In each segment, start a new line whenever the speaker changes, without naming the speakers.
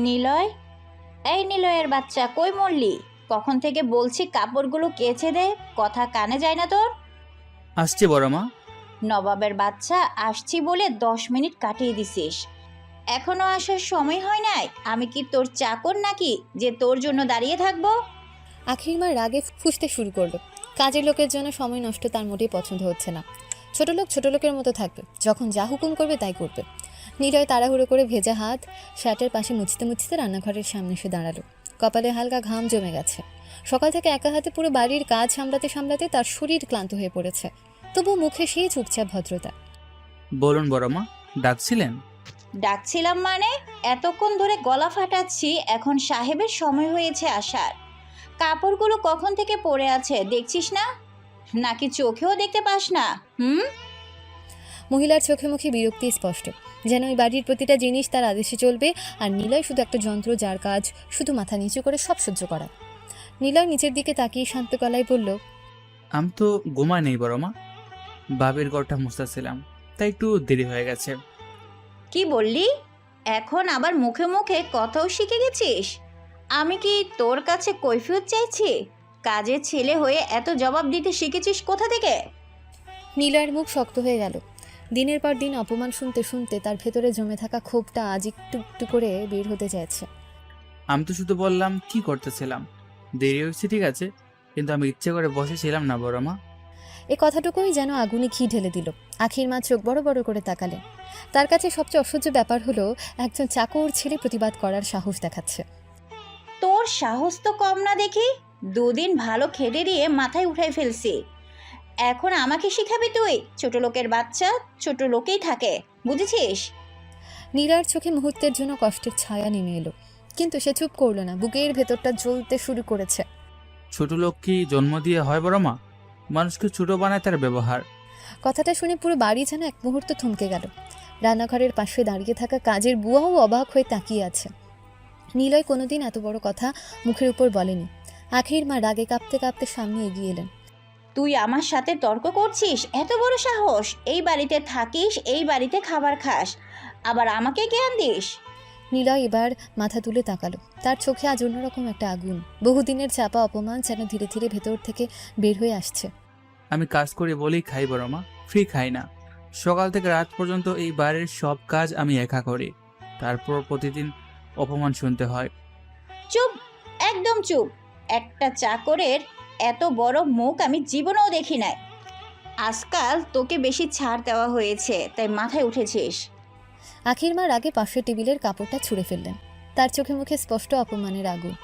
নিলয়, এই নিলয়ের বাচ্চা, কই মরলি? কখন থেকে বলছি কাপড়গুলো কেচে দে, কথা কানে যায় না তোর?
আসছে বড় মা।
নবাবের বাচ্চা, আসছি বলে 10 মিনিট কাটিয়ে দিছিস, এখনো আসার সময় হয় নাই? আমি কি তোর চাকর নাকি যে তোর জন্য দাঁড়িয়ে থাকবো?
আখির মা রাগে ফুঁসতে শুরু করলো। কাজের লোকের জন্য সময় নষ্ট তার মোটেই পছন্দ হচ্ছে না। ছোট লোক ছোট লোকের মতো থাকবে, যখন যা হুকুম করবে তাই করবে। নিলয় তাড়াহুড়ো করে ভেজা হাত শার্টের পাশে মুছতে মুছতে রান্নাঘরের সামনে এসে দাঁড়ালো। কপালে হালকা ঘাম জমে গেছে। সকাল থেকে একা হাতে পুরো বাড়ির কাজ সামলাতে সামলাতে তার শরীর ক্লান্ত হয়ে পড়েছে, তবু মুখে সেই চুপচাপ ভদ্রতা।
বলুন বড় মা, ডাকছিলেন?
ডাকছিলাম মানে? এতক্ষণ ধরে গলা ফাটাচ্ছি, এখন সাহেবের সময় হয়েছে আসার। কাপড়গুলো কখন থেকে পড়ে আছে দেখছিস না? নাকি চোখেও দেখতে পাস না?
মহিলার চোখে মুখে বিরক্তি স্পষ্ট, যেন ওই বাড়ির প্রতিটা জিনিস তার আদেশে চলবে, আর নিলয় শুধু একটা যন্ত্র যার কাজ শুধু মাথা নিচু করে সব সহ্য করা। নিলয় নিচের দিকে তাকিয়ে শান্ত গলায় বলল,
আমি তো ঘুমা নেই বড় মা, বাবির ঘরটা মুছতেছিলাম, তাই একটু দেরি হয়ে গেছে।
কি বললি? এখন আবার মুখে মুখে কথাও শিখে গেছিস? আমি কি তোর কাছে কৈফিয়ত চাইছি? কাজের ছেলে হয়ে এত জবাব দিতে শিখেছিস কোথা থেকে?
নিলয়ের মুখ শক্ত হয়ে গেল। দিনের পর দিন অপমান শুনতে শুনতে তার ভেতরে জমে থাকা ক্ষোভটা আজ একটু একটু করে বের হতে চাইছে।
আমি তো শুধু বললাম কি করতেছিলাম, দেরি হয়েছে ঠিক আছে, কিন্তু আমি ইচ্ছে করে বসেছিলাম না বড় মা।
এই কথাটুকুই যেন আগুনে ঘি ঢেলে দিল। আখির মা চোখ বড় বড় করে তাকালেন। তার কাছে সবচেয়ে অসহ্য ব্যাপার হলো একজন চাকর ছেলে প্রতিবাদ করার সাহস দেখাচ্ছে।
তোর সাহস তো কম না দেখি। দুদিন ভালো খেতে দিয়ে মাথায় উঠাই ফেলছি, এখন আমাকে শিখাবি তুই? ছোট লোকের বাচ্চা ছোট লোকেই থাকে, বুঝেছিস?
নীলার চোখে মুহূর্তের জন্য কষ্টের ছায়া নেমে এলো, কিন্তু সে চুপ করলো না। বুকের ভেতরটা জ্বলতে শুরু করেছে।
ছোট লোক কি জন্ম দিয়ে হয় বড় মা? মানুষকে ছোট বানায় তার ব্যবহার।
কথাটা শুনে পুরো বাড়ি যেন এক মুহূর্ত থমকে গেল। রান্নাঘরের পাশে দাঁড়িয়ে থাকা কাজের বুয়াও অবাক হয়ে তাকিয়ে আছে। নিলয় কোনোদিন এত বড় কথা মুখের উপর বলেনি। আখির মা রাগে কাঁপতে কাঁপতে সামনে এগিয়ে এলেন।
তুই আমার সাথে তর্ক করছিস? এত বড় সাহস! এই বাড়িতে থাকিস, এই বাড়িতে খাবার খাস, আবার আমাকে জ্ঞান দিস?
নিলয় এবার মাথা তুলে তাকালো। তার চোখে আজ অন্যরকম একটা আগুন। বহুদিনের চাপা অপমান যেন ধীরে ধীরে ভেতর থেকে বের হয়ে আসছে।
আমি কাজ করি বলেই খাই বড় মা, ফ্রি খাই না। সকাল থেকে রাত পর্যন্ত এই বাড়ির সব কাজ আমি একা করি, তারপর প্রতিদিন অপমান শুনতে হয়।
চুপ, একদম চুপ। একটা চাকরের এত বড় মুখ আমি জীবনেও দেখি নাই। আজকাল তোকে বেশি ছাড় দেওয়া হয়েছে, তাই মাথায় উঠেছিস।
আখির মা রাগে পাশের টেবিলের কাপড়টা ছুঁড়ে ফেললেন। তার চোখে মুখে স্পষ্ট অপমানের আগুন।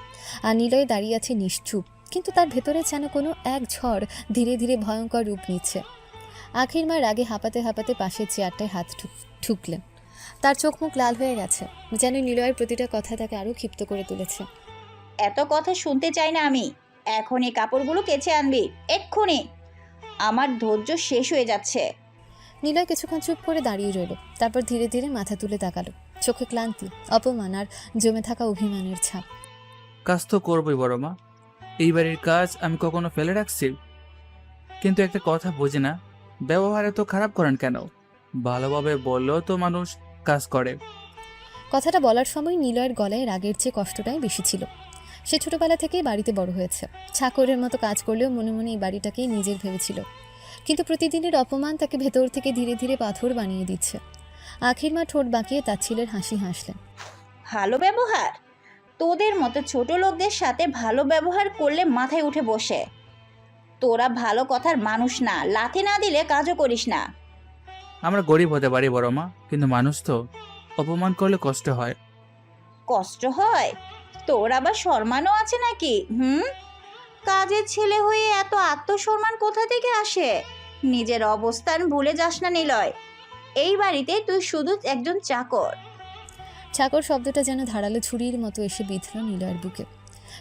আর নিলয় দাঁড়িয়ে আছে নিশ্চুপ, কিন্তু তার ভেতরে যেন কোনো এক ঝড় ধীরে ধীরে ভয়ঙ্কর রূপ নিচ্ছে। আখির মা রাগে হাঁপাতে হাঁপাতে পাশের চেয়ারটায় হাত ঠুকলেন। তার চোখ মুখ লাল হয়ে গেছে, যেন নিলয়ের প্রতিটা কথা তাকে আরও ক্ষিপ্ত করে তুলেছে।
এত কথা শুনতে চাই না আমি। এখন এই কাপড়গুলো কেচে আনবি, এক্ষুনি। আমার ধৈর্য শেষ হয়ে যাচ্ছে।
নিলয় কিছুক্ষণ চুপ করে দাঁড়িয়ে রইল, তারপর ধীরে ধীরে মাথা তুলে তাকালো। চোখে ক্লান্তি, অপমান আর জমে থাকা অভিমানের ছাপ।
কাজ তো করবোই বড় মা, এই বাড়ির কাজ আমি কখনো ফেলে রাখছি? কিন্তু একটা কথা বুঝি না, ব্যবহারে তো খারাপ করেন কেন? ভালোভাবে বললেও তো মানুষ কাজ করে।
কথাটা বলার সময় নিলয়ের গলায় রাগের চেয়ে কষ্টটাই বেশি ছিল। সে ছোটবেলা থেকেই বাড়িতে বড় হয়েছে। চাকরের মতো কাজ করলেও মনে মনে এই বাড়িটাকেই নিজের ভেবেছিল। কিন্তু প্রতিদিনের অপমান তাকে ভেতর থেকে ধীরে ধীরে পাথর বানিয়ে দিচ্ছে। আখির মা ঠোঁট বাঁকিয়ে তার ছেলের হাসি হাসলেন।
ভালো ব্যবহার? তোদের মতো ছোট লোকদের সাথে ভালো ব্যবহার করলে মাথায় উঠে বসে। তোরা ভালো কথার মানুষ না, লাথি না দিলে কাজও করিস না।
আমরা গরিব হতে পারি বড় মা, কিন্তু মানুষ তো, অপমান করলে কষ্ট হয়।
কষ্ট হয়? তোর আবার সম্মানও আছে নাকি? কাজের ছেলে হয়ে এত আত্মসম্মান কোথা থেকে আসে? নিজের অবস্থান ভুলে যাস না নিলয়। এই বাড়িতে তুই শুধু একজন চাকর।
চাকর শব্দটা যেন ধারালো ছুরির মতো এসে বিঁধল নিলয়ের বুকে।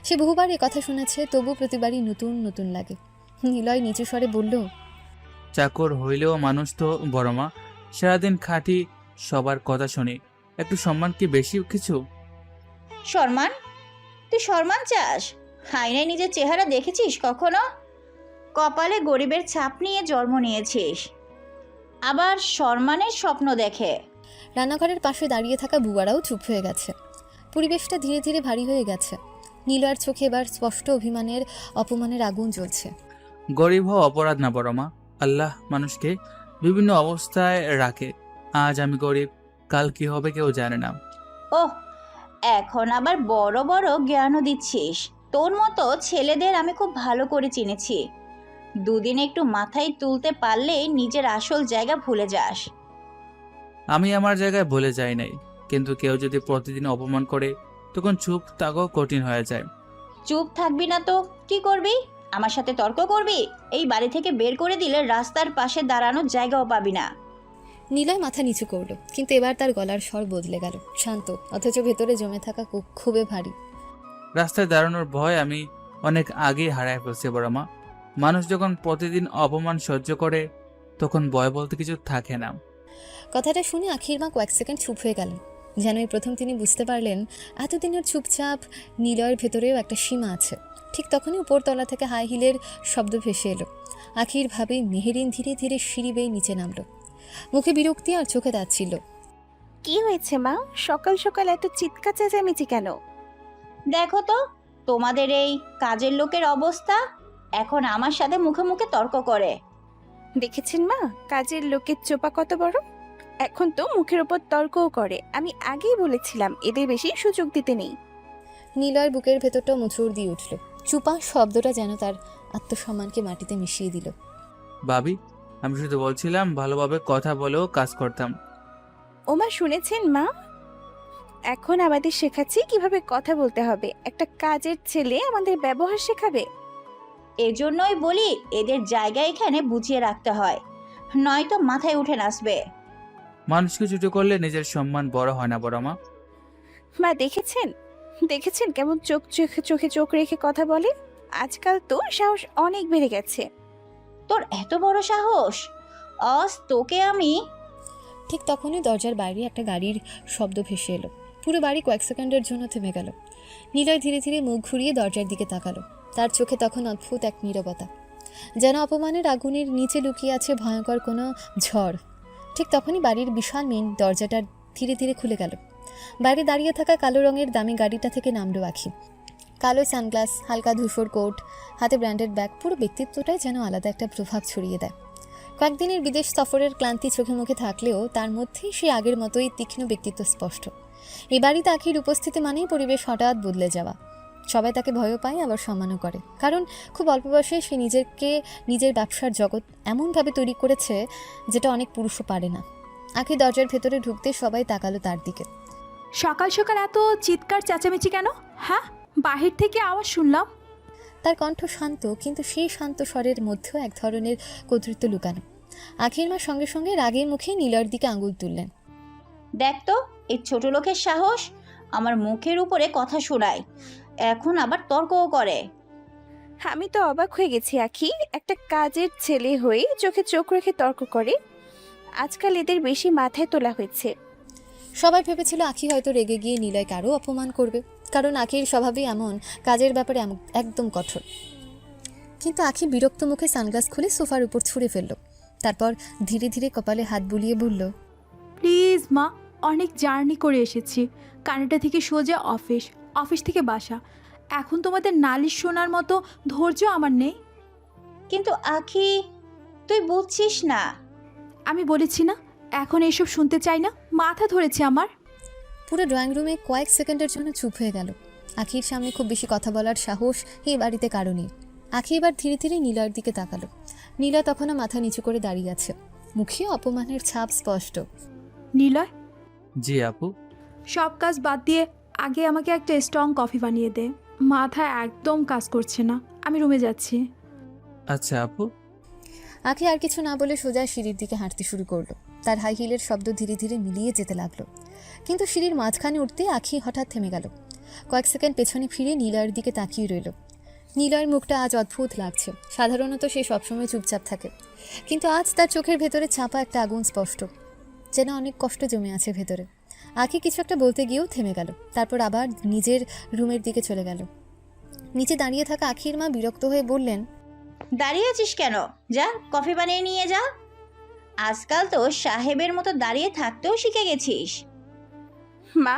সে বহুবার এ কথা শুনেছে, তবু প্রতিবারই নতুন নতুন লাগে। নিলয় নিচু স্বরে বলল,
চাকর হইলেও মানুষ তো বড় মা, সারাদিন খাটি, সবার কথা শুনি, একটু সম্মান কি বেশি কিছু?
সম্মান? তুই সম্মান চাস? আয়নায় নিজের চেহারা দেখেছিস কখনো? কপালে গরিবের ছাপ নিয়ে জন্ম নিয়েছিস। আবার সম্মানের স্বপ্ন দেখে।
রান্নাঘরের পাশে দাঁড়িয়ে থাকা বুয়ারাও চুপ হয়ে গেছে। পরিবেশটা ধীরে ধীরে ভারী হয়ে গেছে। নীলয়ের চোখে এবার স্পষ্ট অভিমানের অপমানের আগুন জ্বলছে।
গরিব হওয়া অপরাধ না বড় মা। আল্লাহ মানুষকে বিভিন্ন অবস্থায় রাখে। আজ আমি গরিব, কাল কি হবে কেউ জানে না।
ওহ, এখন আবার বড় বড় জ্ঞানও দিচ্ছিস। তোর মতো ছেলেদের আমি খুব ভালো করে চিনেছি। দুদিন একটু মাথায় তুলতে পারলেই নিজের আসল জায়গা ভুলে যাস।
আমি আমার জায়গায় ভুলে যাই নাই, কিন্তু কেউ যদি প্রতিদিন অপমান করে তখন চুপ থাকাও কঠিন হয়ে যায়।
চুপ থাকবি না তো কি করবি? আমার সাথে তর্ক করবি? এই বাড়ি থেকে বের করে দিলে রাস্তার পাশে দাঁড়ানোর জায়গাও পাবি না।
নীলয় মাথা নিচু করলো, কিন্তু এবার তার গলার স্বর বদলে গেল, শান্ত, অথচ ভেতরে জমে থাকা ক্ষোভে ভারী।
রাস্তায় দাঁড়ানোর ভয় আমি অনেক আগেই হারায় ফেলছি বড় মা। মানুষ যখন প্রতিদিন অপমান সহ্য করে তখন ভয় বলতে কিছু থাকে না।
কথাটা শুনে আখির মা কয়েক সেকেন্ড চুপ হয়ে গেলেন। যেন এই প্রথম তিনি বুঝতে পারলেন এতদিনের চুপচাপ নীলয়ের ভেতরেও একটা সীমা আছে। ঠিক তখনই উপরতলা থেকে হাই হিলের শব্দ ভেসে এলো। আখির ভাবে মেহেরিন ধীরে ধীরে সিঁড়ি বেয়ে নিচে নামলো। মুখে বিরক্তি আর চোখে দাঁড়ছিল।
কি হয়েছে মা, সকাল সকাল এত চিৎকার চেঁচামেচি কেন?
দেখো তো তোমাদের এই কাজের লোকের অবস্থা। এখন আমার সাথে মুখে মুখে তর্ক করে।
দেখেছেন মা, কাজের লোকের চোপা কত বড়। এখন তো মুখের ওপর তর্কও করে। আমি আগেই বলেছিলাম এদের বেশি সুযোগ দিতে নেই।
নীলয়ের বুকের ভেতরটা মুচড় দিয়ে উঠল। চুপা শব্দটা যেন তার আত্মসম্মানকে মাটিতে মিশিয়ে দিল।
ভাবি, আমি শুধু বলছিলাম ভালোভাবে কথা বলেও কাজ করতাম।
ওমা শুনেছেন মা, এখন আমাদের শেখাচ্ছি কিভাবে কথা বলতে হবে। একটা কাজের ছেলে আমাদের ব্যবহার শেখাবে।
এজন্যই বলি এদের জায়গা এখানে বুঝিয়ে রাখতে হয়, নয়তো মাথায় উঠে নাচবে।
মানুষকে ছোট করলে নিজের সম্মান বড় হয় না বড় মা।
মা দেখেছেন, দেখেছেন কেমন চোখে চোখ রেখে কথা বলে। আজকাল তো সাহস অনেক বেড়ে গেছে।
তোর এত বড় সাহস! আজ তোকে আমি।
ঠিক তখনই দরজার বাইরে একটা গাড়ির শব্দ ভেসে এলো। পুরো বাড়ি কয়েক সেকেন্ডের জন্য থেমে গেল। নীলয় ধীরে ধীরে মুখ ঘুরিয়ে দরজার দিকে তাকালো। তার চোখে তখন অদ্ভুত এক নীরবতা, যেন অপমানের আগুনের নিচে লুকিয়ে আছে ভয়ঙ্কর কোনো ঝড়। ঠিক তখনই বাড়ির বিশাল মেন দরজাটা ধীরে ধীরে খুলে গেল। বাইরে দাঁড়িয়ে থাকা কালো রঙের দামি গাড়িটা থেকে নামলো আখি। কালো সানগ্লাস, হালকা ধূসর কোট, হাতে ব্র্যান্ডেড ব্যাগ, পুরো ব্যক্তিত্বটাই যেন আলাদা একটা প্রভাব ছড়িয়ে দেয়। কয়েকদিনের বিদেশ সফরের ক্লান্তি চোখে মুখে থাকলেও তার মধ্যেই সে আগের মতোই তীক্ষ্ণ ব্যক্তিত্ব স্পষ্ট। এই বাড়িতে আখির উপস্থিতি মানেই পরিবেশ হঠাৎ বদলে যাওয়া। সবাই তাকে ভয়ও পায়, আবার সম্মানও করে, কারণ খুব অল্প বয়সে সে নিজের ব্যবসার জগৎ এমনভাবে তৈরি করেছে যেটা অনেক পুরুষও পারে না। আখি দরজার ভেতরে ঢুকতে সবাই তাকালো তার দিকে।
সকাল সকাল এত চিৎকার চেঁচামেচি কেন? হ্যাঁ, বাহির থেকে আওয়াজ শুনলাম।
তার কণ্ঠ শান্ত, কিন্তু সেই শান্ত স্বরের মধ্যেও এক ধরনের কর্তৃত্ব লুকানো। আখির মা সঙ্গে সঙ্গে রাগের মুখে নীলয়ের দিকে আঙুল তুললেন।
দেখ তো এই ছোট লোকের সাহস, আমার মুখের উপরে কথা শোনায়, এখন আবার তর্কও করে।
আমি তো অবাক হয়ে গেছি আখি, একটা কাজের ছেলে হয়ে চোখে চোখ রেখে তর্ক করে। আজকাল এদের বেশি মাথায় তোলা হয়েছে।
সবাই ভেবেছিল আখি হয়তো রেগে গিয়ে নীলয়কে আরও অপমান করবে, কারণ আখির স্বভাবই এমন, কাজের ব্যাপারে একদম কঠোর। কিন্তু আখি বিরক্ত মুখে সানগ্লাস খুলে সোফার উপর ছুঁড়ে ফেলল। তারপর ধীরে ধীরে কপালে হাত বুলিয়ে বলল,
প্লিজ মা, অনেক জার্নি করে এসেছি। কানাডা থেকে সোজা অফিস থেকে বাসা। এখন তোমাদের নালিশ শোনার মতো ধৈর্য আমার নেই।
কিন্তু আখি, তুই বুঝছিস না।
আমি বলেছি না, এখন এসব শুনতে চাই না, মাথা ধরেছে আমার।
পুরো ড্রয়িং রুমে কয়েক সেকেন্ডের জন্য চুপ হয়ে গেল। আখির সামনে খুব বেশি কথা বলার সাহস এই বাড়িতে কারো নেই। আখি এবার ধীরে ধীরে নীলয়ের দিকে তাকালো। নীলা তখনও মাথা নিচু করে দাঁড়িয়ে আছে, মুখে অপমানের ছাপ স্পষ্ট।
নিলয়,
জি আপু।
সব কাজ বাদ দিয়ে আগে আমাকে একটা স্ট্রং কফি বানিয়ে দে। মাথা একদম কাজ করছে না, আমি রুমে যাচ্ছি।
আচ্ছা আপু।
আখি আর কিছু না বলে সোজা সিঁড়ির দিকে হাঁটতে শুরু করলো। তার হাই হিলের শব্দ ধীরে ধীরে মিলিয়ে যেতে লাগলো। কিন্তু সিঁড়ির মাঝখানে উঠতে আখি হঠাৎ থেমে গেল। কয়েক সেকেন্ড পেছনে ফিরে নীলয়ের দিকে তাকিয়ে রইল। নীলয়ের মুখটা আজ অদ্ভুত লাগছে। সাধারণত সে সবসময় চুপচাপ থাকে, কিন্তু আজ তার চোখের ভেতরে চাপা একটা আগুন স্পষ্ট, যেন অনেক কষ্ট জমে আছে ভেতরে। আখি কিছু একটা বলতে গিয়েও থেমে গেল, তারপর আবার নিজের রুমের দিকে চলে গেল। নিচে দাঁড়িয়ে থাকা আখির মা বিরক্ত হয়ে বললেন,
দাঁড়িয়ে আছিস কেন? যা কফি বানিয়ে নিয়ে যা। আজকাল তো সাহেবের মতো দাঁড়িয়ে থাকতেও শিখে গেছিস।
মা,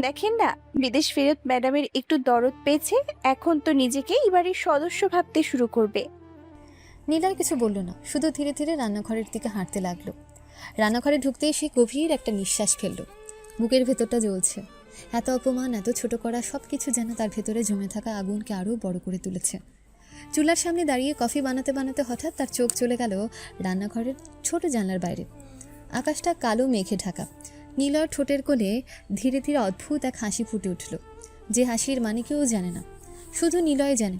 দেখেন না, বিদেশ ফেরত ম্যাডামের একটু দরদ পেয়েছে, এখন তো নিজেকে এবারের সদস্য ভাবতে শুরু করবে।
নিলয় কিছু বলল না, শুধু ধীরে ধীরে রান্নাঘরের দিকে হাঁটতে লাগলো। রান্নাঘরে ঢুকতেই সে গভীর একটা নিঃশ্বাস ফেলল। বুকের ভেতরটা জ্বলছে। এত অপমান, এত ছোট করা সব কিছু যেন তার ভেতরে জমে থাকা আগুনকে আরও বড় করে তুলেছে। চুলার সামনে দাঁড়িয়ে কফি বানাতে বানাতে হঠাৎ তার চোখ চলে গেল রান্নাঘরের ছোট জানলার বাইরে। আকাশটা কালো মেঘে ঢাকা। নীলয়ের ঠোঁটের কোলে ধীরে ধীরে অদ্ভুত এক হাসি ফুটে উঠল, যে হাসির মানে কেউ জানে না, শুধু নীলয় জানে।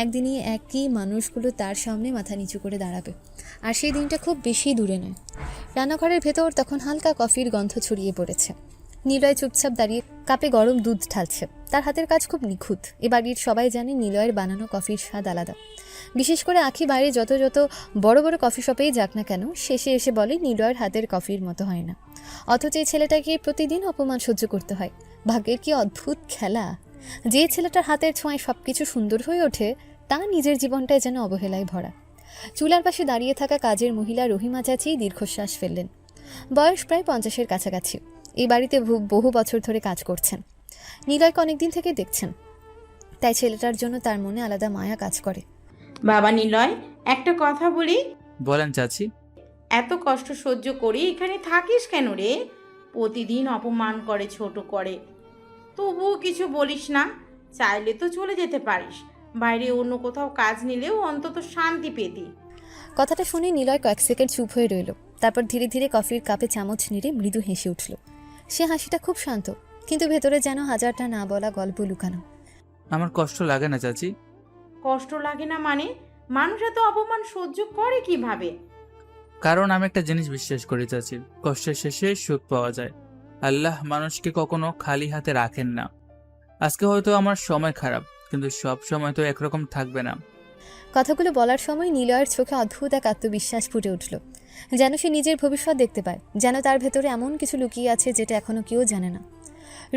একদিনই একই মানুষগুলো তার সামনে মাথা নিচু করে দাঁড়াবে, আর সেই দিনটা খুব বেশি দূরে নয়। রান্নাঘরের ভেতর তখন হালকা কফির গন্ধ ছড়িয়ে পড়েছে। নীলয় চুপচাপ দাঁড়িয়ে কাপে গরম দুধ ঢালছে। তার হাতের কাজ খুব নিখুঁত। এ বাড়ির সবাই জানে নীলয়ের বানানো কফির স্বাদ আলাদা। বিশেষ করে আখি বাইরে যত যত বড় বড় কফি শপেই যাক না কেন, শেষে এসে বলে নীলয়ের হাতের কফির মতো হয় না। অথচ এই ছেলেটাকে প্রতিদিন অপমান সহ্য করতে হয়। ভাগ্যের কি অদ্ভুত খেলা! যে ছেলেটার হাতের ছোঁয়ায় সব কিছু সুন্দর হয়ে ওঠে, তা নিজের জীবনটায় যেন অবহেলায় ভরা। চুলার পাশে দাঁড়িয়ে থাকা কাজের মহিলা রহিমা চাচি দীর্ঘশ্বাস ফেললেন। বয়স প্রায় 50-এর কাছাকাছি। এই বাড়িতে বহু বছর ধরে কাজ করছেন। নীলয়কে অনেকদিন থেকে দেখছেন, তাই ছেলেটার জন্য তার মনে আলাদা মায়া কাজ করে।
বাবা নিলয়, একটা কথা বলি।
বলেন চাচি।
এত কষ্ট সহ্য করি এখানে থাকিস কেন রে? প্রতিদিন অপমান করে, ছোট করে, তবুও কিছু বলিস না? চাইলে তো চলে যেতে পারিস, বাইরে অন্য কোথাও কাজ নিলেও অন্তত শান্তি পেতি।
কথাটা শুনে নীলয় কয়েক সেকেন্ড চুপ হয়ে রইল। তারপর ধীরে ধীরে কফির কাপে চামচ নেড়ে মৃদু হেসে উঠল। সে হাসিটা খুব শান্ত, কিন্তু ভেতরে যেন হাজারটা না বলা গল্প লুকানো।
আমার কষ্ট লাগে না চাচি।
কষ্ট লাগে না মানে? মানুষ এত অপমান সহ্য করে কিভাবে?
কারণ আমি একটা জিনিস বিশ্বাস করি চাচি, কষ্টের শেষে সুখ পাওয়া যায়। আল্লাহ মানুষকে কখনো খালি হাতে রাখেন না। আজকে হয়তো আমার সময় খারাপ, কিন্তু সব সময় তো একরকম থাকবে না।
কথাগুলো বলার সময় নীলয়ের চোখে অদ্ভুত এক আত্মবিশ্বাস ফুটে উঠল, যেন সে নিজের ভবিষ্যৎ দেখতে পায়, যেন তার ভেতরে এমন কিছু লুকিয়ে আছে যেটা এখনো কেউ জানে না।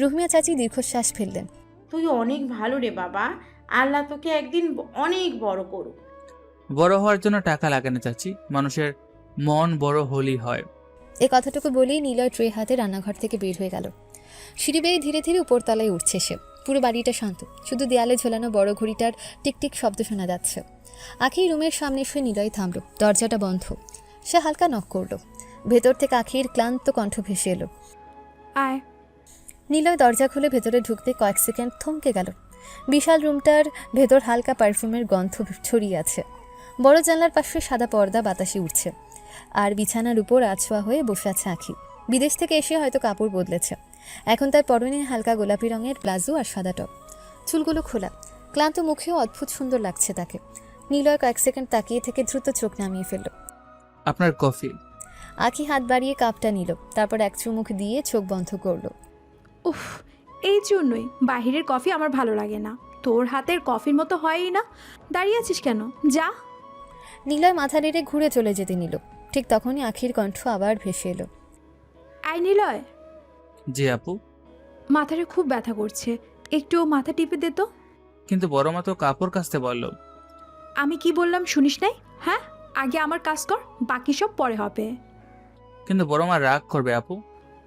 রুহমিয়া চাচি দীর্ঘশ্বাস ফেললেন।
তুই অনেক ভালো রে বাবা, আল্লাহ তোকে একদিন অনেক বড় করুক।
বড় হওয়ার জন্য টাকা লাগে না চাচি, মানুষের মন বড় হলেই হয়।
এই কথাটুকু বলেই নীলয় ট্রে হাতে রান্নাঘর থেকে বের হয়ে গেল। সিঁড়ি বেয়ে ধীরে ধীরে উপরতলায় উঠছে সে। পুরো বাড়িটা শান্ত, শুধু দেয়ালে ঝোলানো বড় ঘড়িটার টিকটিক শব্দ শোনা যাচ্ছে। আখি রুমের সামনে এসে নীলয় থামল। দরজাটা বন্ধ। সে হালকা নক করল। ভেতর থেকে আখির ক্লান্ত কণ্ঠ ভেসে এলো।
আয়।
নীলয় দরজা খুলে ভেতরে ঢুকতে কয়েক সেকেন্ড থমকে গেল। বিশাল রুমটার ভেতর হালকা পারফিউমের গন্ধ ছড়িয়ে আছে। বড় জানলার পাশে সাদা পর্দা বাতাসে উঠছে, আর বিছানার উপর আছোয়া হয়ে বসে আছে আখি। বিদেশ থেকে এসে হয়তো কাপড় বদলেছে। এখন তার পরনে হালকা গোলাপি রঙের প্লাজো আর সাদা টপ, চুলগুলো খোলা। ক্লান্ত মুখেও অদ্ভুত সুন্দর লাগছে তাকে। নীলয় কয়েক সেকেন্ড তাকিয়ে থেকে দ্রুত চোখ নামিয়ে ফেলল।
আপনার কফি।
আখি হাত বাড়িয়ে কাপটা নিল, তারপর এক চুমুক দিয়ে চোখ বন্ধ করলো।
উফ, এই জন্যই বাহিরের কফি আমার ভালো লাগে না। তোর হাতের কফির মতো হয়ই না। দাঁড়িয়ে আছিস কেন? যা।
নীলয় মাথা নেড়ে ঘুরে চলে যেতে নিল। ঠিক তখনই আখির কণ্ঠ আবার ভেসে এলো।
আয় নিলয়,
জি আপু।
মাথাটা খুব ব্যথা করছে, একটু মাথা টিপে দে তো।
কিন্তু বড় মা তো কাপড় কাচতে বললো।
আমি কি বললাম শুনিস নাই? হ্যাঁ, আগে আমার কাজ কর, বাকি সব পরে হবে।
কিন্তু বড় মা রাগ করবে আপু।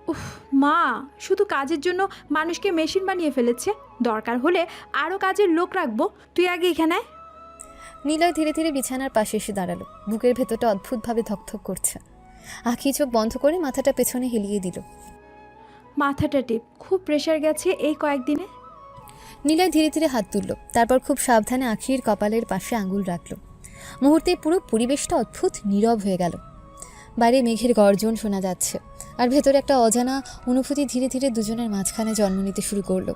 উফ মা, শুধু কাজের জন্য মানুষকে মেশিন বানিয়ে ফেলেছে। দরকার হলে আরও কাজের লোক রাখবো, তুই আগে এখানে আয়।
নীলয় ধীরে ধীরে বিছানার পাশে এসে দাঁড়ালো। বুকের ভেতরটা অদ্ভুতভাবে ধকধক করছে। আখি চোখ বন্ধ করে মাথাটা পেছনে হেলিয়ে দিল।
মাথাটা টিপ, খুব প্রেশার গেছে এই কয়েকদিনে।
নীলয় ধীরে ধীরে হাত তুলল, তারপর খুব সাবধানে আখির কপালের পাশে আঙুল রাখল। মুহূর্তে পুরো পরিবেশটা অদ্ভুত নীরব হয়ে গেল। বাইরে মেঘের গর্জন শোনা যাচ্ছে, আর ভেতরে একটা অজানা অনুভূতি ধীরে ধীরে দুজনের মাঝখানে জন্ম নিতে শুরু করলো।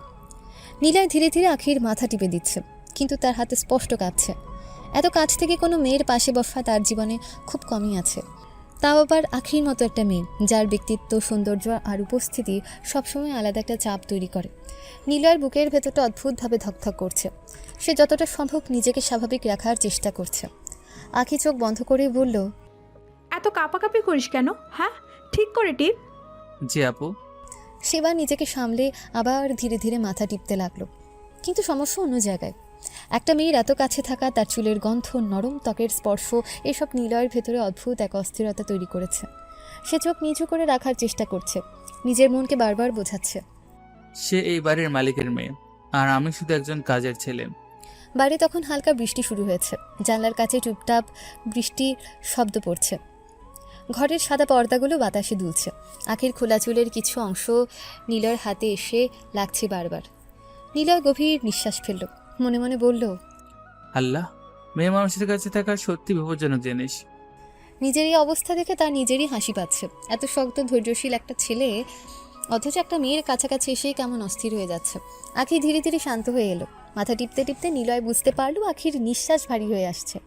নীলয় ধীরে ধীরে আখির মাথা টিপে দিচ্ছে, কিন্তু তার হাতে স্পষ্ট কাঁপছে। এত কাছ থেকে কোনো মেয়ের পাশে বসা তার জীবনে খুব কমই আছে, তাও আবার আখির মতো একটা মেয়ে, যার ব্যক্তিত্ব, সৌন্দর্য আর উপস্থিতি সবসময় আলাদা একটা চাপ তৈরি করে। নীলয়ের বুকের ভেতরটা অদ্ভুতভাবে ধকধক করছে। সে যতটা সম্ভব নিজেকে স্বাভাবিক রাখার চেষ্টা করছে। আখি চোখ বন্ধ করে বলল,
এত কাঁপাকাঁপি করিস কেন? হ্যাঁ, ঠিক করে টিপ।
জি আপু।
সেবার নিজেকে সামলে আবার ধীরে ধীরে মাথা টিপতে লাগলো। কিন্তু সমস্যা অন্য জায়গায়। একটা মেয়ের এত কাছে থাকা, তার চুলের গন্ধ, নরম ত্বকের স্পর্শ, এসব নিলয়ের ভেতরে অদ্ভুত এক অস্থিরতা তৈরি করেছে। সে চোখ নিচু করে রাখার চেষ্টা করছে, নিজের মনকে বারবার বোঝাচ্ছে।
সে এই বাড়ির মালিকের মেয়ে, আর আমি শুধু একজন কাজের ছেলে।
বাইরে তখন হালকা বৃষ্টি শুরু হয়েছে। জানলার কাছে টুপটাপ বৃষ্টির শব্দ পড়ছে। ঘরের সাদা পর্দাগুলো বাতাসে দুলছে। আখির খোলা চুলের কিছু অংশ নীলয়ের হাতে এসে লাগছে বারবার। নীলয় গভীর নিঃশ্বাস ফেলল, মনে মনে বলল,
আল্লাহ, মেয়ে মানুষের কাছে থাকা সত্যি বিপজ্জনক জিনিস।
নিজের এই অবস্থা দেখে তার নিজেরই হাসি পাচ্ছে। এত শক্ত ধৈর্যশীল একটা ছেলে, অথচ একটা মেয়ের কাছাকাছি এসেই কেমন অস্থির হয়ে যাচ্ছে। আখি ধীরে ধীরে শান্ত হয়ে এলো। মাথা টিপতে টিপতে নিলয় বুঝতে পারল আখির নিঃশ্বাস ভারী হয়ে আসছে।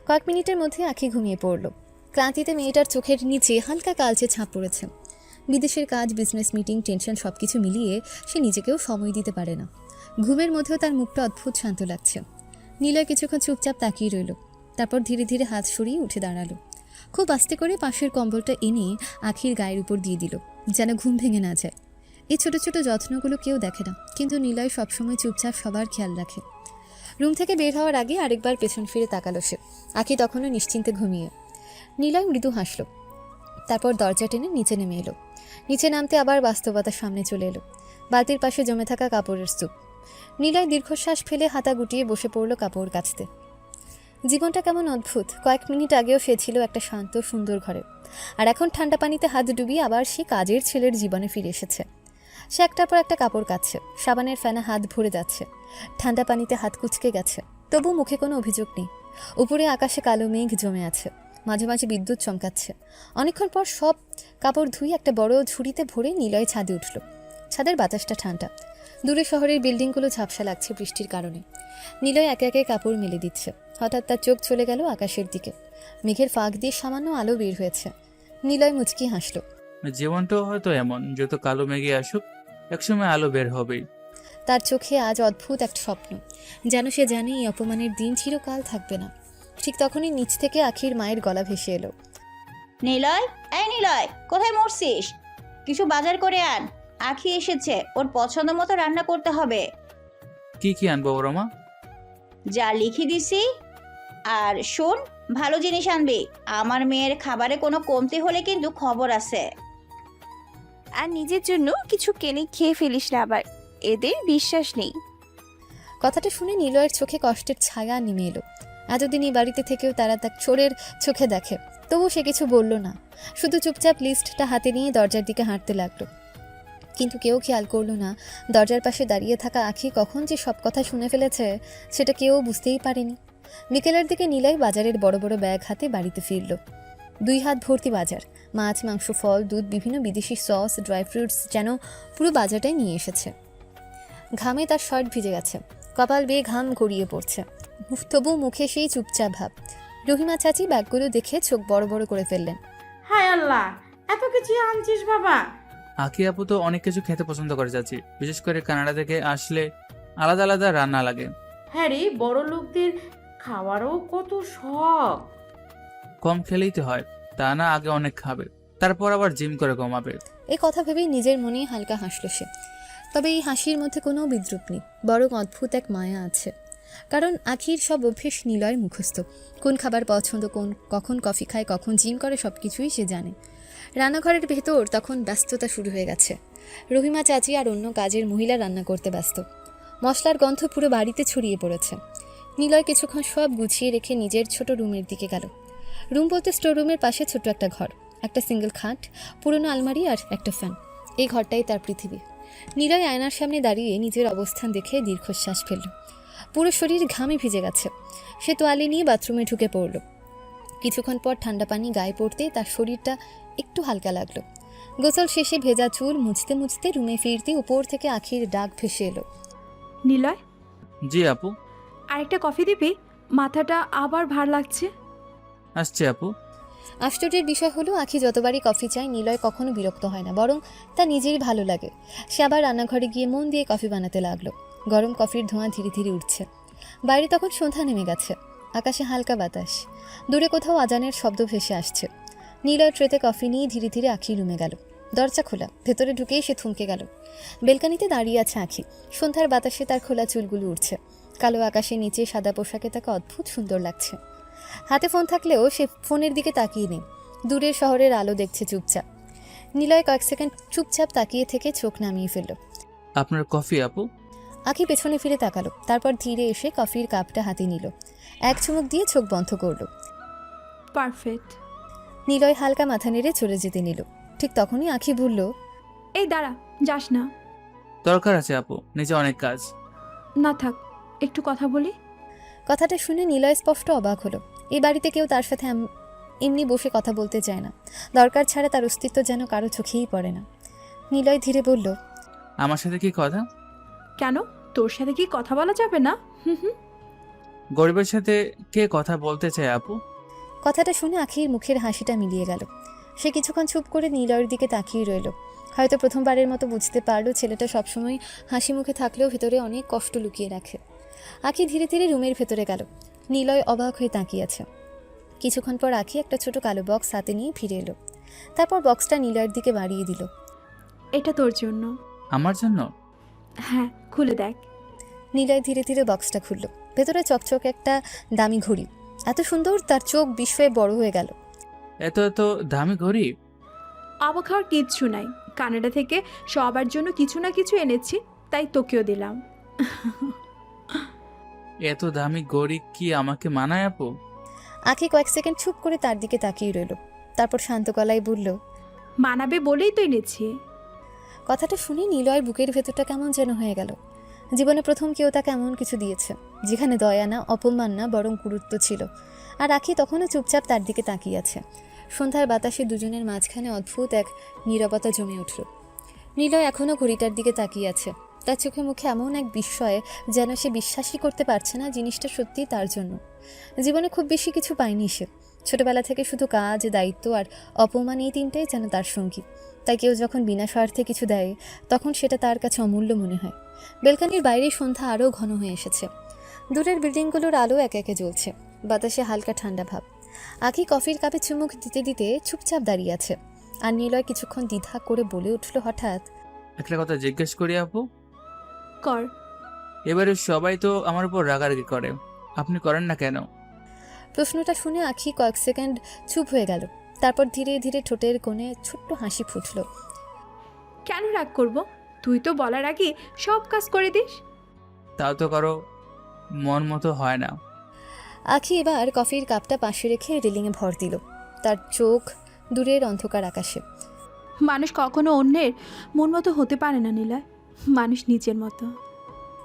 কয়েক মিনিটের মধ্যে আখি ঘুমিয়ে পড়ল। ক্লান্তিতে মেয়েটার চোখের নিচে হালকা কালচে ছাপ পড়েছে। বিদেশের কাজ, বিজনেস মিটিং, টেনশন সবকিছু মিলিয়ে সে নিজেকেও সময় দিতে পারে না। ঘুমের মধ্যেও তার মুখটা অদ্ভুত শান্ত লাগছে। নিলয় কিছুক্ষণ চুপচাপ তাকিয়ে রইল, তারপর ধীরে ধীরে হাত সরিয়ে উঠে দাঁড়ালো। খুব আস্তে করে পাশের কম্বলটা এনে আখির গায়ের উপর দিয়ে দিল, যেন ঘুম ভেঙে না যায়। এই ছোট ছোট যত্নগুলো কেউ দেখে না, কিন্তু নিলয় সবসময় চুপচাপ সবার খেয়াল রাখে। রুম থেকে বের হওয়ার আগে আরেকবার পেছন ফিরে তাকালো সে। আখি তখনও নিশ্চিন্তে ঘুমিয়ে। নিলয় মৃদু হাসল, তারপর দরজা টেনে নিচে নেমে এলো। নিচে নামতে আবার বাস্তবতার সামনে চলে এলো। বালতির পাশে জমে থাকা কাপড়ের স্তূপ। নিলয় দীর্ঘশ্বাস ফেলে হাতা গুটিয়ে বসে পড়ল কাপড় কাচতে। জীবনটা কেমন অদ্ভুত। কয়েক মিনিট আগেও সে ছিল একটা শান্ত সুন্দর ঘরে, আর এখন ঠান্ডা পানিতে হাত ডুবিয়ে আবার সে কাজের ছেলের জীবনে ফিরে এসেছে। সে একটার পর একটা কাপড় কাচ্ছে, সাবানের ফেনা হাত ভরে যাচ্ছে, ঠান্ডা পানিতে হাত কুচকে গেছে, তবু মুখে কোনো অভিযোগ নেই। উপরে আকাশে কালো মেঘ জমে আছে, মাঝে মাঝে বিদ্যুৎ চমকাচ্ছে। অনেকক্ষণ পর সব কাপড় ধুয়ে একটা বড় ঝুড়িতে ভরে নিলয় ছাদে উঠল। ছাদের বাতাসটা ঠান্ডা, দূরে শহরের বিল্ডিংগুলো ঝাপসা লাগছে বৃষ্টির কারণে। নিলয় একে একে কাপড় মেলে দিচ্ছে। হঠাৎ তার চোখ চলে গেল আকাশের দিকে। মেঘের ফাঁক দিয়ে সামান্য আলো বের হয়েছে। নিলয় মুচকি হাসল।
জীবনটাও হয়তো এমন, যত কালো মেঘে আসুক একসময় আলো বের হবেই।
তার চোখে আজ অদ্ভুত একটা স্বপ্ন, যেন সে জানে এই অপমানের দিন চিরকাল থাকবে না। ঠিক তখনই নিচ থেকে আখির মায়ের গলা ভেসে এলো।
নিলয়, এই নিলয়, কোথায় মরছিস? কিছু বাজার করে আন, আখি এসেছে, ওর পছন্দ মতো রান্না করতে হবে।
কি কি আনবো বড় মা?
যা লিখে দিছি। আর শোন, ভালো জিনিস আনবি। আমার মেয়ের খাবারে কোনো কমতি হলে কিন্তু খবর আছে।
আর নিজের জন্য কিছু কিনে খেয়ে ফেলিস না আবার, এদের বিশ্বাস নেই।
কথাটা শুনে নিলয়ের চোখে কষ্টের ছায়া নেমে এলো। এতদিন এই বাড়িতে থেকেও তারা তার চোরের চোখে দেখে, তবু সে কিছু বলল না, শুধু চুপচাপ লিস্টটা হাতে নিয়ে দরজার দিকে হাঁটতে লাগলো। কিন্তু কেউ খেয়াল করলো না দরজার পাশে দাঁড়িয়ে থাকা আখি কখন যে সব কথা শুনে ফেলেছে সেটা কেউ বুঝতেই পারেনি। বিকেলের দিকে নিলয় বাজারের বড় বড় ব্যাগ হাতে বাড়িতে ফিরল। 2 হাত ভর্তি বাজার, মাছ, মাংস, ফল, দুধ, বিভিন্ন বিদেশি সস, ড্রাই ফ্রুটস, যেন পুরো বাজারটাই নিয়ে এসেছে। ঘামে তার শার্ট ভিজে গেছে, কপাল বেয়ে ঘাম গড়িয়ে পড়ছে, তবু মুখে সেই চুপচাপ ভাব। রহিমা চাচি ব্যাগগুলো দেখে চোখ বড় বড় করে ফেললেন।
হায় আল্লাহ, এত কিছু আনছিস বাবা?
আখি আপু তো অনেক কিছু খেতে পছন্দ করে চাচি, বিশেষ করে কানাডা থেকে আসলে আলাদা আলাদা রান্না লাগে।
হ্যাঁ রে, বড় লোকদের খাওয়ারও কত শখ।
কম খেলেই তো হয়, তা না আগে অনেক খাবে, তারপর আবার জিম করে কমাবে।
এই কথা ভেবেই নিজের মনেই হালকা হাসল সে। তবে এই হাসির মধ্যে কোনো বিদ্রুপ নেই, বরং অদ্ভুত এক মায়া আছে। কারণ আখির সব অভ্যেস নিলয়ের মুখস্থ। কোন খাবার পছন্দ, কখন কফি খায়, কখন জিম করে, সব কিছুই সে জানে। রান্নাঘরের ভেতর তখন ব্যস্ততা শুরু হয়ে গেছে। রহিমা চাচি আর অন্য কাজের মহিলা রান্না করতে ব্যস্ত। মশলার গন্ধ পুরো বাড়িতে ছড়িয়ে পড়েছে। নিলয় কিছুক্ষণ সব গুছিয়ে রেখে নিজের ছোট রুমের দিকে গেল। রুম বলতে স্টোর রুমের পাশে ছোট্ট একটা ঘর, একটা সিঙ্গেল খাট, পুরনো আলমারি আর একটা ফ্যান। এই ঘরটাই তার পৃথিবী। নিলয় আয়নার সামনে দাঁড়িয়ে নিজের অবস্থান দেখে দীর্ঘশ্বাস ফেলল। পুরো শরীর ঘামে ভিজে গেছে। সে তোয়ালে নিয়ে বাথরুমে ঢুকে পড়ল। কিছুক্ষণ পর ঠান্ডা পানি গায়ে পড়তে তার শরীরটা একটু হালকা লাগলো। গোসল শেষে ভেজা চুল মুছতে মুছতে রুমে ফিরতে উপর থেকে আখির ডাক ভেসে এলো।
নিলয়,
জি আপু।
আরেকটা কফি দিবি? মাথাটা আবার ভার লাগছে।
আসছে আপু।
আশ্চর্যের বিষয় হলো আখি যতবারই কফি চায় নিলয় কখনো বিরক্ত হয় না, বরং তা নিজেরই ভালো লাগে। সে আবার রান্নাঘরে গিয়ে মন দিয়ে কফি বানাতে লাগলো। গরম কফির ধোঁয়া ধীরে ধীরে উঠছে। বাইরে তখন সন্ধ্যা নেমে গেছে, আকাশে হালকা বাতাস, দূরে কোথাও আজানের শব্দ ভেসে আসছে। নিলয় ট্রেতে কফি নিয়ে ধীরে ধীরে আখি রুমে গেল। দরজা খোলা, ভেতরে ঢুকেই সে থমকে গেল। বেলকানিতে দাঁড়িয়ে আছে আখি। সন্ধ্যার বাতাসে তার খোলা চুলগুলো উঠছে। কালো আকাশের নিচে সাদা পোশাকে তাকে অদ্ভুত সুন্দর লাগছে। হাতে ফোন থাকলেও সে ফোনের দিকে তাকিয়ে নেই, দূরের শহরের আলো দেখছে চুপচাপ। নিলয় কয়েক সেকেন্ড চুপচাপ তাকিয়ে থেকে চোখ নামিয়ে ফেলল।
আপনার কফি আপু।
আঁখি পেছনে ফিরে তাকালো, তারপর ধীরে এসে কফির কাপটা হাতে নিল, এক চুমুক দিয়ে চোখ বন্ধ করলো।
পারফেক্ট।
নিলয় হালকা মাথা নেড়ে চলে যেতে নিল। ঠিক তখনই আঁখি বলল,
এই দাঁড়া, যাস না।
দরকার আছে আপু, নিচে অনেক কাজ।
না থাক, একটু কথা বলি।
কথাটা শুনে নিলয় স্পষ্ট অবাক হলো। এই বাড়িতে কেউ তার সাথে এমনি বসে কথা বলতে চায় না, দরকার ছাড়া তার অস্তিত্ব যেন কারো চোখেই পড়ে না। নিলয় ধীরে বলল,
আমার সাথে কি কথা?
কেন, তোর সাথে কি কথা বলা যাবে না? হুম হুম।
গরিবের সাথে কে কথা বলতে চায় আপু?
কথাটা শুনে আখির মুখের হাসিটা মিলিয়ে গেল। সে কিছুক্ষণ চুপ করে নিলয়ের দিকে তাকিয়ে রইল। হয়তো প্রথমবারের মতো বুঝতে পারলো ছেলেটা সবসময় হাসি মুখে থাকলেও ভেতরে অনেক কষ্ট লুকিয়ে রাখে। আখি ধীরে ধীরে রুমের ভেতরে গেল। নিলয় অবাক হয়ে তাকিয়ে আছে। কিছুক্ষণ পর আখি একটা ছোট কালো বক্স হাতে নিয়ে ফিরে এলো। তারপর বক্সটা নিলয়ের দিকে বাড়িয়ে দিল।
এটা তোর জন্য।
আমার জন্য?
হ্যাঁ, খুলে দেখ।
নিলয় ধীরে ধীরে বক্সটা খুলল। ভেতরে চকচক একটা দামি ঘড়ি, এত সুন্দর তার চোখ বিস্ময়ে বড় হয়ে গেল।
এত এত দামি ঘড়ি?
অবাক হওয়ার কিচ্ছু নাই, কানাডা থেকে সবার জন্য কিছু না কিছু এনেছি, তাই তোকেও দিলাম।
এত দামি ঘড়ি কি আমাকে মানায় আপু?
আখি কয়েক সেকেন্ড চুপ করে তার দিকে তাকিয়ে রইল। তারপর শান্ত গলায় বলল,
মানাবে বলেই তো এনেছি।
কথাটা শুনে নিলয়ের বুকের ভেতরটা কেমন যেন হয়ে গেল। জীবনে প্রথম কেউ তাকে এমন কিছু দিয়েছে যেখানে দয়া না, অপমান না, বরং গুরুত্ব ছিল। আর আখি তখনও চুপচাপ তার দিকে তাকিয়ে আছে। সন্ধ্যার বাতাসে দুজনের মাঝখানে অদ্ভুত এক নীরবতা জমে উঠল। নিলয় এখনও ঘড়িটার দিকে তাকিয়ে আছে। তার চোখে মুখে এমন এক বিস্ময়ে যেন সে বিশ্বাসই করতে পারছে না জিনিসটা সত্যিই তার জন্য। জীবনে খুব বেশি কিছু পায়নি সে। ছোটবেলা থেকে শুধু কাজ, দায়িত্ব আর অপমান, এই তিনটাই যেন তার সঙ্গী। তাই কেউ যখন বিনা স্বার্থে কিছু দেয় তখন সেটা তার কাছে অমূল্য মনে হয়। বেলকানির বাইরে সন্ধ্যা আরও ঘন হয়ে এসেছে। দূরের বিল্ডিংগুলোর আলো একে একে জ্বলছে। বাতাসে হালকা ঠান্ডা ভাব। আখি কফির কাপে চুমুক দিতে দিতে চুপচাপ দাঁড়িয়ে আছে। আর নিলয় কিছুক্ষণ দ্বিধা করে বলে উঠল হঠাৎ,
একটা কথা জিজ্ঞেস করি আপু?
কর।
এবারে সবাই তো আমার উপর রাগারাগি করে, আপনি করেন না কেন?
প্রশ্নটা শুনে আখি কয়েক সেকেন্ড চুপ হয়ে গেল। তারপর ধীরে ধীরে ঠোঁটের কোণে ছোট্ট হাসি ফুটল।
কেন রাগ করব? তুই তো বলার আগে সব কাজ করে দিস।
তাও তো কারো মন মতো হয় না।
আখি এবার কফির কাপটা পাশে রেখে রেলিংয়ে ভর দিল। তার চোখ দূরের অন্ধকার আকাশে।
মানুষ কখনো অন্যের মন মতো হতে পারে না নীলয়, মানুষ নিজের মতো।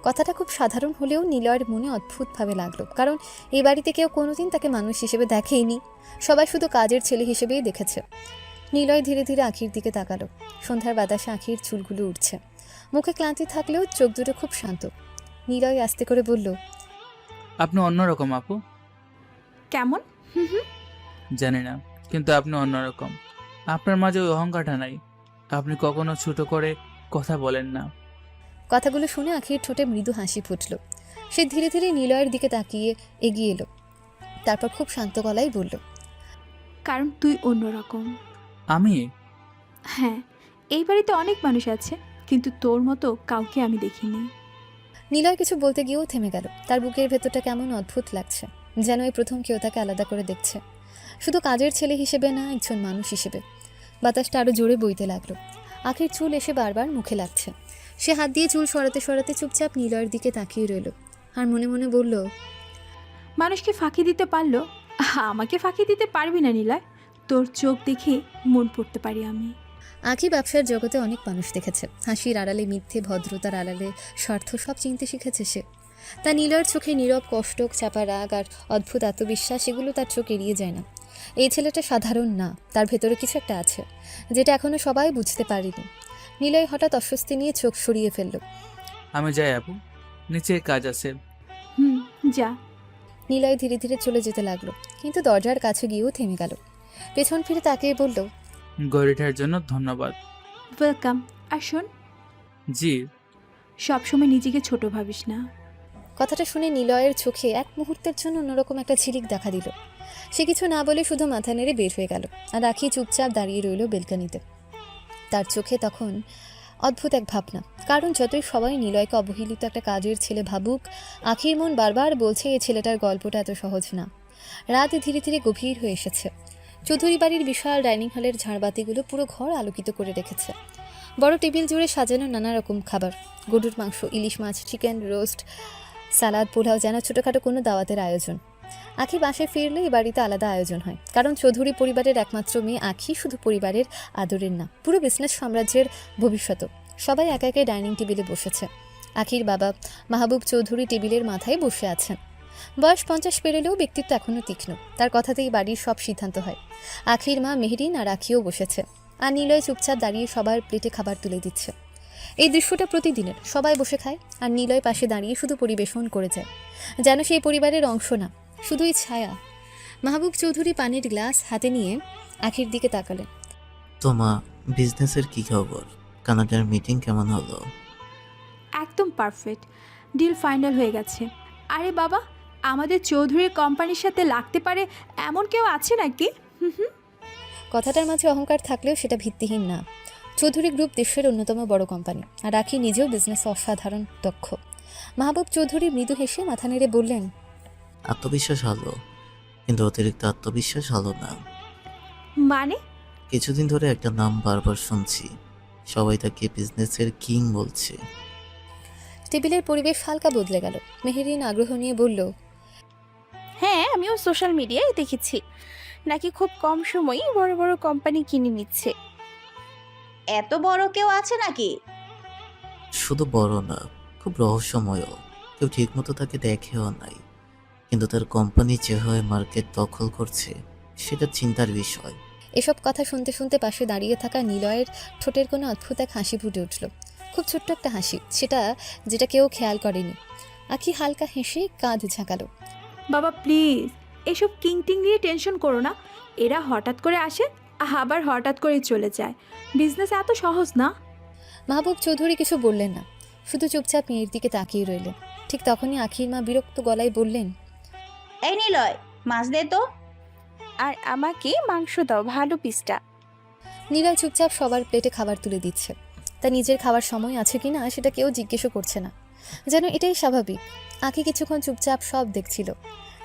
কথাটা খুব সাধারণ হলেও নিলয়ের মনে অদ্ভুতভাবে লাগলো, কারণ এই বাড়িতে কেউ কোনোদিন তাকে মানুষ হিসেবে দেখেইনি। সবাই শুধু কাজের ছেলে হিসেবেই দেখেছে। নিলয় ধীরে ধীরে আখির দিকে তাকালো। সন্ধ্যার বাতাসে আখির চুলগুলো উঠছে। মুখে ক্লান্তি থাকলেও চোখ দুটো খুব শান্ত। নিলয় আস্তে করে বলল,
আপনি অন্যরকম আপু।
কেমন? হুম হুম।
জানি না, কিন্তু আপনি অন্যরকম। আপনার মাঝে ওই অহংকারটা নাই। আপনি কখনো ছোট করে কথা বলেন না।
কথাগুলো শুনে আখির ঠোঁটে মৃদু হাসি ফুটল। সে ধীরে ধীরে নিলয়ের দিকে তাকিয়ে এগিয়ে এলো। তারপর খুব শান্ত গলায় বলল,
কারণ তুই অন্যরকম।
আমি?
হ্যাঁ, এই বাড়িতে অনেক মানুষ আছে, কিন্তু তোর মতো কাউকে আমি দেখিনি।
নিলয় কিছু বলতে গিয়েও থেমে গেল। তার বুকের ভেতরটা কেমন অদ্ভুত লাগছে, যেন এই প্রথম কেউ তাকে আলাদা করে দেখছে, শুধু কাজের ছেলে হিসেবে না, একজন মানুষ হিসেবে। বাতাসটা আরও জোরে বইতে লাগলো। আখির চুল এসে বারবার মুখে লাগছে। সে হাত দিয়ে চুল সরাতে সরাতে চুপচাপ নিলয়ের দিকে তাকিয়ে রইল। আর মনে মনে বলল,
মানুষকে ফাঁকি দিতে পারলো, আমাকে ফাঁকি দিতে পারবি না নীলয়। তোর চোখ দেখে মন পড়তে পারি আমি।
আখি ব্যবসার জগতে অনেক মানুষ দেখেছে। হাসির আড়ালে মিথ্যে, ভদ্রতার আড়ালে স্বার্থ, সব চিনতে শিখেছে সে। তা নীলয়ের চোখে নীরব কষ্ট, চাপা রাগ আর অদ্ভুত আত্মবিশ্বাস, এগুলো তার চোখ এড়িয়ে যায় না। এই ছেলেটা সাধারণ না, তার ভেতরে কিছু একটা আছে যেটা এখনো সবাই বুঝতে পারেনি। নিলয় হঠাৎ অস্বস্তি নিয়ে চোখ সরিয়ে ফেলল।
আমি যাই আপু, নিচে কাজ আছে।
হুম, যা।
নিলয় ধীরে ধীরে চলে যেতে লাগলো, কিন্তু দরজার কাছে গিয়েও থেমে গেল। পেছন ফিরে তাকিয়ে বলল,
ঘড়িটার জন্য ধন্যবাদ।
ওয়েলকাম। আর শোন,
জি।
সবসময় নিজেকে ছোট ভাবিস না।
কথাটা শুনে নিলয়ের চোখে এক মুহূর্তের জন্য অন্যরকম একটা ঝিলিক দেখা দিল। সে কিছু না বলে শুধু মাথা নেড়ে বের হয়ে গেল। আর আখি চুপচাপ দাঁড়িয়ে রইল বেলকানিতে। তার চোখে তখন অদ্ভুত এক ভাবনা। কারণ যতই সবাই নিলয়কে অবহেলিত একটা কাজের ছেলে ভাবুক, আখির মন বারবার বলছে এই ছেলেটার গল্পটা এত সহজ না। রাত ধীরে ধীরে গভীর হয়ে এসেছে। চৌধুরী বাড়ির বিশাল ডাইনিং হলের ঝাড়বাতিগুলো পুরো ঘর আলোকিত করে রেখেছে। বড় টেবিল জুড়ে সাজানো নানা রকম খাবার, গরুর মাংস, ইলিশ মাছ, চিকেন রোস্ট, সালাদ, পোলাও, যেন ছোটোখাটো কোনো দাওয়াতের আয়োজন। আখি বাসায় ফিরলে এই বাড়িতে আলাদা আয়োজন হয়, কারণ চৌধুরী পরিবারের একমাত্র মেয়ে আখি শুধু পরিবারের আদরের না, পুরো বিজনেস সাম্রাজ্যের ভবিষ্যৎ। সবাই একা একা ডাইনিং টেবিলে বসেছে। আখির বাবা মাহবুব চৌধুরী টেবিলের মাথায় বসে আছেন। বয়স 50 পেরোলেও ব্যক্তিত্ব এখনও তীক্ষ্ণ। তার কথাতেই বাড়ির সব সিদ্ধান্ত হয়। আখির মা মেহরিন আর আখিও বসেছে, আর নিলয় চুপচাপ দাঁড়িয়ে সবার প্লেটে খাবার তুলে দিচ্ছে। এই দৃশ্যটা প্রতিদিনের। সবাই বসে খায়, আর নিলয় পাশে দাঁড়িয়ে শুধু পরিবেশন করে যায়, যেন সেই পরিবারের অংশ না, শুধুই ছায়া। মাহবুব চৌধুরী পানির গ্লাস হাতে নিয়ে আখির দিকে তাকালেন।
তোমা, বিজনেসের কি খবর? কানাডার মিটিং কেমন হলো?
একদম পারফেক্ট, ডিল ফাইনাল হয়ে গেছে। আরে বাবা, আমাদের চৌধুরীর কোম্পানির সাথে লাগতে পারে এমন কেউ আছে নাকি?
কথাটার মাঝে অহংকার থাকলেও সেটা ভিত্তিহীন না। চৌধুরী গ্রুপ দেশের অন্যতম বড় কোম্পানি, আর আখি নিজেও বিজনেসে অসাধারণ দক্ষ। মাহবুব চৌধুরী মৃদু হেসে মাথা নেড়ে বললেন,
আত্মবিশ্বাস হলো, কিন্তু অতিরিক্ত আত্মবিশ্বাস হলো না।
মানে?
কিছুদিন ধরে একটা নাম বারবার শুনছি, সবাই তাকে বিজনেসের কিং বলছে।
টেবিলের পরিবেশ হালকা বদলে গেল। মেহেরিন আগ্রহ নিয়ে বলল,
হ্যাঁ, আমিও সোশ্যাল মিডিয়ায় দেখেছি নাকি খুব কম সময়ই বড় বড় কোম্পানি কিনে নিচ্ছে।
এত বড় কেউ আছে নাকি?
শুধু বড় না, খুব রহস্যময়ও। কেউ ঠিকমতো তাকে দেখেও নাই, কিন্তু তার কোম্পানি যেভাবে মার্কেট দখল করছে সেটা চিন্তার বিষয়।
এসব কথা শুনতে শুনতে পাশে দাঁড়িয়ে থাকা নিলয়ের ঠোঁটের কোনো অদ্ভুত এক হাসি ফুটে উঠল। খুব ছোট্ট একটা হাসি, যেটা কেউ খেয়াল করেনি। আখি হালকা হেসে কাঁধ ঝাঁকালো।
বাবা প্লিজ, এসব কিং টিং নিয়ে টেনশন করো না। এরা হঠাৎ করে আসে, আবার হঠাৎ করেই চলে যায়। বিজনেস এত সহজ না।
মাহবুব চৌধুরী কিছু বললেন না, শুধু চুপচাপ মেয়ের দিকে তাকিয়ে রইলেন। ঠিক তখনই আখির মা বিরক্ত গলায় বললেন,
এই নিলয়, মাছ দে তো।
আর আমাকে মাংস দাও, ভালো পিসটা।
নিলয় চুপচাপ সবার প্লেটে খাবার তুলে দিচ্ছে। তা নিজের খাওয়ার সময় আছে কিনা সেটা কেউ জিজ্ঞেসও করছে না, যেন এটাই স্বাভাবিক। আখি কিছুক্ষণ চুপচাপ সব দেখছিল,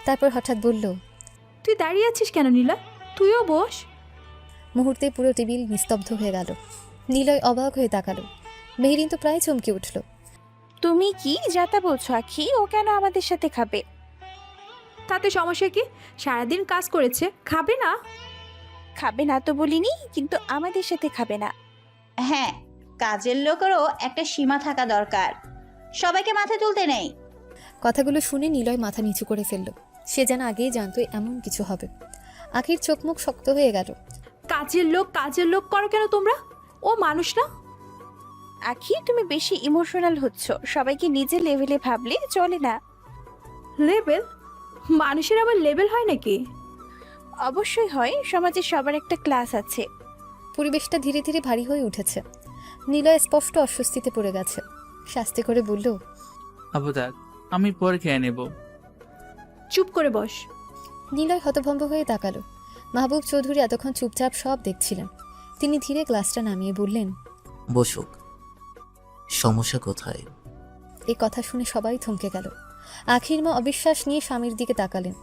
তারপর হঠাৎ বলল,
তুই দাঁড়িয়ে আছিস কেন নিলয়? তুইও বস।
মুহূর্তে পুরো টেবিল নিস্তব্ধ হয়ে গেল। নিলয় অবাক হয়ে তাকালো। মেহরিন তো প্রায় চমকে উঠল।
তুমি কি যাতা বলছো আখি? ও কেন আমাদের সাথে খাবে?
তাতে সমস্যা কি? সারাদিন কাজ করেছে, খাবে না?
খাবে না তো বলিনি, কিন্তু আমাদের সাথে খাবে না।
হ্যাঁ, কাজের লোকেরও একটা সীমা থাকা দরকার, সবাইকে মাথায় তুলতে নেই।
কথাগুলো শুনে নিলয় মাথা নিচু করে ফেলল। সে যেন আগেই জানতো এমন কিছু হবে। আখির চোখ মুখ শক্ত হয়ে গেল।
কাজের লোক করো কেন তোমরা? ও মানুষ না?
আখি, তুমি বেশি ইমোশনাল হচ্ছ। সবাইকে নিজের লেভেলে ভাবলে চলে না।
লেবেল? মানুষের আবার লেবেল হয় নাকি?
অবশ্যই হয়, সমাজে সবার একটা ক্লাস আছে।
পরিবেশটা ধীরে ধীরে ভারী হয়ে উঠেছে। নিলয় স্পষ্ট অস্বস্তিতে পড়ে গেছে। শাস্তি করে বলল,
আবু থাক, আমি পরে খেয়ে নেব।
চুপ করে বস।
নিলয় হতভম্ব হয়ে তাকালো। মাহবুব চৌধুরী এতক্ষণ চুপচাপ সব দেখছিলেন। তিনি ধীরে গ্লাসটা নামিয়ে বললেন,
বসুক। সমস্যা কোথায়?
এই কথা শুনে সবাই থমকে গেল। আখির মা অবিশ্বাস নিয়ে স্বামীর দিকে তাকালেন।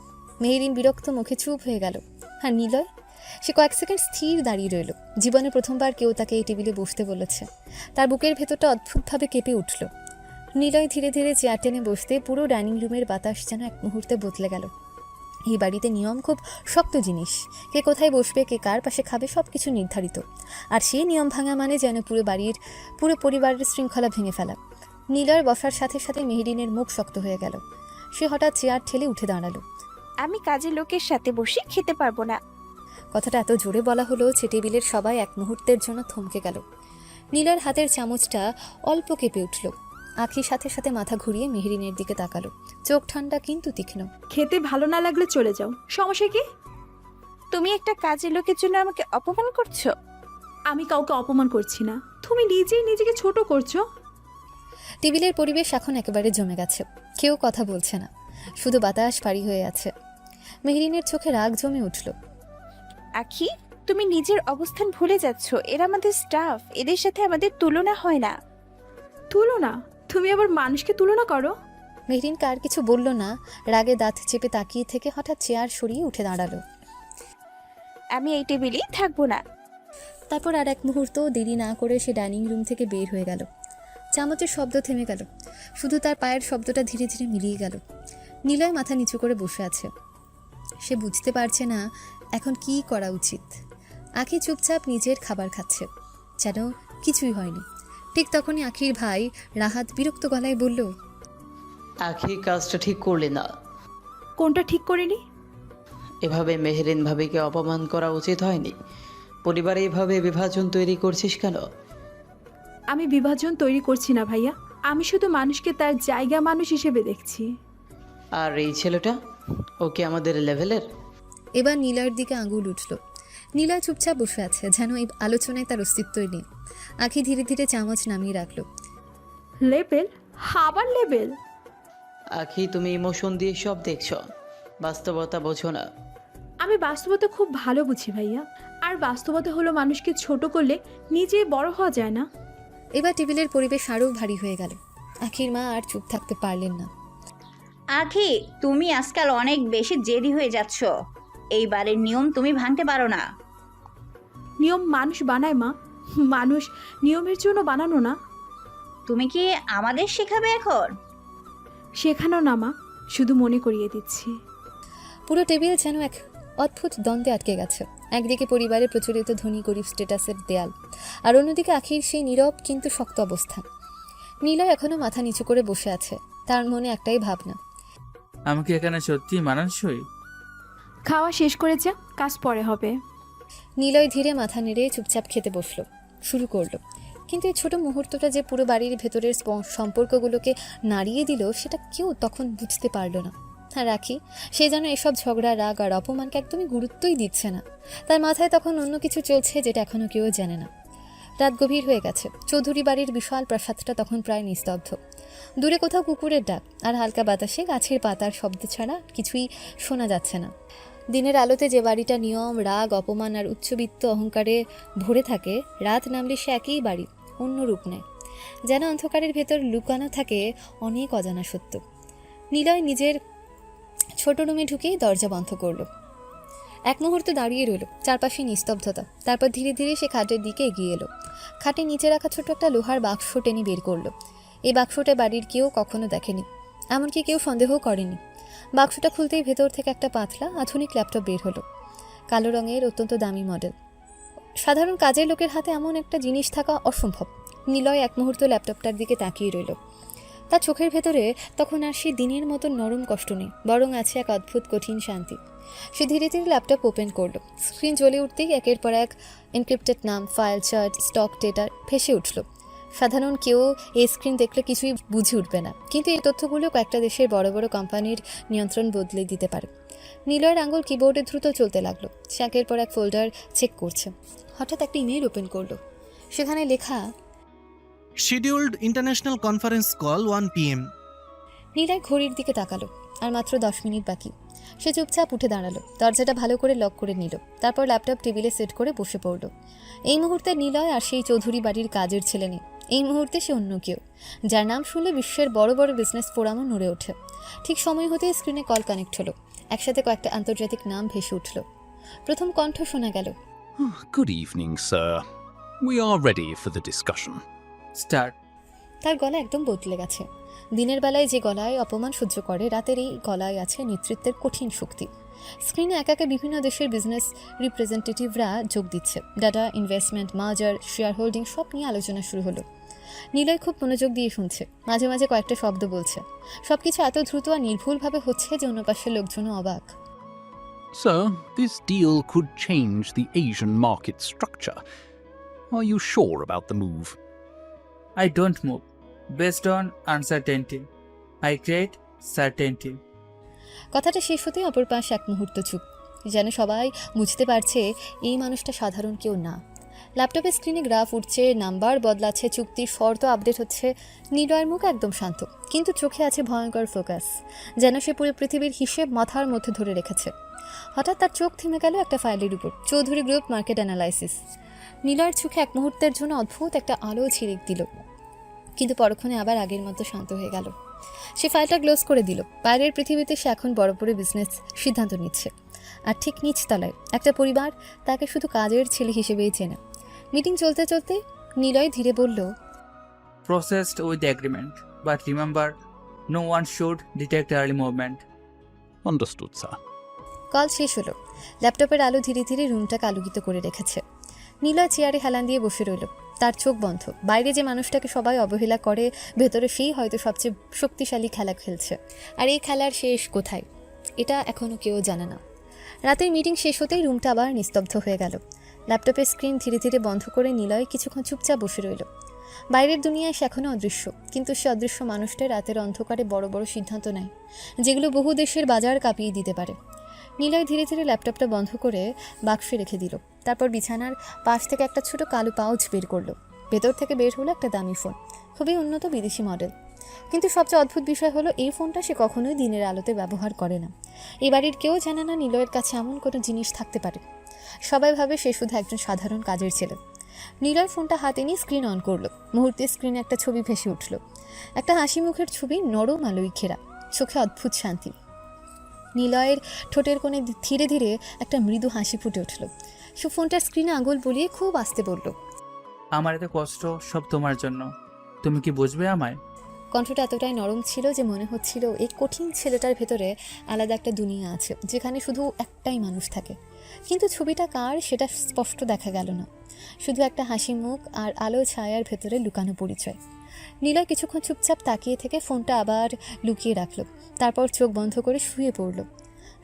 মেহরিন বিরক্ত মুখে চুপ হয়ে গেল। আর নিলয়, সে কয়েক সেকেন্ড স্থির দাঁড়িয়ে রইল। জীবনে প্রথমবার কেউ তাকে এই টেবিলে বসতে বলেছে। তার বুকের ভেতরটা অদ্ভুতভাবে কেঁপে উঠল। নিলয় ধীরে ধীরে চেয়ার টেনে বসতে পুরো ডাইনিং রুমের বাতাস যেন এক মুহূর্তে বদলে গেল। এই বাড়িতে নিয়ম খুব শক্ত জিনিস। কে কোথায় বসবে, কে কার পাশে খাবে, সব কিছু নির্ধারিত। আর সেই নিয়ম ভাঙা মানে যেন পুরো পরিবারের শৃঙ্খলা ভেঙে ফেলা। নিলয়ের বসার সাথে সাথে মেহরিনের মুখ শক্ত হয়ে গেল। সে হঠাৎ চেয়ার ঠেলে উঠে দাঁড়ালো।
আমি কাজের লোকের সাথে বসে খেতে পারবো না।
কথাটা এত জোরে বলা হলো যে টেবিলের সবাই এক মুহূর্তের জন্য থমকে গেল। নীলার হাতের চামচটা অল্প কেঁপে উঠল। আখির সাথে সাথে মাথা ঘুরিয়ে মেহরিনের দিকে তাকালো। চোখ ঠান্ডা কিন্তু তীক্ষ্ণ।
খেতে ভালো না লাগলে চলে যাও, সমস্যা কি?
তুমি একটা কাজের লোকের জন্য আমাকে অপমান করছো।
আমি কাউকে অপমান করছি না, তুমি নিজেই নিজেকে ছোট করছো।
টেবিলের পরিবেশ এখন একেবারে জমে গেছে। কেউ কথা বলছে না, শুধু বাতাস পারি হয়ে আছে। মেহরিনের চোখে রাগ জমে উঠল।
আখি, তুমি নিজের অবস্থান ভুলে যাচ্ছ। এরা আমাদের স্টাফ, এদের সাথে আমাদের তুলনা হয় না।
তুলনা? তুমি আবার মানুষকে তুলনা করো?
মেহরিন কার কিছু বলল না, রাগে দাঁত চেপে তাকিয়ে থেকে হঠাৎ চেয়ার সরিয়ে উঠে দাঁড়ালো।
আমি এই টেবিলেই থাকবো না।
তারপর আর এক মুহূর্ত দেরি না করে সে ডাইনিং রুম থেকে বের হয়ে গেল। চামচের শব্দ থেমে গেল, শুধু তার পায়ের শব্দটা ধীরে ধীরে মিলিয়ে গেল। নিলয় মাথা নিচু করে বসে আছে। সে বুঝতে পারছে না এখন কি করা উচিত। আখি চুপচাপ নিজের খাবার খাচ্ছে, যেন কিছুই হয়নি। ঠিক তখনই আখির ভাই রাহাত বিরক্ত গলায় বলল,
আখি কাজটা ঠিক করলি না।
কোনটা ঠিক করিনি?
এভাবে মেহেরিন ভাবিকে অপমান করা উচিত হয়নি। পরিবারে এভাবে বিভাজন তৈরি করছিস কেন?
আমি বিভাজন তৈরি করছি না ভাইয়া, আমি শুধু মানুষকে তার জায়গা মানুষ হিসেবে দেখছি।
আর এই ছেলেটা, ও কি আমাদের লেভেলের?
এবার নীলয়ের দিকে আঙুল উঠল। নীলয় চুপচাপ বসে আছে, যেন এই আলোচনায় তার অস্তিত্বই নেই। আখি ধীরে ধীরে চামচ নামিয়ে রাখলো।
লেবেল? আবার লেবেল?
আখি, তুমি ইমোশন দিয়ে সব দেখছো, বাস্তবতা বোঝো না।
আমি বাস্তবতা খুব ভালো বুঝি ভাইয়া, আর বাস্তবতা হলো মানুষকে ছোট করলে নিজে বড় হওয়া যায় না।
এবার টেবিলের পরিবেশ আরও ভারী হয়ে গেল। আখির মা আর চুপ থাকতে পারলেন না।
আখি, তুমি আজকাল অনেক বেশি জেদি হয়ে যাচ্ছ। এইবারের নিয়ম তুমি ভাঙতে পারো না।
নিয়ম মানুষ বানায় মা, মানুষ নিয়মের জন্য বানানো না।
তুমি কি আমাদের শেখাবে এখন?
শেখানো না মা, শুধু মনে করিয়ে দিচ্ছি।
পুরো টেবিল যেন এক অদ্ভুত দ্বন্দ্বে আটকে গেছে। একদিকে পরিবারে প্রচলিত ধনী গরিব স্ট্যাটাসের দেয়াল, আর অন্যদিকে আখির সেই নীরব কিন্তু শক্ত অবস্থান। নীলয় এখনো মাথা নিচু করে বসে আছে, তার মনে একটাই ভাবনা,
আমি কি এখানে সত্যি মানানসই?
খাওয়া শেষ করে যা, কাজ পরে হবে।
নীলয় ধীরে মাথা নেড়ে চুপচাপ খেতে বসলো, শুরু করলো। কিন্তু এই ছোট মুহূর্তটা যে পুরো বাড়ির ভেতরের সম্পর্কগুলোকে নাড়িয়ে দিল, সেটা কেউ তখন বুঝতে পারলো না। আর রাখি, সে যেন এসব ঝগড়া, রাগ আর অপমানকে একদমই গুরুত্বই দিচ্ছে না। তার মাথায় তখন অন্য কিছু চলছে, যেটা এখনও কেউ জানে না। রাত গভীর হয়ে গেছে। চৌধুরী বাড়ির বিশাল প্রাসাদটা তখন প্রায় নিস্তব্ধ। দূরে কোথাও কুকুরের ডাক আর হালকা বাতাসে গাছের পাতার শব্দ ছাড়া কিছুই শোনা যাচ্ছে না। দিনের আলোতে যে বাড়িটা নিয়ম, রাগ, অপমান আর উচ্চবিত্ত অহংকারে ভরে থাকে, রাত নামলে সে একই বাড়ি অন্য রূপ নেয়। যেন অন্ধকারের ভেতর লুকানো থাকে অনেক অজানা সত্য। নিলয় নিজের ছোট রুমে ঢুকেই দরজা বন্ধ করলো। এক মুহূর্ত দাঁড়িয়ে রইল, চারপাশে নিস্তব্ধতা। তারপর ধীরে ধীরে সে খাটের দিকে এগিয়ে এলো। খাটে নিচে রাখা ছোট একটা লোহার বাক্স টেনে বের করলো। এই বাক্সটা বাড়ির কেউ কখনো দেখেনি, এমনকি কেউ সন্দেহও করেনি। বাক্সটা খুলতেই ভেতর থেকে একটা পাতলা আধুনিক ল্যাপটপ বের হলো, কালো রঙের, অত্যন্ত দামি মডেল। সাধারণ কাজের লোকের হাতে এমন একটা জিনিস থাকা অসম্ভব। নিলয় এক মুহূর্ত ল্যাপটপটার দিকে তাকিয়ে রইল। তার চোখের ভেতরে তখন আর সে দিনের মতো নরম কষ্ট নেই, বরং আছে এক অদ্ভুত কঠিন শান্তি। সে ধীরে ধীরে ল্যাপটপ ওপেন করলো। স্ক্রিন জ্বলে উঠতেই একের পর এক এনক্রিপ্টেড নাম, ফাইল, চার্ট, স্টক ডেটা ভেসে উঠল। সাধারণ কেউ এই স্ক্রিন দেখলে কিছুই বুঝে উঠবে না, কিন্তু এই তথ্যগুলো কয়েকটা দেশের বড় বড় কোম্পানির নিয়ন্ত্রণ বদলে দিতে পারে। নিলয়ের আঙুল কিবোর্ডে দ্রুত চলতে লাগলো। সে একের পর এক ফোল্ডার চেক করছে। হঠাৎ একটা ইমেল ওপেন করলো। সেখানে লেখা,
scheduled international conference call 1 PM।
Niloy ঘড়ির দিকে তাকালো, আর মাত্র 10 মিনিট বাকি। সে চুপচাপ উঠে দাঁড়ালো, দরজাটা ভালো করে লক করে নিল। তারপর ল্যাপটপ টেবিলে সেট করে বসে পড়ল। এই মুহূর্তে নিলয় আর সেই চৌধুরী বাড়ির কাজের ছেলে নেই। এই মুহূর্তে সে অন্য কেউ, যার নাম শুনলে বিশ্বের বড় বড় বিজনেস ফোরামও নড়ে ওঠে। ঠিক সময় হতেই স্ক্রিনে কল কানেক্ট হলো। একসাথে কয়েকটা আন্তর্জাতিক নাম ভেসে উঠল। প্রথম কণ্ঠ শোনা গেল,
Good evening, sir. We are ready for the discussion.
Start.
তার গলা একদম বদলে গেছে। দিনের বেলায় যে গলায় অপমান সহ্য করে, রাতের এই গলায় আছে নেতৃত্বের কঠিন শক্তি। স্ক্রিনে একে একে বিভিন্ন দেশের বিজনেস রিপ্রেজেন্টেটিভরা যোগ দিচ্ছে। ডাটা, ইনভেস্টমেন্ট, মার্জার, শেয়ার হোল্ডিং সব নিয়ে আলোচনা শুরু হলো। নিলয় খুব মনোযোগ দিয়ে শুনছে, মাঝে মাঝে কয়েকটা শব্দ বলছে। সবকিছু এত দ্রুত আর নির্ভুলভাবে হচ্ছে যে অন্য পাশের লোকজনও অবাক।
Sir, this deal could change the Asian market structure. Are you sure about the move?
I don't move based on uncertainty. I create certainty.
কথাটা শেষ হতেই অপর পাশ এক মুহূর্ত চুপ, যেন সবাই বুঝতে পারছে এই মানুষটা সাধারণ কেউ না। ল্যাপটপের স্ক্রিনে গ্রাফ উঠছে, নাম্বার বদলাচ্ছে, চুক্তির শর্ত আপডেট হচ্ছে। নিলয়ের মুখ একদম শান্ত, কিন্তু চোখে আছে ভয়ঙ্কর ফোকাস, যেন সে পুরো পৃথিবীর হিসেব মাথার মধ্যে ধরে রেখেছে। হঠাৎ তার চোখ থেমে গেল একটা ফাইলের উপর, চৌধুরী গ্রুপ মার্কেট অ্যানালাইসিস। নিলয়ের চোখে এক মুহূর্তের জন্য অদ্ভুত একটা আলো ছিরিক দিল, কিন্তু পরক্ষণে আবার আগের মতো শান্ত হয়ে গেল। সে ফাইলটা ক্লোজ করে দিল। বাইরের পৃথিবীতে সে এখন বড় বড় বিজনেস সিদ্ধান্ত নিচ্ছে, আর ঠিক নিচতলায় একটা পরিবার তাকে শুধু কাজের ছেলে হিসেবেই চেনে। মিটিং চলতে চলতে নিলয় ধীরে বলল,
Processed with the agreement. But remember, no one should detect early movement.
Understood, sir.
Call শেষ হলো। ল্যাপটপের আলো ধীরে ধীরে রুমটাকে আলোকিত করে রেখেছে। নিলয় চেয়ারে হেলান দিয়ে বসে রইল, তার চোখ বন্ধ। বাইরে যে মানুষটাকে সবাই অবহেলা করে, ভেতরে সেই হয়তো সবচেয়ে শক্তিশালী খেলা খেলছে। আর এই খেলার শেষ কোথায়, এটা এখনও কেউ জানে না। রাতের মিটিং শেষ হতেই রুমটা আবার নিস্তব্ধ হয়ে গেল। ল্যাপটপের স্ক্রিন ধীরে ধীরে বন্ধ করে নিলয় কিছুক্ষণ চুপচাপ বসে রইল। বাইরের দুনিয়ায় সে এখনও অদৃশ্য, কিন্তু সে অদৃশ্য মানুষটা রাতের অন্ধকারে বড় বড় সিদ্ধান্ত নেয়, যেগুলো বহু দেশের বাজার কাঁপিয়ে দিতে পারে। নিলয় ধীরে ধীরে ল্যাপটপটা বন্ধ করে বাক্সে রেখে দিল। তারপর বিছানার পাশ থেকে একটা ছোট কালো পাউচ বের করলো। ভেতর থেকে বের হলো একটা দামি ফোন, খুবই উন্নত বিদেশি মডেল। কিন্তু সবচেয়ে অদ্ভুত বিষয় হলো, এই ফোনটা সে কখনোই দিনের আলোতে ব্যবহার করে না। এই বাড়ির কেউ জানে না নিলয়ের কাছে এমন কোনো জিনিস থাকতে পারে। সবাই ভাবে সে শুধু একজন সাধারণ কাজের ছেলে। নিলয় ফোনটা হাতে নিয়ে স্ক্রিন অন করলো। মুহূর্তে স্ক্রিনে একটা ছবি ভেসে উঠল, একটা হাসি মুখের ছবি, নরম আলোয় ঘেরা, চোখে অদ্ভুত শান্তি। নিলয়ের ঠোঁটের কোণে ধীরে ধীরে একটা মৃদু হাসি ফুটে উঠল। সে ফোনটার স্ক্রিনে আঙুল বুলিয়ে খুব আস্তে বলল,
আমার এত কষ্ট সব তোমার জন্য। তুমি কি বুঝবে আমায়?
কণ্ঠটা এতটাই নরম ছিল যে মনে হচ্ছিল এই কঠিন ছেলেটার ভেতরে আলাদা একটা দুনিয়া আছে, যেখানে শুধু একটাই মানুষ থাকে। কিন্তু ছবিটা কার সেটা স্পষ্ট দেখা গেল না, শুধু একটা হাসি মুখ আর আলো ছায়ার ভেতরে লুকানো পরিচয়। নিলয় কিছুক্ষণ চুপচাপ তাকিয়ে থেকে ফোনটা আবার লুকিয়ে রাখল, তারপর চোখ বন্ধ করে শুয়ে পড়ল।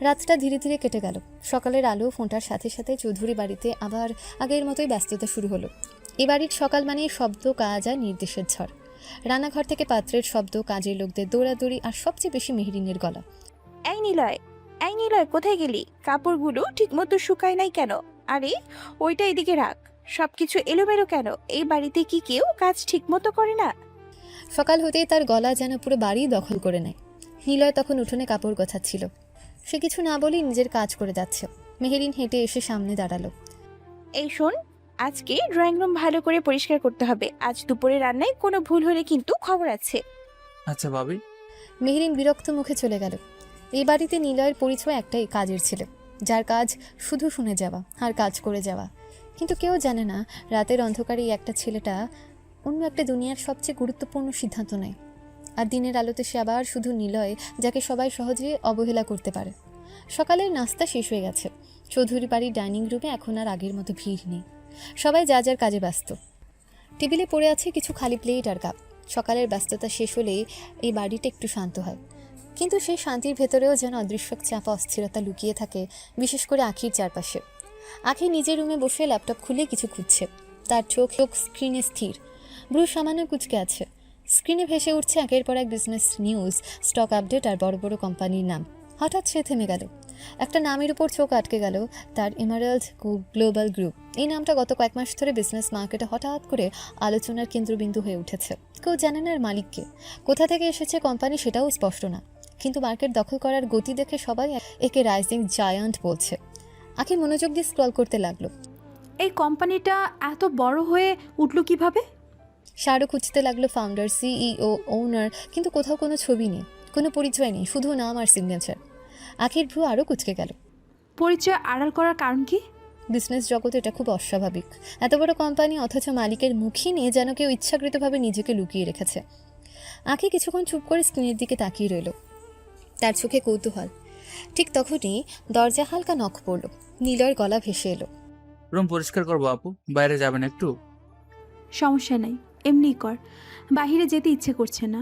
রাতটা ধীরে ধীরে কেটে গেল। সকালের আলো ফোনটার সাথে সাথে চৌধুরী বাড়িতে আবার আগের মতোই ব্যস্ততা শুরু হলো। এ বাড়ির সকাল মানে শব্দ, কাজ আর নির্দেশের ঝড়। রান্নাঘর থেকে পাত্রের শব্দ, কাজের লোকদের দৌড়াদৌড়ি, আর সবচেয়ে বেশি মেহরিনের গলা।
এই নিলয়, কোথায় গেলি? কাপড়গুলো ঠিকমতো শুকায় নাই কেন? আরে ওইটা এদিকে রাখ। সবকিছু এলোমেলো কেন? এই বাড়িতে কি কেউ কাজ ঠিকমতো করে না?
সকাল হতেই তার গলা যেন পুরো বাড়ি দখল করে নেয়। নিলয় তখন উঠোনে কাপড় গোছাচ্ছিল। সে কিছু না বলেই নিজের কাজ করে যাচ্ছে। মেহেরিন হেঁটে এসে সামনে দাঁড়ালো।
এই শোন, আজকে ড্রয়িং রুম ভালো করে পরিষ্কার করতে হবে। আজ দুপুরে রান্নায় কোনো ভুল হলে কিন্তু খবর আছে।
আচ্ছা ভাবি।
মেহেরিন বিরক্ত মুখে চলে গেল। এই বাড়িতে নিলয়ের পরিচয় একটাই, কাজের ছেলে, যার কাজ শুধু শুনে যাওয়া আর কাজ করে যাওয়া। কিন্তু কেউ জানে না রাতের অন্ধকারে এই একটা ছেলেটা অন্য একটা দুনিয়ার সবচেয়ে গুরুত্বপূর্ণ সিদ্ধান্ত নেয়। আর দিনের আলোতে সে আবার শুধু নিলয়, যাকে সবাই সহজে অবহেলা করতে পারে। সকালের নাস্তা শেষ হয়ে গেছে। চৌধুরী বাড়ির ডাইনিং রুমে এখন আর আগের মতো ভিড় নেই, সবাই যা যার কাজে ব্যস্ত। টেবিলে পড়ে আছে কিছু খালি প্লেট আর কাপ। সকালের ব্যস্ততা শেষ হলেই এই বাড়িটা একটু শান্ত হয়, কিন্তু সেই শান্তির ভেতরেও যেন অদৃশ্য চাপা অস্থিরতা লুকিয়ে থাকে, বিশেষ করে আখির চারপাশে। আখি নিজের রুমে বসে ল্যাপটপ খুলে কিছু খুঁজছে। তার চোখ স্ক্রিনে স্থির, ব্রু সামান্য কুচকে আছে। স্ক্রিনে ভেসে উঠছে একের পর এক বিজনেস নিউজ, স্টক আপডেট আর বড় বড় কোম্পানির নাম। হঠাৎ সে থেমে গেল। একটা নামের উপর চোখ আটকে গেল, তার এমারাল্ড গ্লোবাল গ্রুপ। এই নামটা গত কয়েক মাস ধরে বিজনেস মার্কেটে হঠাৎ করে আলোচনার কেন্দ্রবিন্দু হয়ে উঠেছে। কেউ জানে না আর মালিককে, কোথা থেকে এসেছে কোম্পানি সেটাও স্পষ্ট না। কিন্তু মার্কেট দখল করার গতি দেখে সবাই একে রাইজিং জায়ান্ট বলছে। আখি মনোযোগ দিয়ে স্ক্রল করতে লাগলো।
এই কোম্পানিটা এত বড় হয়ে উঠল কিভাবে?
শাহরুখ খুঁজতে লাগলো ফাউন্ডার, সিইও, ওনার, কিন্তু কোথাও কোনো ছবি নেই, কোনো পরিচয় নেই, শুধু নাম আর সিগনেচার। আখির ভ্রু আরও কুচকে গেল।
পরিচয় আড়াল করার কারণ কি?
বিজনেস জগতে এটা খুব অস্বাভাবিক। এত বড় কোম্পানি অথচ মালিকের মুখই নেই, যেন কেউ ইচ্ছাকৃতভাবে নিজেকে লুকিয়ে রেখেছে। আখি কিছুক্ষণ চুপ করে স্ক্রিনের দিকে তাকিয়ে রইল, তার চোখে কৌতূহল। ঠিক তখনই দরজা হালকা নখ পড়ল। নিলয়ের গলা ভেসে এলো।
রুম পরিষ্কার করবো আপু, বাইরে যাবেন একটু?
সমস্যা নেই, এমনিই কর, বাইরে যেতে ইচ্ছে করছে না।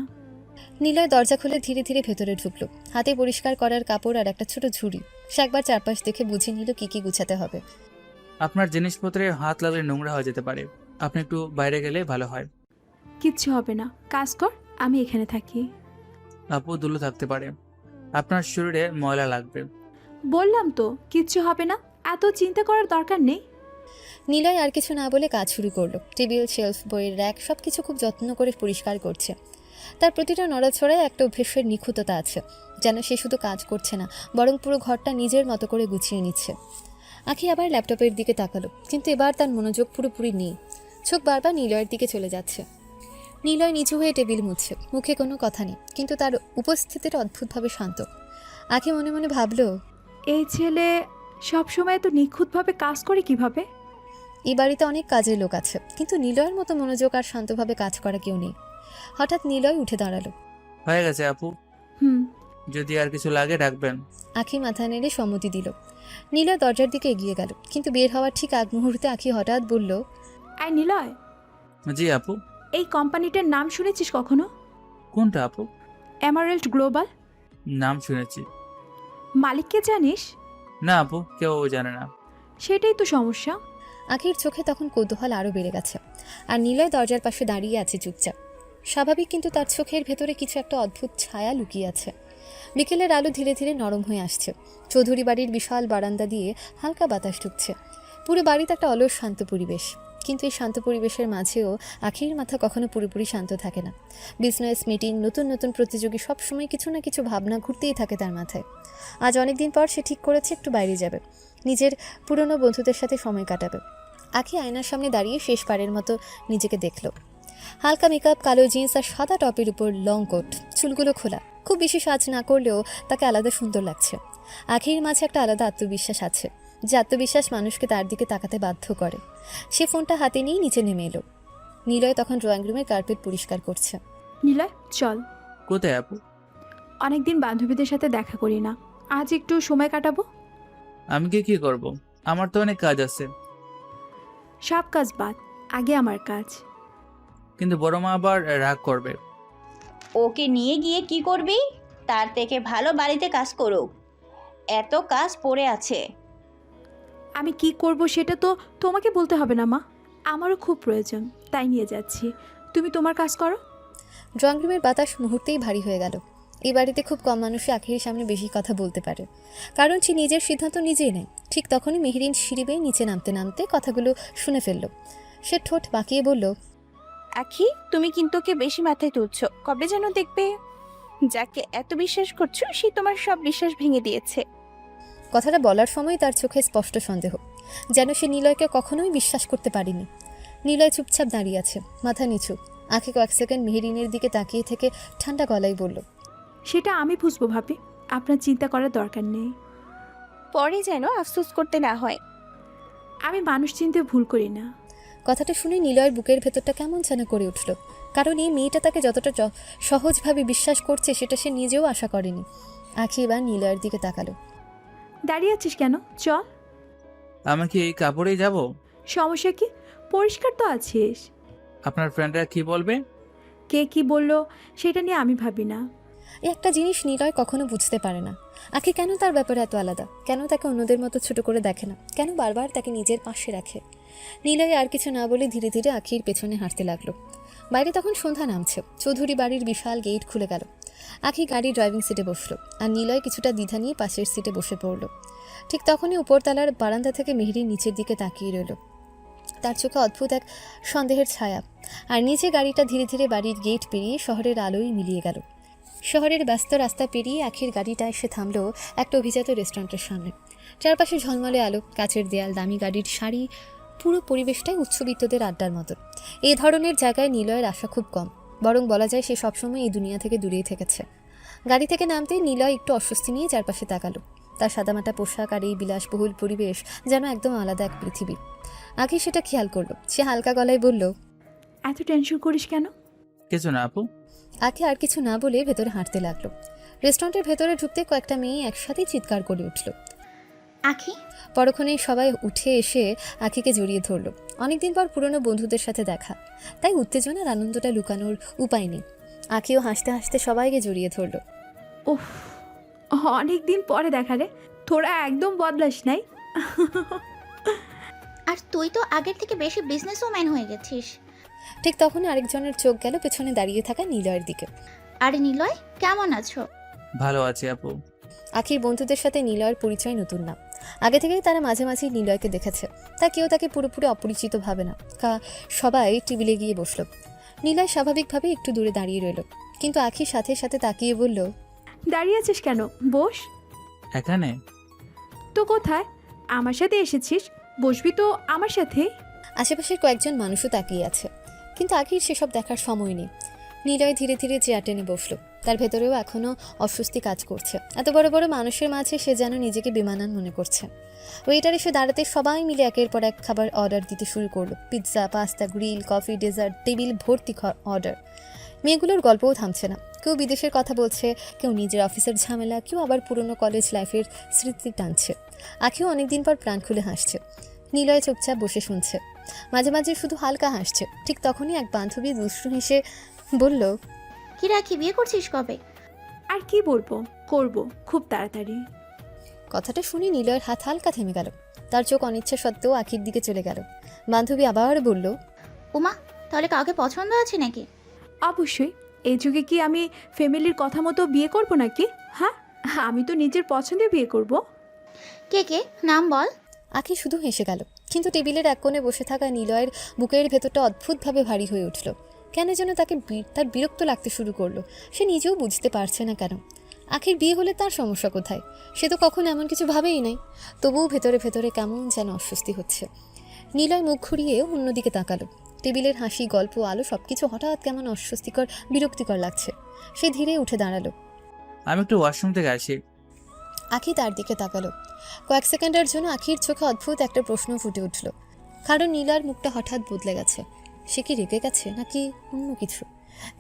নিলয় দরজা খুলে ধীরে ধীরে ভেতরে ঢুকলো। হাতে পরিষ্কার করার কাপড় আর একটা ছোট ঝুড়ি। সে একবার চারপাশ দেখে বুঝে নিল কি কি গুছাতে হবে।
আপনার জিনিসপত্রে হাত লাগলে নোংরা হয়ে যেতে পারে, আপনি একটু বাইরে গেলে ভালো হয়।
কিচ্ছু হবে না, কাজ কর, আমি এখানে থাকি।
আপু ধুলো থাকতে পারে, আপনার শরীরে ময়লা লাগবে।
বললাম তো কিচ্ছু হবে না, এত চিন্তা করার দরকার নেই।
নিলয় আর কিছু না বলে কাজ শুরু করলো। টেবিল, শেলফ, বইয়ের র্যাক সব কিছু খুব যত্ন করে পরিষ্কার করছে। তার প্রতিটা নড়াছড়ায় একটা অভ্যেসের নিখুঁততা আছে, যেন সে শুধু কাজ করছে না, বরং পুরো ঘরটা নিজের মতো করে গুছিয়ে নিচ্ছে। আখি আবার ল্যাপটপের দিকে তাকালো, কিন্তু এবার তার মনোযোগ পুরোপুরি নেই। চোখ বারবার নিলয়ের দিকে চলে যাচ্ছে। নিলয় নিচু হয়ে টেবিল মুছছে, মুখে কোনো কথা নেই, কিন্তু তার উপস্থিতিটা অদ্ভুতভাবে শান্ত। আখি মনে মনে ভাবলো,
এই ছেলে সবসময় এত নিখুঁতভাবে কাজ করে কিভাবে?
এই বাড়িতে অনেক কাজের লোক আছে, কিন্তু নিলয়ের মতো মনোযোগ আর শান্তভাবে কাজ করা কেউ নেই। হঠাৎ নিলয় উঠে দাঁড়ালো।
হয়ে গেছে আপু,
হুম।
যদি আর কিছু লাগে ডাকবেন।
আখি মাথা নেড়ে সম্মতি দিল। নিলয় দরজার দিকে এগিয়ে গেল, কিন্তু বের হওয়ার ঠিক আগ মুহূর্তে আখি হঠাৎ বলল,
আয় নিলয়,
জি আপু।
এই কোম্পানিটার নাম শুনেছিস কখনো?
কোনটা আপু?
Emerald global.
নাম শুনেছি।
মালিককে জানিস?
না আপু, কেউ জানে না।
সেটাই তো সমস্যা।
আখির চোখে তখন কৌতূহল আরও বেড়ে গেছে, আর নিলয় দরজার পাশে দাঁড়িয়ে আছে চুপচাপ, স্বাভাবিক, কিন্তু তার চোখের ভেতরে কিছু একটা অদ্ভুত ছায়া লুকিয়ে আছে। বিকেলের আলো ধীরে ধীরে নরম হয়ে আসছে। চৌধুরী বাড়ির বিশাল বারান্দা দিয়ে হালকা বাতাস ঢুকছে। পুরো বাড়িতে একটা অলস শান্ত পরিবেশ, কিন্তু এই শান্ত পরিবেশের মাঝেও আখির মাথা কখনো পুরোপুরি শান্ত থাকে না। বিজনেস মিটিং, নতুন নতুন প্রতিযোগী, সবসময় কিছু না কিছু ভাবনা ঘুরতেই থাকে তার মাথায়। আজ অনেক দিন পর সে ঠিক করেছে একটু বাইরে যাবে, নিজের পুরনো বন্ধুদের সাথে সময় কাটাবে। আখি আয়নার সামনে দাঁড়িয়ে শেষবারের মতো নিজেকে দেখল। হালকা মেকআপ, কালো জিন্স আর সাদা টপের উপর লং কোট, চুলগুলো খোলা। খুব বেশি সাজ না করলেও তাকে আলাদা সুন্দর লাগছে। আখির মাঝে একটা আলাদা আত্মবিশ্বাস আছে, যে আত্মবিশ্বাস মানুষকে তার দিকে তাকাতে বাধ্য করে। সে ফোনটা হাতে নিয়ে নিচে নেমে এলো। নিলয় তখন ড্রয়িং রুমের কার্পেট পরিষ্কার করছে।
নিলয় চল,
কোথায় আপু?
অনেকদিন বান্ধবীদের সাথে দেখা করি না, আজ একটু সময় কাটাবো।
আমি কি করব? আমার তো অনেক কাজ আছে।
সব কাজ বাদ, আগে আমার কাজ।
কিন্তু বড় মা আবার রাগ করবে।
ওকে নিয়ে গিয়ে কি করবি? তার থেকে ভালো বাড়িতে কাজ করুক, এত কাজ পড়ে আছে।
আমি কি করব সেটা তো তোমাকে বলতে হবে না মা, আমারও খুব প্রয়োজন, তাই নিয়ে যাচ্ছি। তুমি তোমার কাজ করো।
ড্রয়িং রুমের বাতাস মুহূর্তেই ভারী হয়ে গেল। এই বাড়িতে খুব কম মানুষই আখির সামনে বেশি কথা বলতে পারে, কারণ সে নিজের সিদ্ধান্ত নিজেই নেয়। ঠিক তখনই মেহরিন সিঁড়ি বেয়ে নিচে নামতে নামতে কথাগুলো শুনে ফেলল। সে ঠোঁট বাঁকিয়ে বলল,
আখি, তুমি কিন্তু ওকে বেশি মাথায় তুলছো। কবে যেন দেখবে যাকে এত বিশ্বাস করছো সে তোমার সব বিশ্বাস ভেঙে দিয়েছে।
কথাটা বলার সময় তার চোখে স্পষ্ট সন্দেহ, যেন সে নিলয়কে কখনোই বিশ্বাস করতে পারেনি। নিলয় চুপচাপ দাঁড়িয়ে আছে, মাথা নিচু। আখি কয়েক সেকেন্ড মেহরিনের দিকে তাকিয়ে থেকে ঠান্ডা গলায় বলল,
সেটা আমি বুঝবো ভাবি, আপনার চিন্তা করার দরকার নেই।
পরে যেন আফসোস করতে না হয়।
আমি মানুষ চিনতে ভুল করি না।
কথাটা শুনে নিলয়ের বুকের ভেতরটা কেমন যেন করে উঠল, কারণ এই মেয়েটা তাকে যতটা সহজভাবে বিশ্বাস করছে সেটা সে নিজেও আশা করেনি। আখি এবার নিলয়ের দিকে তাকালো।
দাঁড়িয়ে আছিস কেন? চল।
আমি কি এই কাপড়েই যাব?
সমস্যা কি? পরিষ্কার তো আছিস।
আপনার ফ্রেন্ডরা কি বলবে?
কে কি বললো সেটা নিয়ে আমি ভাবি না।
এই একটা জিনিস নিলয় কখনো বুঝতে পারে না, আখি কেন তার ব্যাপারে এত আলাদা, কেন তাকে অন্যদের মতো ছোট করে দেখে না, কেন বারবার তাকে নিজের পাশে রাখে। নিলয় আর কিছু না বলে ধীরে ধীরে আখির পেছনে হাঁটতে লাগলো। বাইরে তখন সন্ধ্যা নামছে। চৌধুরী বাড়ির বিশাল গেট খুলে গেল। আখি গাড়ির ড্রাইভিং সিটে বসলো, আর নিলয় কিছুটা দ্বিধা নিয়ে পাশের সিটে বসে পড়ল। ঠিক তখনই উপরতলার বারান্দা থেকে মেহরিন নিচের দিকে তাকিয়ে রইল। তার চোখে অদ্ভুত এক সন্দেহের ছায়া। আর নিচে গাড়িটা ধীরে ধীরে বাড়ির গেট পেরিয়ে শহরের আলোয় মিলিয়ে গেল। শহরের ব্যস্ত রাস্তা পেরিয়ে আখির গাড়িটা এসে থামলো একটা অভিজাত রেস্টুরেন্টের সামনে। চারপাশে ঝলমলে আলো, কাচের দেয়াল, দামি গাড়ির সারি, পুরো পরিবেশটাই উচ্চবিত্তদের আড্ডার মতো। এই ধরনের জায়গায় নিলয়ের আশা খুব কম, বরং বলা যায় সে সবসময় এই দুনিয়া থেকে দূরেই থেকেছে। গাড়ি থেকে নামতেই নিলয় একটু অস্বস্তি নিয়ে চারপাশে তাকালো। তার সাদামাটা পোশাক আর এই বিলাসবহুল পরিবেশ যেন একদম আলাদা এক পৃথিবী। আখি সেটা খেয়াল করলো। সে হালকা গলায় বলল,
এত টেনশন করিস কেন?
কিছু না আপু।
আখি আর কিছু না বলে ভেতরে হাঁটতে লাগলো। রেস্টুরেন্টের ভেতরে ঢুকতে কয়েকটা মেয়ে একসাথেই চিৎকার করে উঠল।
আখি,
পরক্ষণেই সবাই উঠে এসে আখিকে জড়িয়ে ধরল। অনেকদিন পর পুরনো বন্ধুদের সাথে দেখা, তাই উত্তেজনার আনন্দটা লুকানোর উপায় নেই। আখিও হাসতে হাসতে সবাইকে জড়িয়ে ধরল।
ওহ, অনেক দিন পরে দেখা রে, তোরা একদম বদলাস নাই।
আর তুই তো আগের থেকে বেশি বিজনেস ওম্যান হয়ে গেছিস।
ঠিক তখনই আরেকজনের চোখ গেল পেছনে দাঁড়িয়ে থাকা নিলয়ের দিকে।
আরে নিলয়, কেমন আছো?
ভালো আছি আপু।
আখির বন্ধুদের সাথে নিলয়ের পরিচয় নতুন না, আগে থেকেই তারা মাঝে মাঝে নিলয়কে দেখেছে, তা কেউ তাকে পুরোপুরি অপরিচিত ভাবে না। সবাই টেবিলে গিয়ে বসলো। নিলয় স্বাভাবিকভাবে একটু দূরে দাঁড়িয়ে রইল, কিন্তু আখির সাথে সাথে তাকিয়ে বলল,
দাঁড়িয়ে আছিস কেন? বস।
এখানে
তো কোথায়? আমার সাথে এসেছিস, বসবি তো আমার সাথে।
আশেপাশের কয়েকজন মানুষও তাকিয়ে আছে, কিন্তু আখির সেসব দেখার সময় নেই। নিলয় ধীরে ধীরে চেয়ার টেনে বসলো। তার ভেতরেও এখনও অস্বস্তি কাজ করছে। এত বড় বড় মানুষের মাঝে সে যেন নিজেকে বেমানান মনে করছে। ওয়েটার এসে দাঁড়াতে সবাই মিলে একের পর এক খাবার অর্ডার দিতে শুরু করলো। Pizza, pasta, grill, coffee, dessert, table ভর্তি অর্ডার। মেয়েগুলোর গল্পও থামছে না। কেউ বিদেশের কথা বলছে, কেউ নিজের অফিসের ঝামেলা, কেউ আবার পুরনো কলেজ লাইফের স্মৃতি টানছে। আখিও অনেকদিন পর প্রাণ খুলে হাসছে। নিলয় চুপচাপ বসে শুনছে, মাঝে মাঝে শুধু হালকা হাসছে। ঠিক তখনই এক বান্ধবী দুষ্টু হেসে বলল,
কি রাখি, বিয়ে করছিস কবে?
আর কি বলবো, করব খুব তাড়াতাড়ি।
কথাটা শুনে নিলয়ের হাত হালকা থেমে গেল। তার চোখ অনিচ্ছা সত্ত্বেও আখির দিকে চলে গেল। বান্ধবী আবার বলল,
উমা, তাহলে কাউকে পছন্দ আছে নাকি?
অবশ্যই। এই যুগে কি আমি ফ্যামিলির কথা মতো বিয়ে করব নাকি? হ্যাঁ, আমি তো নিজের পছন্দে বিয়ে করব।
কে কে, নাম বল।
আখি শুধু হেসে গেল, কিন্তু টেবিলের এক কোণে বসে থাকা নিলয়ের বুকের ভেতরটা অদ্ভুতভাবে ভারী হয়ে উঠল। কেন যেন তাকে তার বিরক্ত লাগতে শুরু করলো। সে নিজেও বুঝতে পারছে না কেন। আখির বিয়ে হলে তার সমস্যা কোথায়? সে তো কখনো এমন কিছু ভাবেই নাই। তবুও ভেতরে ভেতরে কেমন যেন অস্বস্তি হচ্ছে। নিলয় মুখ ঘুরিয়ে অন্যদিকে তাকালো। টেবিলের হাসি, গল্প, আলো সবকিছু হঠাৎ কেমন অস্বস্তিকর, বিরক্তিকর লাগছে। সে ধীরে উঠে দাঁড়ালো।
আমি একটু ওয়াশরুম থেকে আসি।
আখি তার দিকে তাকালো। কয়েক সেকেন্ডের জন্য আখির চোখে অদ্ভুত একটা প্রশ্ন ফুটে উঠল। কারণ নীলার মুখটা হঠাৎ বদলে গেছে। সে কি রেগে গেছে নাকি অন্য কিছু?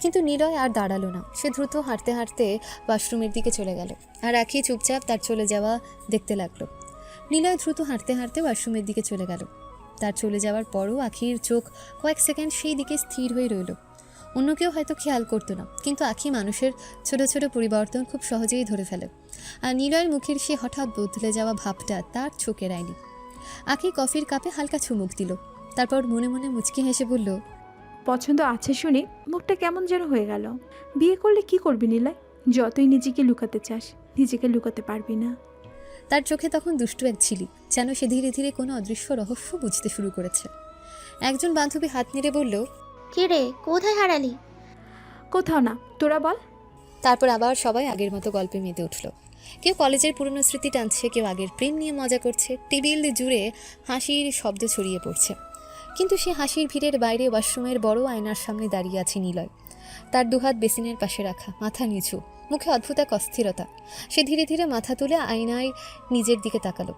কিন্তু নিলয় আর দাঁড়ালো না। সে দ্রুত হাঁটতে হাঁটতে ওয়াশরুমের দিকে চলে গেল, আর আখি চুপচাপ তার চলে যাওয়া দেখতে লাগলো। নিলয় দ্রুত হাঁটতে হাঁটতে ওয়াশরুমের দিকে চলে গেল। তার চলে যাওয়ার পরও আখির চোখ কয়েক সেকেন্ড সেই দিকে স্থির হয়ে রইল। অন্য কেউ হয়তো খেয়াল করতো না, কিন্তু আখি মানুষের ছোট ছোট পরিবর্তন খুব সহজেই ধরে ফেলে। আর নিলয়ের মুখের সে হঠাৎ বদলে যাওয়া ভাবটা তার চোখে এড়ায়নি। আখি কফির কাপে হালকা চুমুক দিল, তারপর মনে মনে মুচকি হেসে বলল,
পছন্দ আছে শুনে মুখটা কেমন যেন হয়ে গেল। বিয়ে করলে কি করবি নিলয়? যতই নিজেকে লুকাতে চাস, নিজেকে লুকাতে পারবি না।
তার চোখে তখন দুষ্টু এক ঝিলিক, যেন সে ধীরে ধীরে কোনো অদৃশ্য রহস্য বুঝতে শুরু করেছে। একজন বান্ধবী হাত নেড়ে বলল,
কে রে, কোথায় হারালি?
কোথাও না, তোরা বল।
তারপর আবার সবাই আগের মতো গল্পে মেতে উঠল। কেউ কলেজের পুরনো স্মৃতি টানছে, কেউ আগের প্রেম নিয়ে মজা করছে। টেবিল জুড়ে হাসির শব্দ ছড়িয়ে পড়ছে। কিন্তু সে হাসির ভিড়ের বাইরে ওয়াশরুমের বড় আয়নার সামনে দাঁড়িয়ে আছে নিলয়। তার দুহাত বেসিনের পাশে রাখা, মাথা নিচু, মুখে অদ্ভুত এক অস্থিরতা। সে ধীরে ধীরে মাথা তুলে আয়নায় নিজের দিকে তাকালো।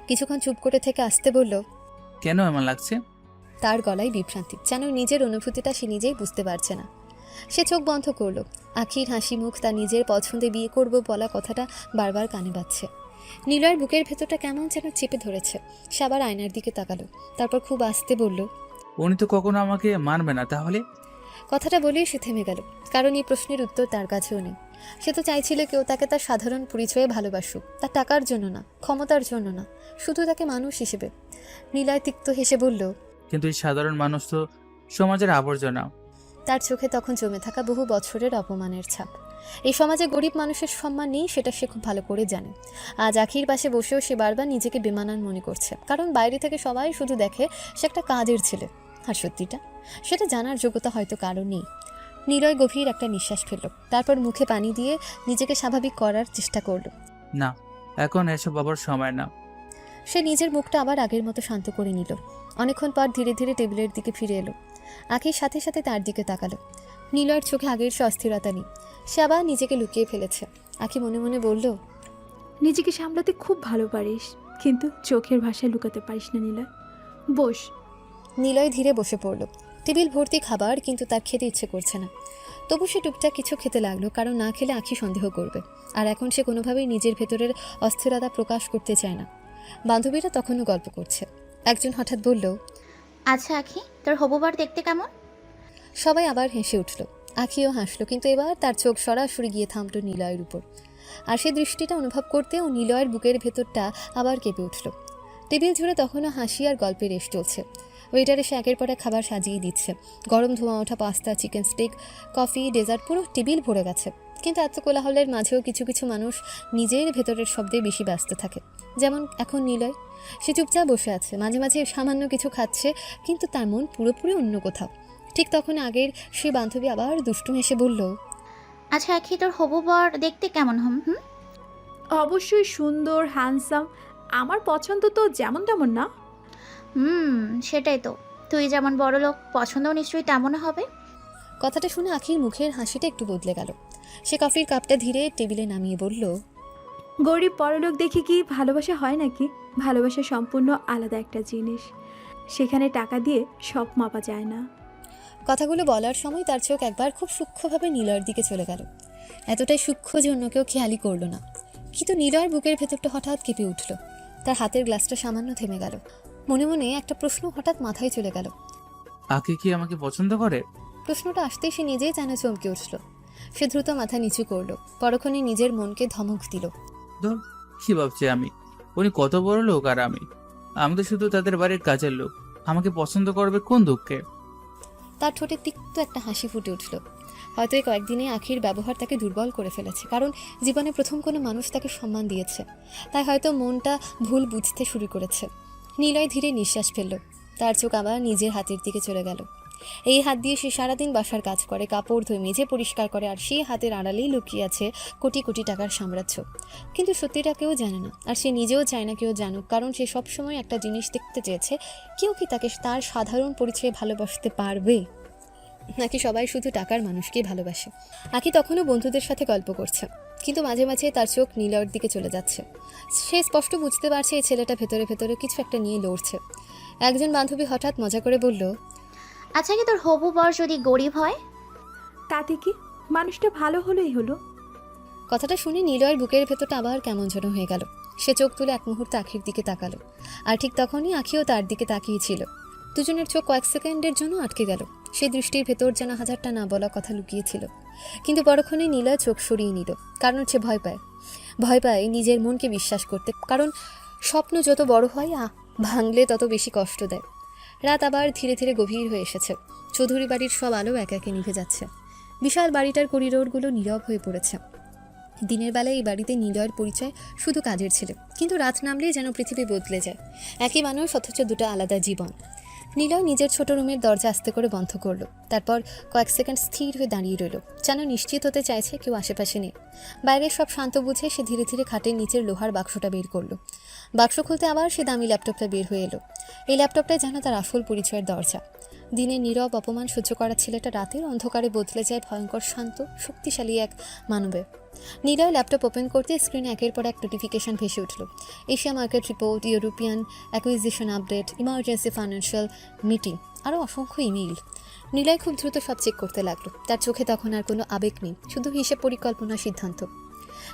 কিছুক্ষণ চুপ করে থেকে আসতে বলল,
কেন এমন লাগছে?
তার গলায় বিভ্রান্তি, যেন নিজের অনুভূতিটা সে নিজেই বুঝতে পারছে না। সে চোখ বন্ধ করলো। আখির হাসি মুখ, তার নিজের পছন্দে বিয়ে করব বলা কথাটা বারবার কানে বাজছে। নিলয়ের বুকের ভেতরটা কেমন যেন চেপে ধরেছে। সে আবার আয়নার দিকে তাকালো, তারপর খুব আস্তে বলল,
উনি তো কখনো আমাকে মানবে না তাহলে?
কথাটা বলেই সে থেমে গেল, কারণ এই প্রশ্নের উত্তর তার কাছেও নেই। সে তো চাইছিল কেউ তাকে তার সাধারণ পরিচয়ে ভালোবাসুক, তার টাকার জন্য না, ক্ষমতার জন্য না, শুধু তাকে মানুষ হিসেবে। নিলয় তিক্ত হেসে বলল,
কিন্তু এই সাধারণ মানুষ তো সমাজের আবর্জনা।
তার চোখে তখন জমে থাকা বহু বছরের অপমানের ছাপ। এই সমাজে গরিব মানুষের সম্মান নেই, সেটা সে খুব ভালো করে জানে। আজ আখির পাশে বসেও সে বারবার নিজেকে বেমানান মনে করছে, কারণ বাইরে থেকে সবাই শুধু দেখে সে একটা কাজের ছেলে। আর সত্যিটা, সেটা জানার যোগ্যতা হয়তো কারো নেই। নিলয় গভীর একটা নিঃশ্বাস ফেলল, তারপর মুখে পানি দিয়ে নিজেকে স্বাভাবিক করার চেষ্টা করল।
না, এখন এসব বাবার সময় না।
সে নিজের মুখটা আবার আগের মতো শান্ত করে নিল। অনেকক্ষণ পর ধীরে ধীরে টেবিলের দিকে ফিরে এলো। আখির সাথে সাথে তার দিকে তাকালো। নিলয়ের চোখে আগের সে অস্থিরতা নেই, সে আবার নিজেকে লুকিয়ে ফেলেছে। আখি মনে মনে বলল,
নিজেকে সামলাতে খুব ভালো পারিস, কিন্তু চোখের ভাষায় লুকাতে পারিস না নিলয়। বস।
নিলয় ধীরে বসে পড়ল। টেবিল ভর্তি খাবার, কিন্তু তার খেতে ইচ্ছে করছে না। তবু সে টুকটাক কিছু খেতে লাগলো, কারণ না খেলে আখি সন্দেহ করবে। আর এখন সে কোনোভাবেই নিজের ভেতরের অস্থিরতা প্রকাশ করতে চায় না। বান্ধবীরা তখনও গল্প করছে। একজন হঠাৎ বলল,
আচ্ছা আখি, তোর হবুবার দেখতে কেমন?
সবাই আবার হেসে উঠল। আখিও হাসলো, কিন্তু এবার তার চোখ সরাসরি গিয়ে থামল নিলয়ের উপর। আর সে দৃষ্টিটা অনুভব করতেও নিলয়ের বুকের ভেতরটা আবার কেঁপে উঠল। টেবিল জুড়ে তখনও হাসি আর গল্পের রেশ চলছে। ওয়েটার এসে একের পর এক খাবার সাজিয়ে দিচ্ছে। গরম ধোঁয়া ওঠা pasta, chicken stick, coffee, dessert, পুরো টেবিল ভরে গেছে। কিন্তু এত কোলাহলের মাঝেও কিছু কিছু মানুষ নিজের ভেতরের শব্দে বেশি ব্যস্ত থাকে। যেমন এখন নিলয়, সে চুপচাপ বসে আছে, মাঝে মাঝে সামান্য কিছু খাচ্ছে, কিন্তু তার মন পুরোপুরি অন্য কোথাও। ঠিক তখন আগের সে বান্ধবী আবার দুষ্টু হেসে বলল,
আচ্ছা আখি, তোর হবু বর দেখতে কেমন হুম?
অবশ্যই সুন্দর, হ্যান্ডসাম। আমার পছন্দ তো যেমন তেমন না।
সেটাই তো, তুই যেমন বড় লোক, পছন্দও নিশ্চয়ই তেমন হবে।
কথাটা শুনে আখির মুখের হাসিটা একটু বদলে গেল। সে কফির কাপটা ধীরে টেবিলে নামিয়ে বলল,
গরিব বড়লোক দেখে কি ভালোবাসা হয় নাকি? ভালোবাসা সম্পূর্ণ আলাদা একটা জিনিস, সেখানে টাকা দিয়ে সব মাপা যায় না।
কথাগুলো বলার সময় তার চোখ একবার খুব সূক্ষ্মভাবে নিলয়ের দিকে চলে গেল। এতটাই সূক্ষ্ম যে অন্য কেউ খেয়ালই করলো না। কিন্তু নিলয়ের বুকের ভেতরটা হঠাৎ কেঁপে উঠল। তার হাতের গ্লাসটা সামান্য থেমে গেল। মনে মনে একটা প্রশ্ন হঠাৎ মাথায় চলে গেল।
আকি কি আমাকে পছন্দ করে?
প্রশ্নটা আসতেই সে নিজেই যেন চমকে উঠল। সে দ্রুত মাথা নিচু করলো, পরক্ষণে নিজের মনকে ধমক দিল।
ধর, কি ভাবছি আমি? উনি কত বড় লোক আর আমি তো শুধু তাদের বাড়ির কাজের লোক। আমাকে পছন্দ করবে কোন দুঃখে?
তার ঠোঁটে তিক্ত একটা হাসি ফুটে উঠল। হয়তো এই কয়েকদিনে আখির ব্যবহার তাকে দুর্বল করে ফেলেছে, কারণ জীবনে প্রথম কোনো মানুষ তাকে সম্মান দিয়েছে, তাই হয়তো মনটা ভুল বুঝতে শুরু করেছে। নিলয় ধীরে নিঃশ্বাস ফেলল। তার চোখ আবার নিজের হাতের দিকে চলে গেল। এই হাত দিয়ে সে সারাদিন বাসার কাজ করে, কাপড় ধুয়ে, মেঝে পরিষ্কার করে, আর সেই হাতের আড়ালেই লুকিয়ে আছে কোটি কোটি টাকার সাম্রাজ্য। কিন্তু সত্যিটা কেউ জানে না, আর সে নিজেও চায় না কেউ জানুক, কারণ সে সবসময় একটা জিনিস দেখতে চেয়েছে, কেউ কি তাকে তার সাধারণ পরিচয়ে ভালোবাসতে পারবে, নাকি সবাই শুধু টাকার মানুষকেই ভালোবাসে। আকি তখনও বন্ধুদের সাথে গল্প করছে, কিন্তু মাঝে মাঝে তার চোখ নিলয়ের দিকে চলে যাচ্ছে। সে স্পষ্ট বুঝতে পারছে এই ছেলেটা ভেতরে ভেতরে কিছু একটা নিয়ে লড়ছে। একজন বান্ধবী হঠাৎ মজা করে বলল,
আচ্ছা কি তোর হবু বর যদি গরিব হয়?
তাতে কি, মানুষটা ভালো হলেই হলো।
কথাটা শুনে নিলয়ের বুকের ভেতরটা আবার কেমন যেন হয়ে গেল। সে চোখ তুলে এক মুহূর্তে আখির দিকে তাকালো, আর ঠিক তখনই আখিও তার দিকে তাকিয়েছিল। দুজনের চোখ কয়েক সেকেন্ডের জন্য আটকে গেল। সেই দৃষ্টির ভেতর যেন হাজারটা না বলা কথা লুকিয়েছিল। কিন্তু পরক্ষণেই নিলয় চোখ সরিয়ে নিল, কারণ সে ভয় পায় নিজের মনকে বিশ্বাস করতে, কারণ স্বপ্ন যত বড় হয় ভাঙলে তত বেশি কষ্ট দেয়। রাত আবার ধীরে ধীরে গভীর হয়ে এসেছে। চৌধুরী বাড়ির সব আলো একে একে নিভে যাচ্ছে। বিশাল বাড়িটার করিডোরগুলো নীরব হয়ে পড়েছে। দিনের বেলায় এই বাড়িতে নিলয়ের পরিচয় শুধু কাজের ছিল, কিন্তু রাত নামলেই যেন পৃথিবী বদলে যায়। একই মানুষ, অথচ দুটো আলাদা জীবন। নিলয় নিজের ছোট রুমের দরজা আস্তে করে বন্ধ করলো। তারপর কয়েক সেকেন্ড স্থির হয়ে দাঁড়িয়ে রইল, যেন নিশ্চিত হতে চাইছে কেউ আশেপাশে নেই। বাইরে সব শান্ত বুঝে সে ধীরে ধীরে খাটের নিচের লোহার বাক্সটা বের করলো। বাক্স খুলতে আবার সে দামি ল্যাপটপটা বের হয়ে এলো। এই ল্যাপটপটাই যেন তার আসল পরিচয়ের দরজা। দিনের নীরব অপমান সহ্য করা ছেলেটা রাতের অন্ধকারে বদলে যায় ভয়ঙ্কর শান্ত শক্তিশালী এক মানবে। নিলয় ল্যাপটপ ওপেন করতে স্ক্রিনে একের পর এক নোটিফিকেশন ভেসে উঠল। Asia market report, European acquisition update, emergency financial meeting, আরও অসংখ্য ইমেইল। নিলয় খুব দ্রুত সব চেক করতে লাগলো। তার চোখে তখন আর কোনো আবেগ নেই, শুধু হিসেব, পরিকল্পনা, সিদ্ধান্ত।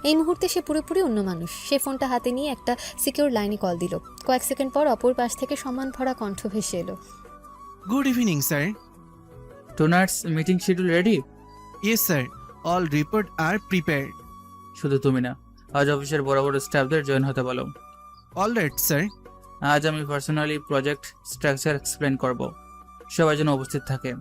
এই মুহূর্তে সে পুরোপুরি অন্য মানুষ। সে ফোনটা হাতে নিয়ে একটা সিকিউর লাইনে কল দিল। কয়েক সেকেন্ড পর অপর পাশ থেকে সম্মান ভরা কণ্ঠ ভেসে এলো,
গুড ইভিনিং স্যার।
টোনার্স meeting schedule ready?
Yes sir, all report are prepared.
শুধু তুমি না, আজ অফিসের বড় বড় স্টাফদের জয়েন হতে বলো।
All right sir.
আজ আমি পার্সোনালি প্রজেক্ট স্ট্রাকচার এক্সপ্লেন করব, সবাই যেন উপস্থিত থাকে।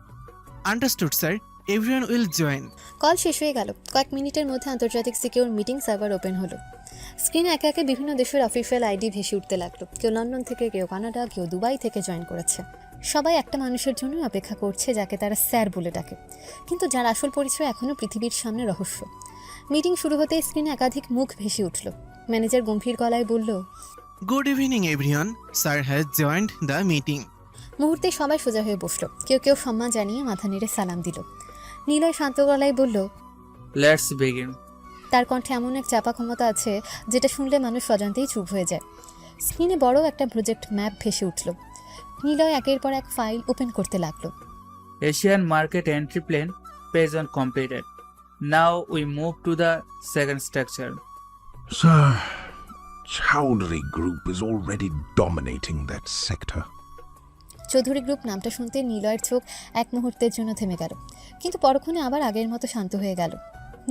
Understood sir, everyone will join.
Call শেষ হয়ে গেল। কয়েক মিনিটের মধ্যে আন্তর্জাতিক সিকিউর মিটিং সার্ভার ওপেন হলো। স্ক্রিনে একে একে বিভিন্ন দেশের অফিসিয়াল আইডি ভেসে উঠতে লাগলো। কেউ লন্ডন থেকে, কেউ কানাডা, কেউ দুবাই থেকে জয়েন করেছে। সবাই একটা মানুষের জন্যই অপেক্ষা করছে, যাকে তারা স্যার বলে ডাকে, কিন্তু যার আসল পরিচয় এখনও পৃথিবীর সামনে রহস্য। মিটিং শুরু হতে স্ক্রিনে একাধিক মুখ ভেসে উঠল। ম্যানেজার গম্ভীর গলায় বলল,
good evening everyone, sir has joined the meeting.
মুহূর্তে সবাই সোজা হয়ে বসলো। কেউ কেউ সম্মান জানিয়ে মাথা নেড়ে সালাম দিল। নিলয় শান্ত গলায় বলল,
লেটস বিগিন।
তার কণ্ঠে এমন এক চাপা ক্ষমতা আছে যেটা শুনলে মানুষ অজান্তেই চুপ হয়ে যায়। স্ক্রিনে বড় একটা প্রজেক্ট ম্যাপ ভেসে উঠল। নিলয় একের পর এক ফাইল ওপেন করতে লাগলো।
Asian market entry plan page one completed. Now we move to the second structure.
Sir, Chowdhury Group is already dominating that sector.
Chowdhury group নামটা শুনতে নিলয়ের চোখ এক মুহূর্তের জন্য থেমে গেল, কিন্তু পরক্ষণে আবার আগের মতো শান্ত হয়ে গেল।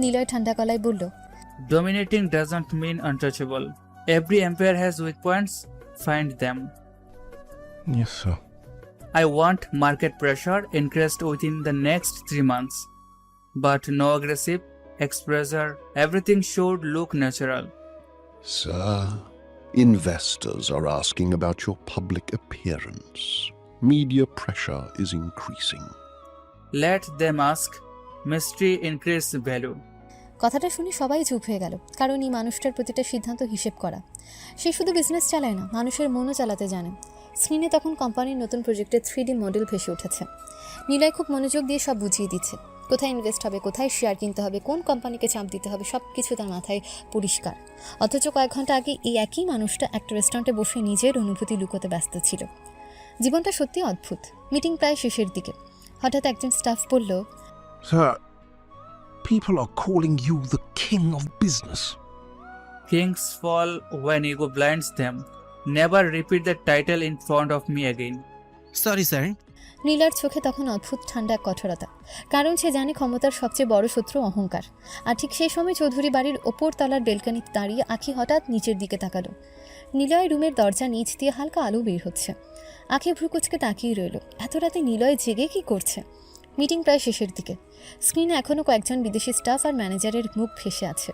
নিলয় ঠান্ডা গলায় বলল,
dominating doesn't mean untouchable. Every empire has weak points, find them.
Yes, sir.
I want market pressure increased within the next 3 months. But no aggressive expressor. Everything should look natural.
Sir, investors are asking about your public appearance. Media pressure is increasing.
Let them ask. Mystery increase value.
কথাটা শুনে সবাই চুপ হয়ে গেল, কারণ এই মানুষটার প্রতিটা সিদ্ধান্ত হিসেব করা। সে শুধু বিজনেস চালায় না, মানুষের মনও চালাতে জানে। স্ক্রিনে তখন কোম্পানির নতুন প্রজেক্টের 3D মডেল ভেসে উঠেছে। নিলয় খুব মনোযোগ দিয়ে সব বুঝিয়ে দিচ্ছে, কোথায় ইনভেস্ট হবে, কোথায় শেয়ার কিনতে হবে, কোন কোম্পানিকে চাপ দিতে হবে, সব কিছু তার মাথায় পরিষ্কার। অথচ কয়েক ঘন্টা আগে এই একই মানুষটা একটা রেস্টুরেন্টে বসে নিজের অনুভূতি লুকোতে ব্যস্ত ছিল। জীবনটা সত্যি অদ্ভুত। মিটিং প্রায় শেষের দিকে হঠাৎ একজন স্টাফ বলল,
Sir, people are calling you the king of business.
Kings fall when ego blinds them. Never repeat the title in front of me again.
Sorry sir.
নীলার চোখে তখন অদ্ভুত ঠান্ডা এক কঠোরতা, কারণ সে জানে ক্ষমতার সবচেয়ে বড় শত্রু অহংকার। আর ঠিক সেই সময় চৌধুরী বাড়ির ওপর তলার বেলকানিতে দাঁড়িয়ে আঁখি হঠাৎ নিচের দিকে তাকালো। নিলয় রুমের দরজা নিচ দিয়ে হালকা আলো বের হচ্ছে। আঁখি ভ্রুকুচকে তাকিয়ে রইল। এত রাতে নিলয় জেগে কি করছে? মিটিং প্রায় শেষের দিকে। স্ক্রিনে এখনও কয়েকজন বিদেশি স্টাফ আর ম্যানেজারের মুখ ভেসে আছে।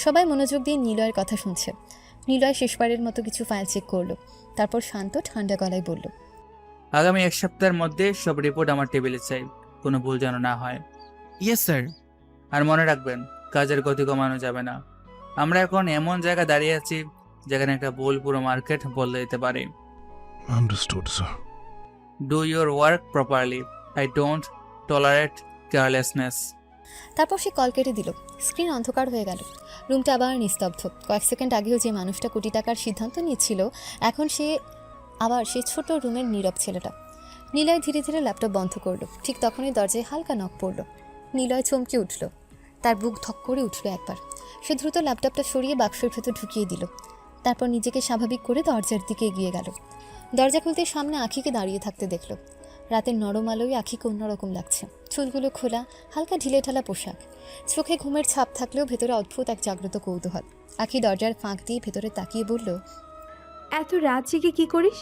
সবাই মনোযোগ দিয়ে নিলয়ের কথা শুনছে। নিলয় শেষবারের মতো কিছু ফাইল চেক করলো, তারপর শান্ত ঠান্ডা গলায় বলল,
আগামী 1 সপ্তাহের মধ্যে সব রিপোর্ট আমার টেবিলে চাই, কোনো ভুল যেন না হয়।
Yes sir.
আর মনে রাখবেন, কাজের গতি কমানো যাবে না। আমরা এখন এমন জায়গায় দাঁড়িয়ে আছি যেখানে একটা ভুল পুরো মার্কেট বদলে দিতে পারে।
Understood, sir.
Do your work properly. I don't tolerate carelessness.
তারপর সে কল কেটে দিল। স্ক্রিন অন্ধকার হয়ে গেল। রুমটা আবার নিস্তব্ধ। কয়েক সেকেন্ড আগেও যে মানুষটা কোটি টাকার সিদ্ধান্ত নিচ্ছিল, এখন সে আবার সেই ছোট রুমের নীরব ছেলেটা। নিলয় ধীরে ধীরে ল্যাপটপ বন্ধ করলো। ঠিক তখনই দরজায় হালকা নক পড়ল। নিলয় চমকে উঠল, তার বুক ধক করে উঠল একবার। সে দ্রুত ল্যাপটপটা সরিয়ে বাক্সের ভেতর ঢুকিয়ে দিল। তারপর নিজেকে স্বাভাবিক করে দরজার দিকে এগিয়ে গেল। দরজা খুলতে সামনে আঁখিকে দাঁড়িয়ে থাকতে দেখল। রাতের নরম আলোয় আঁখিকে অন্যরকম লাগছে। চুলগুলো খোলা, হালকা ঢিলেঢালা পোশাক, চোখে ঘুমের ছাপ থাকলেও ভেতরে অদ্ভুত এক জাগ্রত কৌতূহল। আঁখি দরজার ফাঁক দিয়ে ভেতরে তাকিয়ে বলল,
এত রাত জেগে কি করিস?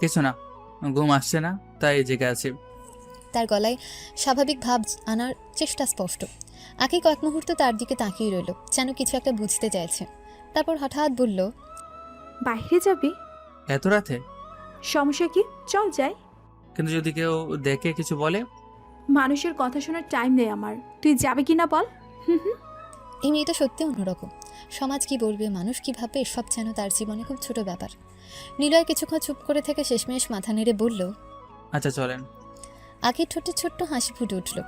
কিছু না, ঘুম আসছে না তাই জেগে আছি।
তার গলায় স্বাভাবিক ভাব আনার চেষ্টা স্পষ্ট। আঁখি কয়েক মুহূর্ত তার দিকে তাকিয়ে রইল, যেন কিছু একটা বুঝতে চাইছে। তারপর হঠাৎ বলল,
বাইরে যাবি?
এত রাতে?
সমস্যা কি, চল যাই।
কিন্তু যদি কেউ দেখে কিছু বলে?
মানুষের কথা শোনার টাইম নেই আমার, তুই যাবে কি না বল।
এই মেয়েটা সত্যি অন্যরকম। সমাজ কি বলবে, মানুষ কি ভাববে, সব যেন তার জীবনে খুব ছোট ব্যাপার। নিলয় কিছুক্ষণ চুপ করে থেকে শেষমেশ মাথা নেড়ে বলল,
আচ্ছা চলেন।
আঁখির ঠোঁটে ছোট্ট হাসি ফুটে উঠল।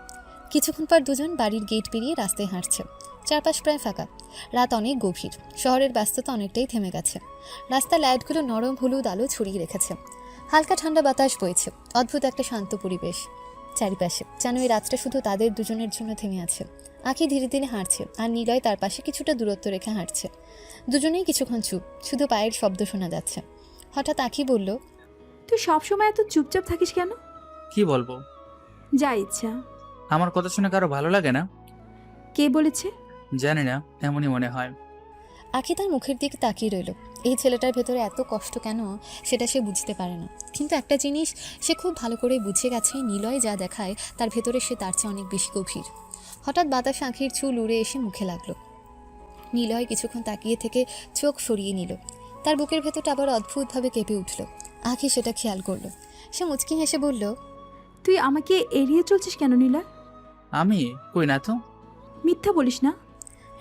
কিছুক্ষণ পর দুজন বাড়ির গেট পেরিয়ে রাস্তায় হাঁটছে। চারপাশ প্রায় ফাঁকা। রাত অনেক গভীর। শহরের ব্যস্ততা অনেকটাই থেমে গেছে। রাস্তার লাইটগুলো নরম হলুদ আলো ছড়িয়ে রেখেছে। হালকা ঠান্ডা বাতাস বইছে। অদ্ভুত একটা শান্ত পরিবেশ চারিপাশে, যেন এই রাতটা শুধু তাদের দুজনের জন্য থেমে আছে। আঁখি ধীরে ধীরে হাঁটছে, আর নিলয় তার পাশে কিছুটা দূরত্ব রেখে হাঁটছে। দুজনেই কিছুক্ষণ চুপ, শুধু পায়ের শব্দ শোনা যাচ্ছে। হঠাৎ আঁখি বলল,
তুই সবসময় এত চুপচাপ থাকিস কেন?
কি বলবো?
যা ইচ্ছা।
আমার কথা শুনে কারো ভালো লাগে না?
কে বলেছে?
জানি না, এমনই মনে হয়।
আঁখি তার মুখের দিকে তাকিয়ে রইল। এই ছেলেটার ভেতরে এত কষ্ট কেন, সেটা সে বুঝতে পারে না। কিন্তু একটা জিনিস সে খুব ভালো করে বুঝে গেছে, নিলয় যা দেখায় তার ভেতরে সে তার চেয়ে অনেক বেশি গভীর। হঠাৎ বাতাসে আঁখির চুল উড়ে এসে মুখে লাগলো। নিলয় কিছুক্ষণ তাকিয়ে থেকে চোখ সরিয়ে নিল। তার বুকের ভেতরটা আবার অদ্ভুতভাবে কেঁপে উঠল। আঁখি সেটা খেয়াল করলো। সে মুচকি হেসে বলল,
তুই আমাকে এড়িয়ে চলছিস কেন নিলয়?
আমি কই না তো।
মিথ্যা বলিস না।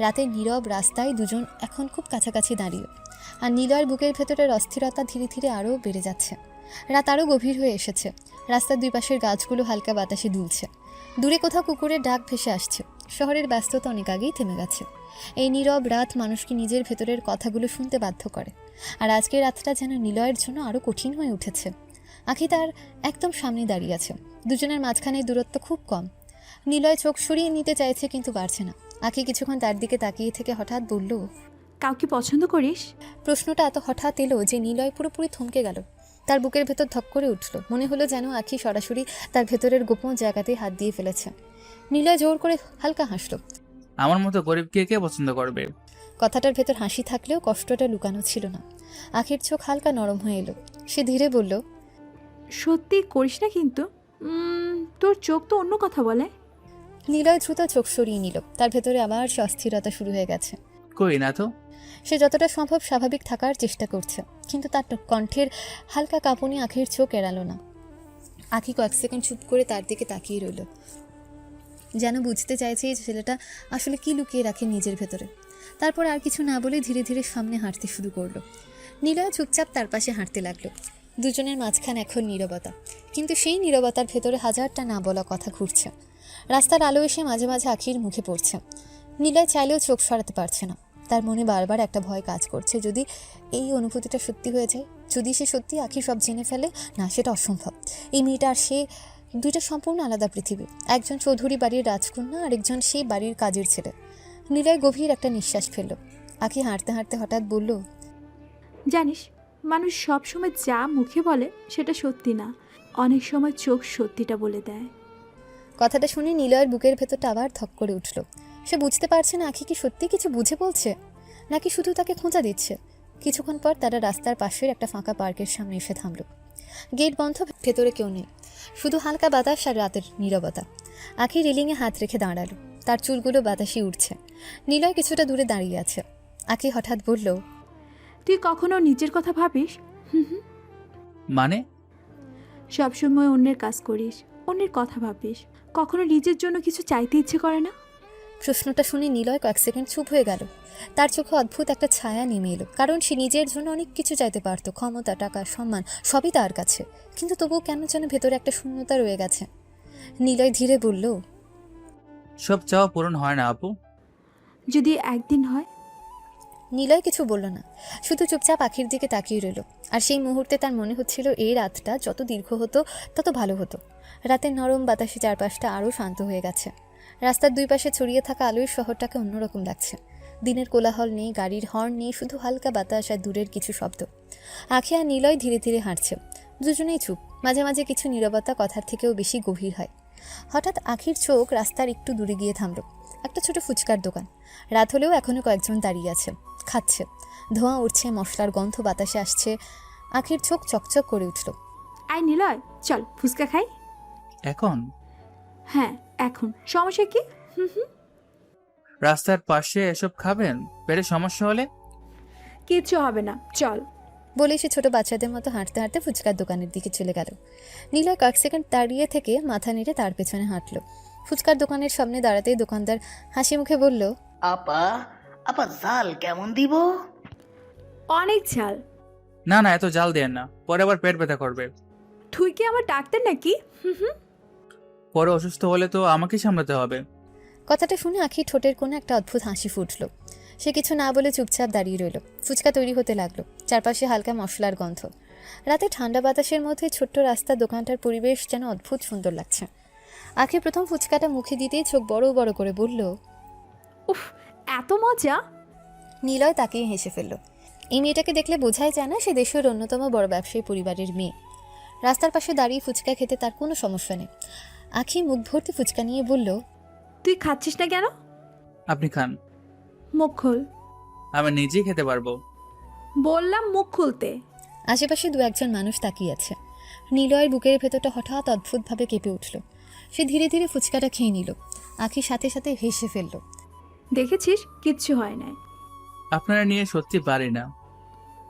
রাতের নীরব রাস্তায় দুজন এখন খুব কাছাকাছি দাঁড়িয়ে, আর নিলয়ের বুকের ভেতরের অস্থিরতা ধীরে ধীরে আরও বেড়ে যাচ্ছে। রাত আরও গভীর হয়ে এসেছে। রাস্তার দুই পাশের গাছগুলো হালকা বাতাসে দুলছে। দূরে কোথাও কুকুরের ডাক ভেসে আসছে। শহরের ব্যস্ততা অনেক আগেই থেমে গেছে। এই নীরব রাত মানুষকে নিজের ভেতরের কথাগুলো শুনতে বাধ্য করে। আর আজকের রাতটা যেন নিলয়ের জন্য আরও কঠিন হয়ে উঠেছে। আঁখি তার একদম সামনে দাঁড়িয়ে আছে। দুজনের মাঝখানে দূরত্ব খুব কম। নিলয় চোখ সরিয়ে নিতে চাইছে, কিন্তু পারছে না। আঁখি কিছুক্ষণ তার দিকে তাকিয়ে থেকে হঠাৎ বলল,
কাউকে পছন্দ করিস?
প্রশ্নটা এত হঠাৎ এলো যে নিলয় পুরোপুরি থমকে গেল। তার বুকের ভেতর ধক করে উঠল। মনে হলো যেন আঁখি সরাসরি তার ভেতরের গোপন জায়গাতেই হাত দিয়ে ফেলেছে। নিলয় জোর করে হালকা হাসল।
আমার মতো গরিবকে কে পছন্দ করবে?
কথাটার ভেতর হাসি থাকলেও কষ্টটা লুকানো ছিল না। আঁখির চোখ হালকা নরম হয়ে এলো। সে ধীরে বলল,
সত্যি করিস না কিন্তু। তোর চোখ তো অন্য কথা বলে।
নিলয় দ্রুত চোখ সরিয়ে নিল। তার ভেতরে আবার সে অস্থিরতা শুরু হয়ে গেছে।
কই না তো।
সে যতটা সম্ভব স্বাভাবিক থাকার চেষ্টা করছে, কিন্তু তার কণ্ঠের হালকা কাঁপুনি আখির চোখ এড়ালো না। আখি কয়েক সেকেন্ড চুপ করে তার দিকে তাকিয়ে রইল, যেন বুঝতে চাইছে এই ছেলেটা আসলে কি লুকিয়ে রাখে নিজের ভেতরে। তারপর আর কিছু না বলে ধীরে ধীরে সামনে হাঁটতে শুরু করলো। নিলয় চুপচাপ তার পাশে হাঁটতে লাগলো। দুজনের মাঝখানে এখন নীরবতা, কিন্তু সেই নীরবতার ভেতরে হাজারটা না বলা কথা ঘুরছে। রাস্তার আলো এসে মাঝে মাঝে আখির মুখে পড়ছে। নিলয় চাইলেও চোখ সরাতে পারছে না। তার মনে বারবার একটা ভয় কাজ করছে, যদি এই অনুভূতিটা সত্যি হয়ে যায়, যদি সে সত্যি আখি সব জেনে ফেলে। না, সেটা অসম্ভব। এই মেয়েটা আর সে দুইটা সম্পূর্ণ আলাদা পৃথিবী। একজন চৌধুরী বাড়ির রাজকন্যা, আরেকজন সেই বাড়ির কাজের ছেলে। নিলয় গভীর একটা নিঃশ্বাস ফেলল। আখি হাঁটতে হাঁটতে হঠাৎ বলল,
জানিস, মানুষ সব সময় যা মুখে বলে সেটা সত্যি না, অনেক সময় চোখ সত্যিটা বলে দেয়।
কথাটা শুনে নিলয়ের বুকের ভেতরটা আবার ধক করে উঠল। সে বুঝতে পারছে না আখি কি সত্যি কিছু বুঝে বলছে, নাকি শুধু তাকে খোঁচা দিচ্ছে। কিছুক্ষণ পর তারা রাস্তার পাশের একটা ফাঁকা পার্কের সামনে এসে থামল। গেট বন্ধ, ভেতরে কেউ নেই, শুধু হালকা বাতাস আর রাতের নীরবতা। আখি রেলিংয়ে হাত রেখে দাঁড়ালো, তার চুলগুলো বাতাসে উঠছে। নিলয় কিছুটা দূরে দাঁড়িয়ে আছে। আখি হঠাৎ বলল,
তুই কখনো নিজের কথা ভাবিস?
মানে?
সবসময় অন্যের কাজ করিস, অন্যের কথা ভাবিস, কখনো নিজের জন্য কিছু চাইতে ইচ্ছে করে না?
প্রশ্নটা শুনে নিলয় কয়েক সেকেন্ড চুপ হয়ে গেল। তার চোখে অদ্ভুত একটা ছায়া নেমে এলো, কারণ সে নিজের জন্য অনেক কিছু চাইতে পারতো, ক্ষমতা, টাকা, সম্মান, সবই তার কাছে। কিন্তু তবুও কেন যেন ভেতরে একটা শূন্যতা রয়ে গেছে। নিলয় ধীরে বলল,
সব চাওয়া পূরণ হয় না আপু।
যদি একদিন হয়?
নিলয় কিছু বলল না, শুধু চুপচাপ আখির দিকে তাকিয়ে রইল। আর সেই মুহূর্তে তার মনে হচ্ছিল এই রাতটা যত দীর্ঘ হতো তত ভালো হতো। রাতের নরম বাতাসে চারপাশটা আরও শান্ত হয়ে গেছে। রাস্তার দুই পাশে ছড়িয়ে থাকা আলোয় শহরটাকে অন্যরকম লাগছে। দিনের কোলাহল নেই, গাড়ির হর্ন নেই, শুধু হালকা বাতাস আর দূরের কিছু শব্দ। আখি আর নিলয় ধীরে ধীরে হাঁটছে। দুজনেই চুপ, মাঝে মাঝে কিছু নীরবতা কথার থেকেও বেশি গভীর হয়। হঠাৎ আখির চোখ রাস্তার একটু দূরে গিয়ে থামল। একটা ছোট ফুচকার দোকান। রাত হলেও এখনও কয়েকজন দাঁড়িয়ে আছে, খাচ্ছে। ধোঁয়া উঠছে, মশলার গন্ধ বাতাসে আসছে। আখির চোখ চকচক করে উঠল।
আয় নিলয়, চল ফুচকা খাই।
এখন?
হ্যাঁ এখন, সমস্যা কি?
রাস্তার পাশে এসব খাবেন? পেটে সমস্যা হলে?
কিচ্ছু হবে না, চল।
বলে সে ছোট বাচ্চাদের মতো হাঁটতে হাঁটতে ফুচকার দোকানের দিকে চলে গেল। নিলয় কয়েক সেকেন্ড দাঁড়িয়ে থেকে মাথা নেড়ে তার পেছনে হাঁটল। ফুচকার দোকানের সামনে দাঁড়াতেই দোকানদার হাসি মুখে বলল,
আপা আপা জাল কেমন দিব?
অনেক ঝাল।
না না, এত জাল দেন না, পরে আবার পেট ব্যথা করবে।
তুই কি আমার ডাক্তার নাকি?
পরে অসুস্থ হলে তো আমাকেই সামলাতে হবে।
কথাটা শুনে আখি ঠোঁটের কোণে একটা অদ্ভুত হাসি ফুটল। সে কিছু না বলে চুপচাপ দাঁড়িয়ে রইল। ফুচকা তৈরি হতে লাগলো, চারপাশে হালকা মশলার গন্ধ। রাতে ঠান্ডা বাতাসের মধ্যে ছোট্ট রাস্তা, দোকানটার পরিবেশ যেন অদ্ভুত সুন্দর লাগছে। আখি প্রথম ফুচকাটা মুখে দিতেই চোখ বড় বড় করে বলল,
উফ, এত মজা!
নিলয় তাকিয়ে হেসে ফেলল। এই মেয়েটাকে দেখলে বোঝাই যায় না সে দেশের অন্যতম বড় ব্যবসায়ী পরিবারের মেয়ে। রাস্তার পাশে দাঁড়িয়ে ফুচকা খেতে তার কোনো সমস্যা নেই। আখি মুখ ভর্তি ফুচকা নিয়ে বলল,
তুই খাচ্ছিস না কেন?
আপনি খান।
মুখ খোল।
আমি নিজেই খেতে পারবো।
বললাম মুখ খুলতে।
আশেপাশে দু একজন মানুষ তাকিয়ে আছে। নিলয়ের বুকের ভেতরটা হঠাৎ অদ্ভুতভাবে কেঁপে উঠল। সে ধীরে ধীরে ফুচকাটা খেয়ে নিল। আখির সাথে সাথে হেসে ফেলল।
দেখেছিস, কিচ্ছু হয় না।
আপনারা নিয়ে সত্যি পারি না।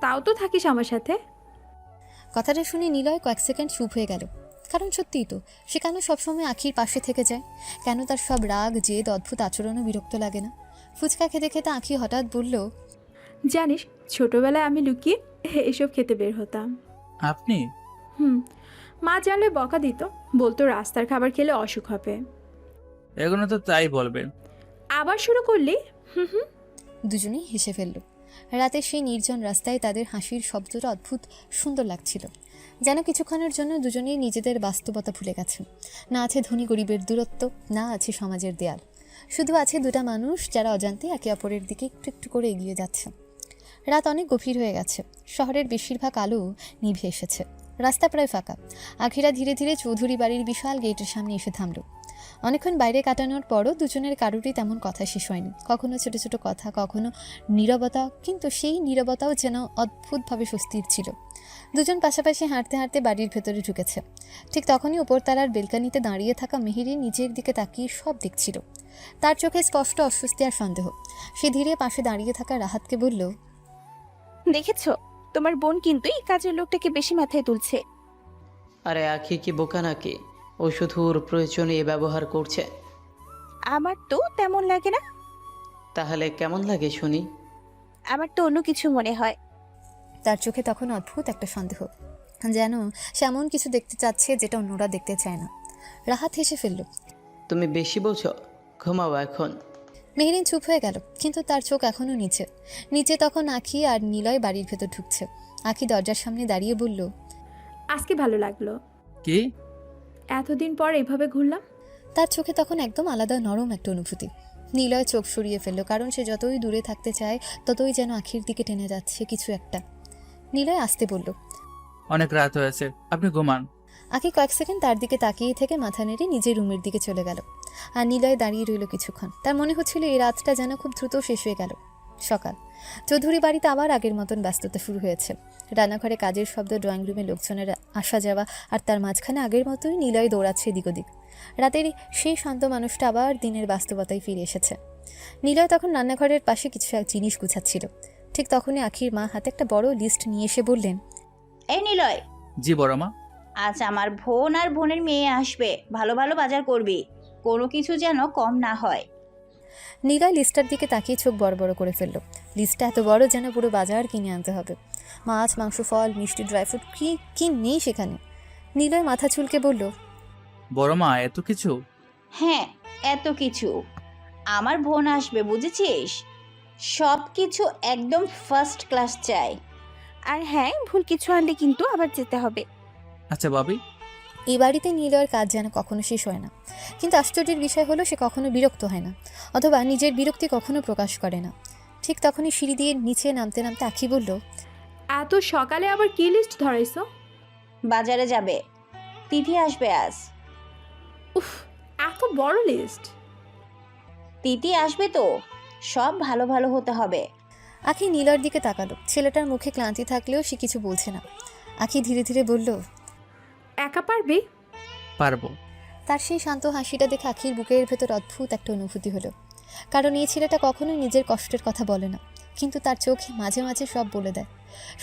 তাও তো থাকিস আমার সাথে।
কথাটা শুনে নিলয় কয়েক সেকেন্ড চুপ হয়ে গেল। কারণ সত্যিই তো, সে কেন সবসময় আখির পাশে থেকে যায়? কেন তার সব রাগ, জেদ, অদ্ভুত আচরণও বিরক্ত লাগে না? ফুচকা খেতে খেতে আখি হঠাৎ বলল,
জানিস, ছোটবেলায় আমি লুকিয়ে এসব খেতে বের হতাম।
আপনি?
মা জানলে বকা দিত, বলতো রাস্তার খাবার খেলে অসুখ হবে।
এগুলো তো তাই বলবে।
আবার শুরু করলি?
দুজনেই হেসে ফেলল। রাতে সেই নির্জন রাস্তায় তাদের হাসির শব্দটা অদ্ভুত সুন্দর লাগছিল। যেন কিছুক্ষণের জন্য দুজনেই নিজেদের বাস্তবতা ভুলে গেছে। না আছে ধনী গরিবের দূরত্ব, না আছে সমাজের দেয়াল, শুধু আছে দুটা মানুষ যারা অজান্তে একে অপরের দিকে একটু একটু করে এগিয়ে যাচ্ছে। রাত অনেক গভীর হয়ে গেছে। শহরের বেশিরভাগ আলো নিভে এসেছে। রাস্তা প্রায় ফাঁকা। আখিরা ধীরে ধীরে চৌধুরী বাড়ির বিশাল গেটের সামনে এসে থামল। অনেকক্ষণ বাইরে কাটানোর পরও দুজনের কারোরই তেমন কথা শেষ হয়নি। কখনো ছোট ছোট কথা, কখনো নীরবতা, কিন্তু সেই নীরবতাও যেন অদ্ভুতভাবে স্বস্তির ছিল। দুজন পাশাপাশি হাঁটতে হাঁটতে বাড়ির ভেতরে ঢুকেছে। ঠিক তখনই উপরতলার বেলকানিতে দাঁড়িয়ে থাকা মেহেরিন নিজের দিকে তাকিয়ে সব দেখছিল। তার চোখে স্পষ্ট অস্বস্তি আর সন্দেহ। সে ধীরে পাশে দাঁড়িয়ে থাকা রাহাতকে বলল,
দেখেছো, তোমার বোন কিন্তু এই কাজের লোকটাকে বেশি মাথায় তুলছে।
আরে আখি কি বোকা নাকি? ও শুধু ওর প্রয়োজনে এ ব্যবহার করছে।
আমার তো তেমন লাগে না।
তাহলে কেমন লাগে শুনি?
আমার তো অন্য কিছু মনে হয়।
তার চোখে তখন অদ্ভুত একটা সন্দেহ, যেন সে এমন কিছু দেখতে চাচ্ছে যেটা অন্যরা দেখতে চায় না। রাহাত হেসে ফেলল।
তুমি বেশি বোঝো, ঘুমাও এখন।
মেহেরিন চুপ হয়ে গেল, কিন্তু তার চোখ এখনও নিচে। নিচে তখন আখি আর নিলয় বাড়ির ভেতর ঢুকছে। আখি দরজার সামনে দাঁড়িয়ে বলল,
আজকে ভালো লাগলো,
কি?
এতদিন পর এভাবে ঘুরলাম।
তার চোখে তখন একদম আলাদা নরম একটা অনুভূতি। নিলয় চোখ সরিয়ে ফেলল, কারণ সে যতই দূরে থাকতে চায় ততই যেন আখির দিকে টেনে যাচ্ছে কিছু একটা। নিলয় আসতে বলল,
অনেক রাত হয়েছে, আপনি ঘুমান।
আখি কয়েক সেকেন্ড তার দিকে তাকিয়ে থেকে মাথা নেড়ে নিজের রুমের দিকে চলে গেল। আর নিলয় দাঁড়িয়ে রইল কিছুক্ষণ। তার মনে হচ্ছিল এই রাতটা যেন খুব দ্রুত শেষ হয়ে গেল। সকাল। চৌধুরী বাড়িতে আবার আগের মতন ব্যস্ততা শুরু হয়েছে। রান্নাঘরে কাজের শব্দ, ড্রয়িং রুমে লোকজনের আসা যাওয়া, আর তার মাঝখানে আগের মতোই নিলয় দৌড়াচ্ছে এদিক ওদিক। রাতের সেই শান্ত মানুষটা আবার দিনের বাস্তবতায় ফিরে এসেছে। নিলয় তখন রান্নাঘরের পাশে কিছু এক জিনিস গুছাচ্ছিল। ঠিক তখনই আখির মা হাতে একটা বড় লিস্ট নিয়ে এসে বললেন,
এই নিলয়,
জি বড় মা।
আজ আমার বোন আর বোনের মেয়ে আসবে, ভালো ভালো বাজার করবি, কোনো কিছু যেন কম না হয়।
নিলয় লিস্টটার দিকে তাকিয়ে চোখ বড় বড় করে ফেলল। লিস্টটা এত বড় যেন পুরো বাজার কিনে আনতে হবে। মাছ, মাংস, ফল, মিষ্টি, ড্রাই ফ্রুট, কি নেই সেখানে। নিলয় মাথা চুলকে বলল,
বড় মা, এত কিছু?
হ্যাঁ, এত কিছু। আমার বোন আসবে, বুঝেছিস? সব কিছু একদম ফার্স্ট ক্লাস চাই।
আর হ্যাঁ, ভুল কিছু আনলে কিন্তু আবার যেতে হবে।
আচ্ছা ভাবি।
এই বাড়িতে নিলয়ের কাজ যেন কখনো শেষ হয় না। কিন্তু আশ্চর্যের বিষয় হলো সে কখনো বিরক্ত হয় না, অথবা নিজের বিরক্তি কখনো প্রকাশ করে না। ঠিক তখনই সিঁড়ি দিয়ে নিচে নামতে নামতে আখি বলল,
এত সকালে আবার কি লিস্ট ধরাইছো?
বাজারে যাবে, তিথি আসবে আজ।
উফ, এত বড় লিস্ট!
তিথি আসবে তো, সব ভালো ভালো হতে হবে।
আখি নীলর দিকে তাকালো। ছেলেটার মুখে ক্লান্তি থাকলেও সে কিছু বলছে না। আখি ধীরে ধীরে বলল,
একা পারবে?
পারবো।
তার সেই শান্ত হাসিটা দেখে আখির বুকের ভেতর অদ্ভুত একটা অনুভূতি হলো। কারণ এই ছেলেটা কখনোই নিজের কষ্টের কথা বলে না, কিন্তু তার চোখে মাঝে মাঝে সব বলে দেয়।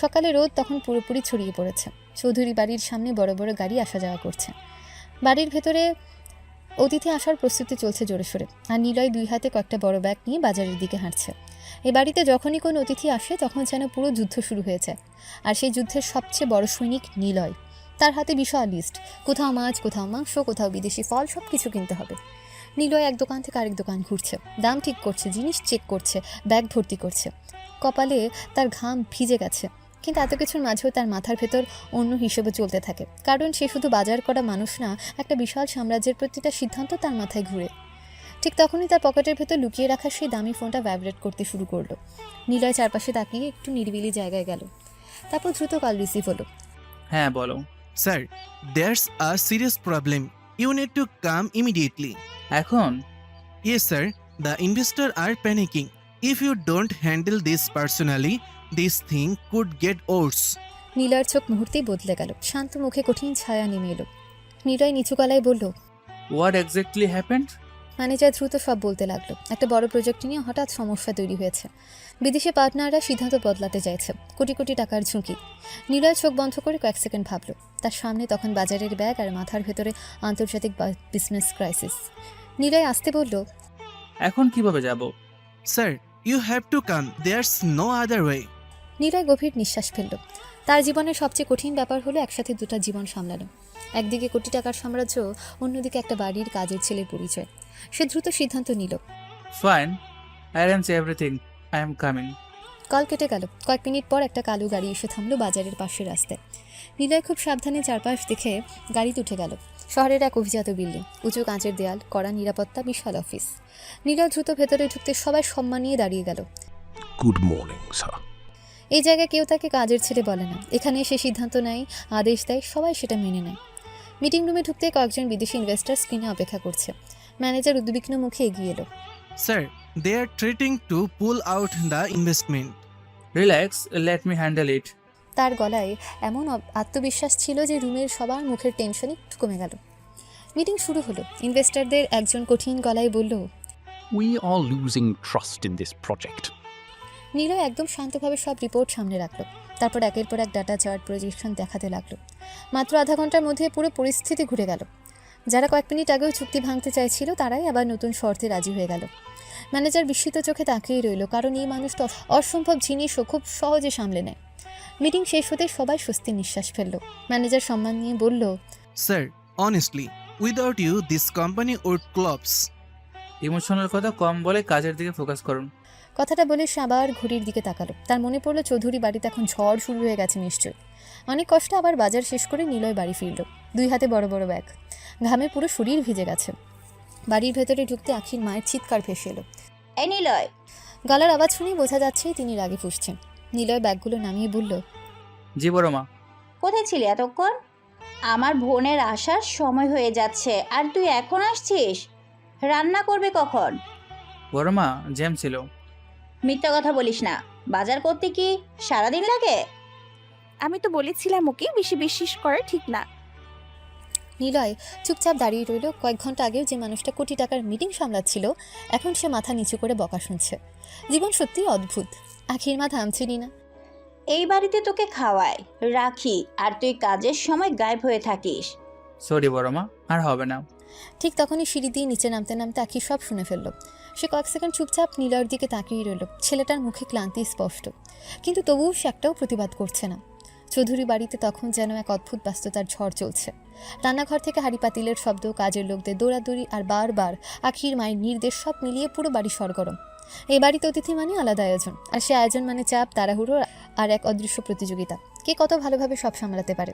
সকালে রোদ তখন পুরোপুরি ছড়িয়ে পড়েছে। চৌধুরী বাড়ির সামনে বড় বড় গাড়ি আসা যাওয়া করছে। বাড়ির ভেতরে অতিথি আসার প্রস্তুতি চলছে জোরে সোরে। আর নিলয় দুই হাতে কয়েকটা বড় ব্যাগ নিয়ে বাজারের দিকে হাঁটছে। এই বাড়িতে যখনই কোনো অতিথি আসে তখন যেন পুরো যুদ্ধ শুরু হয়ে যায়। আর সেই যুদ্ধের সবচেয়ে বড় সৈনিক নিলয়। তার হাতে বিশাল লিস্ট, কোথাও মাছ, কোথাও মাংস, কোথাও বিদেশি ফল, সব কিছু কিনতে হবে। নিলয় এক দোকান থেকে আরেক দোকান ঘুরছে, দাম ঠিক করছে, জিনিস চেক করছে, ব্যাগ ভর্তি করছে। কপালে তার ঘাম ভিজে গেছে, কিন্তু এত কিছুর মাঝেও তার মাথার ভেতর অন্য হিসেবে চলতে থাকে। কারণ সে শুধু বাজার করা মানুষ না, একটা বিশাল সাম্রাজ্যের প্রতিটা সিদ্ধান্ত তার মাথায় ঘুরে। ঠিক তখনই তার পকেটের ভেতর লুকিয়ে রাখা সেই দামি ফোনটা ভাইব্রেট করতে শুরু করলো। নিলয় চারপাশে তাকিয়ে একটু নিরিবিলি জায়গায় গেল, তারপর দ্রুত কল রিসিভ হলো।
হ্যাঁ বলো।
Sir, there's a serious problem. You need to come immediately.
এখন?
Yes, sir. The investors are panicking. If you don't handle this personally, this thing could get worse.
নীলয়ের চোখ মুহূর্তেই বদলে গেল, শান্ত মুখে কঠিন ছায়া নেমে এলো। নিলয় নিচু গলায় বলল,
হোয়াট এক্স্যাক্টলি হ্যাপেন্ড?
ম্যানেজার দ্রুত সব বলতে লাগলো। একটা বড় প্রজেক্ট নিয়ে হঠাৎ সমস্যা তৈরি হয়েছে। বিদেশি পার্টনাররা সিদ্ধান্ত বদলাতে চাইছে, কোটি কোটি টাকার ঝুঁকি। নিলয় চোখ বন্ধ করে কয়েক সেকেন্ড ভাবলো। তার সামনে তখন বাজারের ব্যাগ আর মাথার ভেতরে আন্তর্জাতিক বিজনেস ক্রাইসিস। নিলয় আসতে বলল,
এখন কিভাবে যাব?
Sir, you have to come. There's no other way.
Niloy গভীর নিঃশ্বাস ফেলল। তার জীবনের সবচেয়ে কঠিন ব্যাপার হলো একসাথে দুটো জীবন সামলানো। একদিকে কোটি টাকার সাম্রাজ্য, অন্যদিকে একটা বাড়ির কাজের ছেলের পরিচয়। সে দ্রুত সিদ্ধান্ত নিল।
Fine, arrange everything, I am coming.
Call কেটে গেল। কয়েক মিনিট পর একটা কালো গাড়ি এসে থামলো বাজারের পাশের রাস্তায়। নিলয় খুব সাবধানে চারপাশ দেখে গাড়িতে উঠে গেল। শহরের এক অভিজাত বিল্ডিং, উঁচু কাঁচের দেয়াল, কড়া নিরাপত্তা, বিশাল অফিস। নিলয় দ্রুত ভেতরে ঢুকতে সবাই সম্মান নিয়ে দাঁড়িয়ে গেল।
Good morning sir.
এই জায়গায় কেউ তাকে কাজের ছেলে বলে না। এখানে সে সিদ্ধান্ত নেয়, আদেশ দেয়, সবাই সেটা মেনে নেয়। মিটিং রুমে ঢুকতে কয়েকজন বিদেশি ইনভেস্টার স্ক্রিনে অপেক্ষা করছে। ম্যানেজার উদ্বিগ্ন মুখে এগিয়ে এলো।
Sir, they are threatening to pull out the investment.
Relax, let me handle ইট।
তার গলায় এমন আত্মবিশ্বাস ছিল যে রুমের সবার মুখের টেনশন একটু কমে গেল। মিটিং শুরু হলো। ইনভেস্টরদের একজন কঠিন গলায় বলল,
We are losing trust in this project.
Niloy একদম শান্তভাবে সব রিপোর্ট সামনে রাখলো। তারপর একের পর এক ডাটা চার্ট প্রজেকশন দেখাতে লাগলো। মাত্র আধা ঘন্টার মধ্যে পুরো পরিস্থিতি ঘুরে গেল। যারা কয়েক মিনিট আগেও চুক্তি ভাঙতে চাইছিল তারাই আবার নতুন শর্তে রাজি হয়ে গেল। ম্যানেজার বিস্মিত চোখে তাকিয়ে রইল, কারণ এই মানুষটা অসম্ভব জিনিসও খুব সহজে সামলে নেয়। মিটিং শেষ হতে সবাই স্বস্তির নিঃশ্বাস ফেলল। ম্যানেজার সম্মান নিয়ে বলল,
Sir, honestly, without you, this company would collapse.
Emotional কথা কম বলে কাজের দিকে ফোকাস করুন।
কথাটা বলে সে আবার ঘড়ির দিকে তাকালো। তার মনে পড়লো চৌধুরী বাড়িতে এখন ঝড় শুরু হয়ে গেছে নিশ্চয়ই। অনেক কষ্টে আবার বাজার শেষ করে নিলয় বাড়ি ফিরল। 2 হাতে বড় বড় ব্যাগ, ঘামে পুরো শরীর ভিজে গেছে। বাড়ির ভেতরে ঢুকতে আখির মায়ের চিৎকার ভেসে এলো।
এই নিলয়,
গলার আওয়াজ শুনেই বোঝা যাচ্ছে তিনি রাগে ফুঁসছেন। নিলয় ব্যাগগুলো নামিয়ে বলল,
জি বড় মা।
কোথায় ছিলি এতক্ষণ? আমার বোনের আসার সময় হয়ে যাচ্ছে আর তুই এখন আসছিস? রান্না করবে কখন?
বড় মা, জ্যাম ছিল।
মিথ্যা কথা বলিস না। বাজার করতে কি সারাদিন লাগে?
আমি তো বলেছিলাম ওকে বেশি বিশ্বাস করা ঠিক না।
নিলয় চুপচাপ দাঁড়িয়ে রইল। কয়েক ঘন্টা আগেও যে মানুষটা কোটি টাকার মিটিং সামলাচ্ছিল, এখন সে মাথা নিচু করে বকা শুনছে। জীবন সত্যিই অদ্ভুত। আখির মা থামছেনই না।
এই বাড়িতে তোকে খাওয়াই, রাখি, আর তুই কাজের সময় গায়েব হয়ে থাকিস।
সরি বড় মা, আর হবে না।
ঠিক তখনই সিঁড়ি দিয়ে নিচে নামতে নামতে আখি সব শুনে ফেলল। সে কয়েক সেকেন্ড চুপচাপ নিলয়ের দিকে তাকিয়ে রইল। ছেলেটার মুখে ক্লান্তি স্পষ্ট, কিন্তু তবুও সে একটাও প্রতিবাদ করছে না। চৌধুরী বাড়িতে তখন যেন এক অদ্ভুত ব্যস্ততার ঝড় চলছে। রান্নাঘর থেকে হাঁড়ি পাতিলের শব্দ, কাজের লোকদের দৌড়াদৌড়ি আর বারবার আখির মায়ের নির্দেশ, সব মিলিয়ে পুরো বাড়ি সরগরম। এই বাড়িতে অতিথি মানে আলাদা আয়োজন, আর সে আয়োজন মানে চাপ, তাড়াহুড়ো আর এক অদৃশ্য প্রতিযোগিতা। কে কত ভালোভাবে সব সামলাতে পারে।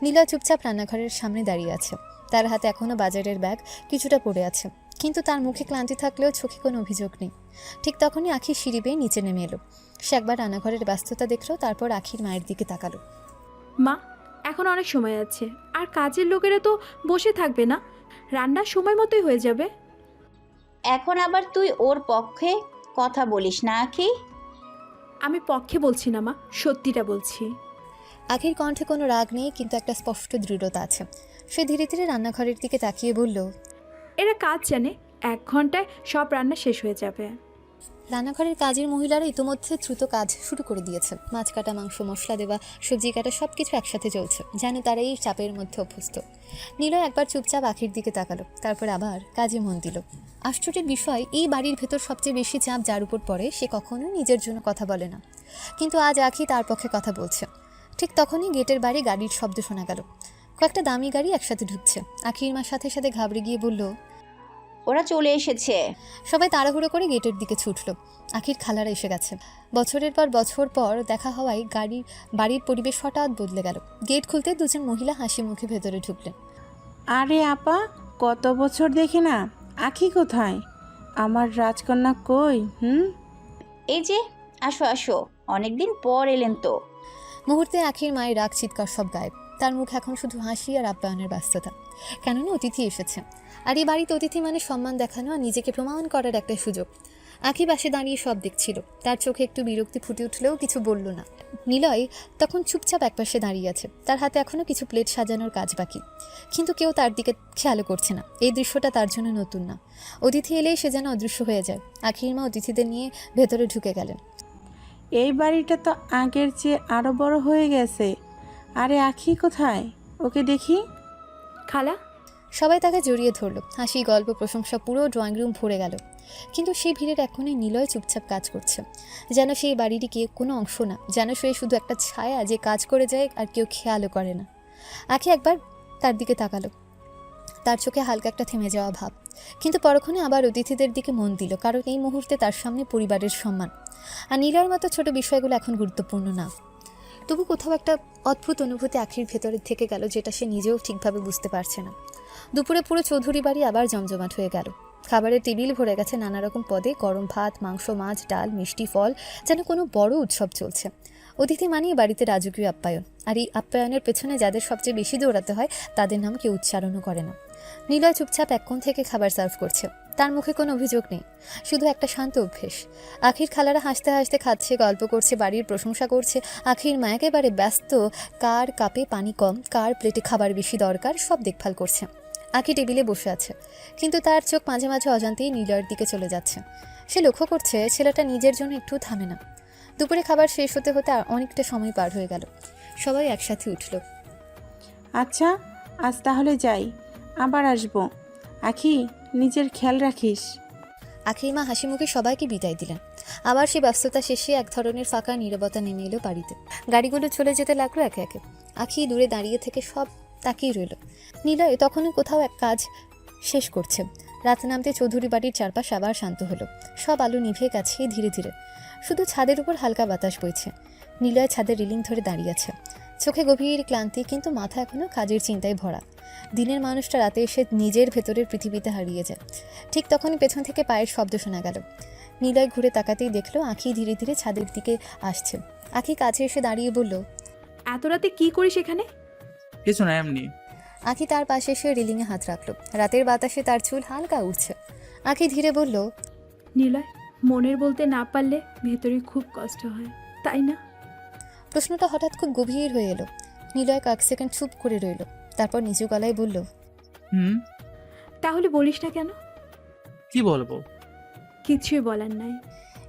নীলা চুপচাপ রান্নাঘরের সামনে দাঁড়িয়ে আছে। তার হাতে এখনও বাজারের ব্যাগ কিছুটা পড়ে আছে, কিন্তু তার মুখে ক্লান্তি থাকলেও চোখে কোনো অভিযোগ নেই। ঠিক তখনই আখি সিঁড়ি বেয়ে নিচে নেমে এলো। সে একবার রান্নাঘরের ব্যস্ততা দেখলো, তারপর আখির মায়ের দিকে তাকালো।
মা, এখন অনেক সময় আছে, আর কাজের লোকেরা তো বসে থাকবে না, রান্নার সময় মতোই হয়ে যাবে।
এখন আবার তুই ওর পক্ষে কথা বলিস না আখি?
আমি পক্ষে বলছি না মা, সত্যিটা বলছি।
আখির কণ্ঠে কোনো রাগ নেই, কিন্তু একটা স্পষ্ট দৃঢ়তা আছে। সে ধীরে ধীরে রান্নাঘরের দিকে তাকিয়ে বলল,
এরা কাজ জানে, 1 ঘন্টায় সব রান্না শেষ হয়ে যাবে।
রান্নাঘরের কাজের মহিলারা ইতোমধ্যে দ্রুত কাজ শুরু করে দিয়েছে। মাছ কাটা, মাংস মশলা দেওয়া, সবজি কাটা, সব কিছু একসাথে চলছে, যেন তারা এই চাপের মধ্যে অভ্যস্ত। নীলয় একবার চুপচাপ আখির দিকে তাকালো, তারপর আবার কাজে মন দিল। আশ্চর্যের বিষয়, এই বাড়ির ভেতর সবচেয়ে বেশি চাপ যার উপর পড়ে সে কখনোই নিজের জন্য কথা বলে না, কিন্তু আজ আখি তার পক্ষে কথা বলছে। ঠিক তখনই গেটের বাইরে গাড়ির শব্দ শোনা গেল। কয়েকটা দামি গাড়ি একসাথে ঢুকছে। আখির মার সাথে সাথে ঘাবড়ে গিয়ে বলল,
ওরা চলে এসেছে।
সবাই তাড়াহুড়ো করে গেটের দিকে ছুটল। আখির খালারা এসে গেছে। বছরের পর বছর পর দেখা হওয়ায় বাড়ির পরিবেশ হঠাৎ বদলে গেল। গেট খুলতে দুজন মহিলা হাসি মুখে ভেতরে ঢুকলেন।
আরে আপা, কত বছর দেখি না, আখি কোথায়? আমার রাজকন্যা কই?
এই যে, আসো আসো, অনেকদিন পর এলেন তো।
মুহূর্তে আখির মায়ের রাগ চিৎকার সব গায়েব। তার মুখ এখন শুধু হাসি আর আপ্যায়নের ব্যস্ততা, কেননা অতিথি এসেছে। আর এই বাড়িতে অতিথি মানে সম্মান দেখানো আর নিজেকে প্রমাণ করার একটা সুযোগ। আখি পাশে দাঁড়িয়ে সব দেখছিল। তার চোখে একটু বিরক্তি ফুটে উঠলেও কিছু বলল না। নিলয় তখন চুপচাপ একপাশে দাঁড়িয়ে আছে। তার হাতে এখনও কিছু প্লেট সাজানোর কাজ বাকি, কিন্তু কেউ তার দিকে খেয়ালও করছে না। এই দৃশ্যটা তার জন্য নতুন না। অতিথি এলেই সে যেন অদৃশ্য হয়ে যায়। আখির মা অতিথিদের নিয়ে ভেতরে ঢুকে গেলেন।
এই বাড়িটা তো আগের চেয়ে আরো বড় হয়ে গেছে। আরে আখি কোথায়? ওকে দেখি।
খালা।
সবাই তাকে জড়িয়ে ধরল। হাসি, গল্প, প্রশংসা, পুরো ড্রয়িং রুম ভরে গেল। কিন্তু সেই ভিড়ের এক কোণে নিলয় চুপচাপ কাজ করছে, যেন সেই বাড়িরই কেউ কোনো অংশ না, যেন সে শুধু একটা ছায়া যে কাজ করে যায় আর কেউ খেয়ালও করে না। আখি একবার তার দিকে তাকালো। তার চোখে হালকা একটা থেমে যাওয়া ভাব, কিন্তু পরক্ষণে আবার অতিথিদের দিকে মন দিল, কারণ এই মুহূর্তে তার সামনে পরিবারের সম্মান। আর নীলার মতো ছোট বিষয়গুলো এখন গুরুত্বপূর্ণ না। তবু কোথাও একটা অদ্ভুত অনুভূতি আখির ভেতরে থেকে গেল, যেটা সে নিজেও ঠিকভাবে বুঝতে পারছে না। দুপুরে পুরো চৌধুরী বাড়ি আবার জমজমাট হয়ে গেল। খাবারের টেবিল ভরে গেছে নানা রকম পদে, গরম ভাত, মাংস, মাছ, ডাল, মিষ্টি, ফল, যেন কোনো বড় উৎসব চলছে। অতিথি মানেই বাড়িতে রাজকীয় আপ্যায়ন, আর এই আপ্যায়নের পেছনে যাদের সবচেয়ে বেশি দৌড়াতে হয় তাদের নাম কেউ উচ্চারণও করে না। নীলয় চুপচাপ এক কোণ থেকে খাবার সার্ভ করছে। তার মুখে কোনো অভিযোগ নেই, শুধু একটা শান্ত অভ্যেস। আখির খালারা হাসতে হাসতে খাচ্ছে, গল্প করছে, বাড়ির প্রশংসা করছে। আখির মা একেবারে ব্যস্ত, কার কাপে পানি কম, কার প্লেটে খাবার বেশি দরকার সব দেখভাল করছে। আখি টেবিলে বসে আছে, কিন্তু তার চোখ মাঝে মাঝে অজান্তেই নিলয়ের দিকে চলে যাচ্ছে। সে লক্ষ্য করছে ছেলেটা নিজের জন্য একটু থামে না। দুপুরে খাবার শেষ হতে হতে আর অনেকটা সময় পার হয়ে গেল। সবাই একসাথে উঠল।
আচ্ছা, আজ তাহলে যাই, আবার আসবো। আখি, নিজের খেয়াল রাখিস।
আখির মা হাসি মুখে সবাইকে বিদায় দিলেন। আবার সে ব্যস্ততা শেষে এক ধরনের ফাঁকা নীরবতা নেমে এলো বাড়িতে। গাড়িগুলো চলে যেতে লাগলো একে একে। আখি দূরে দাঁড়িয়ে থেকে সব তাকিয়ে রইল। নিলয় তখনও কোথাও এক কাজ শেষ করছে। রাত নামতে চৌধুরী বাড়ির চারপাশ আবার শান্ত হলো। সব আলো নিভে গেছে ধীরে ধীরে, শুধু ছাদের উপর হালকা বাতাস বইছে। নিলয় ছাদের রিলিং ধরে দাঁড়িয়ে আছে, চোখে গভীর ক্লান্তি, কিন্তু মাথা এখনো কাজের চিন্তায় ভরা। দিনের মানুষটা রাতে এসে নিজের ভেতরের পৃথিবীতে হারিয়ে যায়। ঠিক তখনই পেছন থেকে পায়ের শব্দ শোনা গেল। নিলয় ঘুরে তাকাতেই দেখলো আখি ধীরে ধীরে ছাদের দিকে আসছে। আখি কাছে এসে দাঁড়িয়ে বলল,
এত রাতে কি করিস এখানে?
কিছু না, এমনি।
আখি তার পাশে এসে রিলিংয়ে হাত রাখলো। রাতের বাতাসে তার চুল হালকা উঠছে। আখি ধীরে বলল,
নিলয়, মনের বলতে না পারলে ভেতরে খুব কষ্ট হয়, তাই না?
প্রশ্নটা হঠাৎ খুব গভীর হয়ে এলো। নিলয় কয়েক সেকেন্ড চুপ করে রইল, তারপর নিচু গলায় বলল,
তাহলে বলিস না কেন?
কি বলবো?
কিছুই বলার নাই।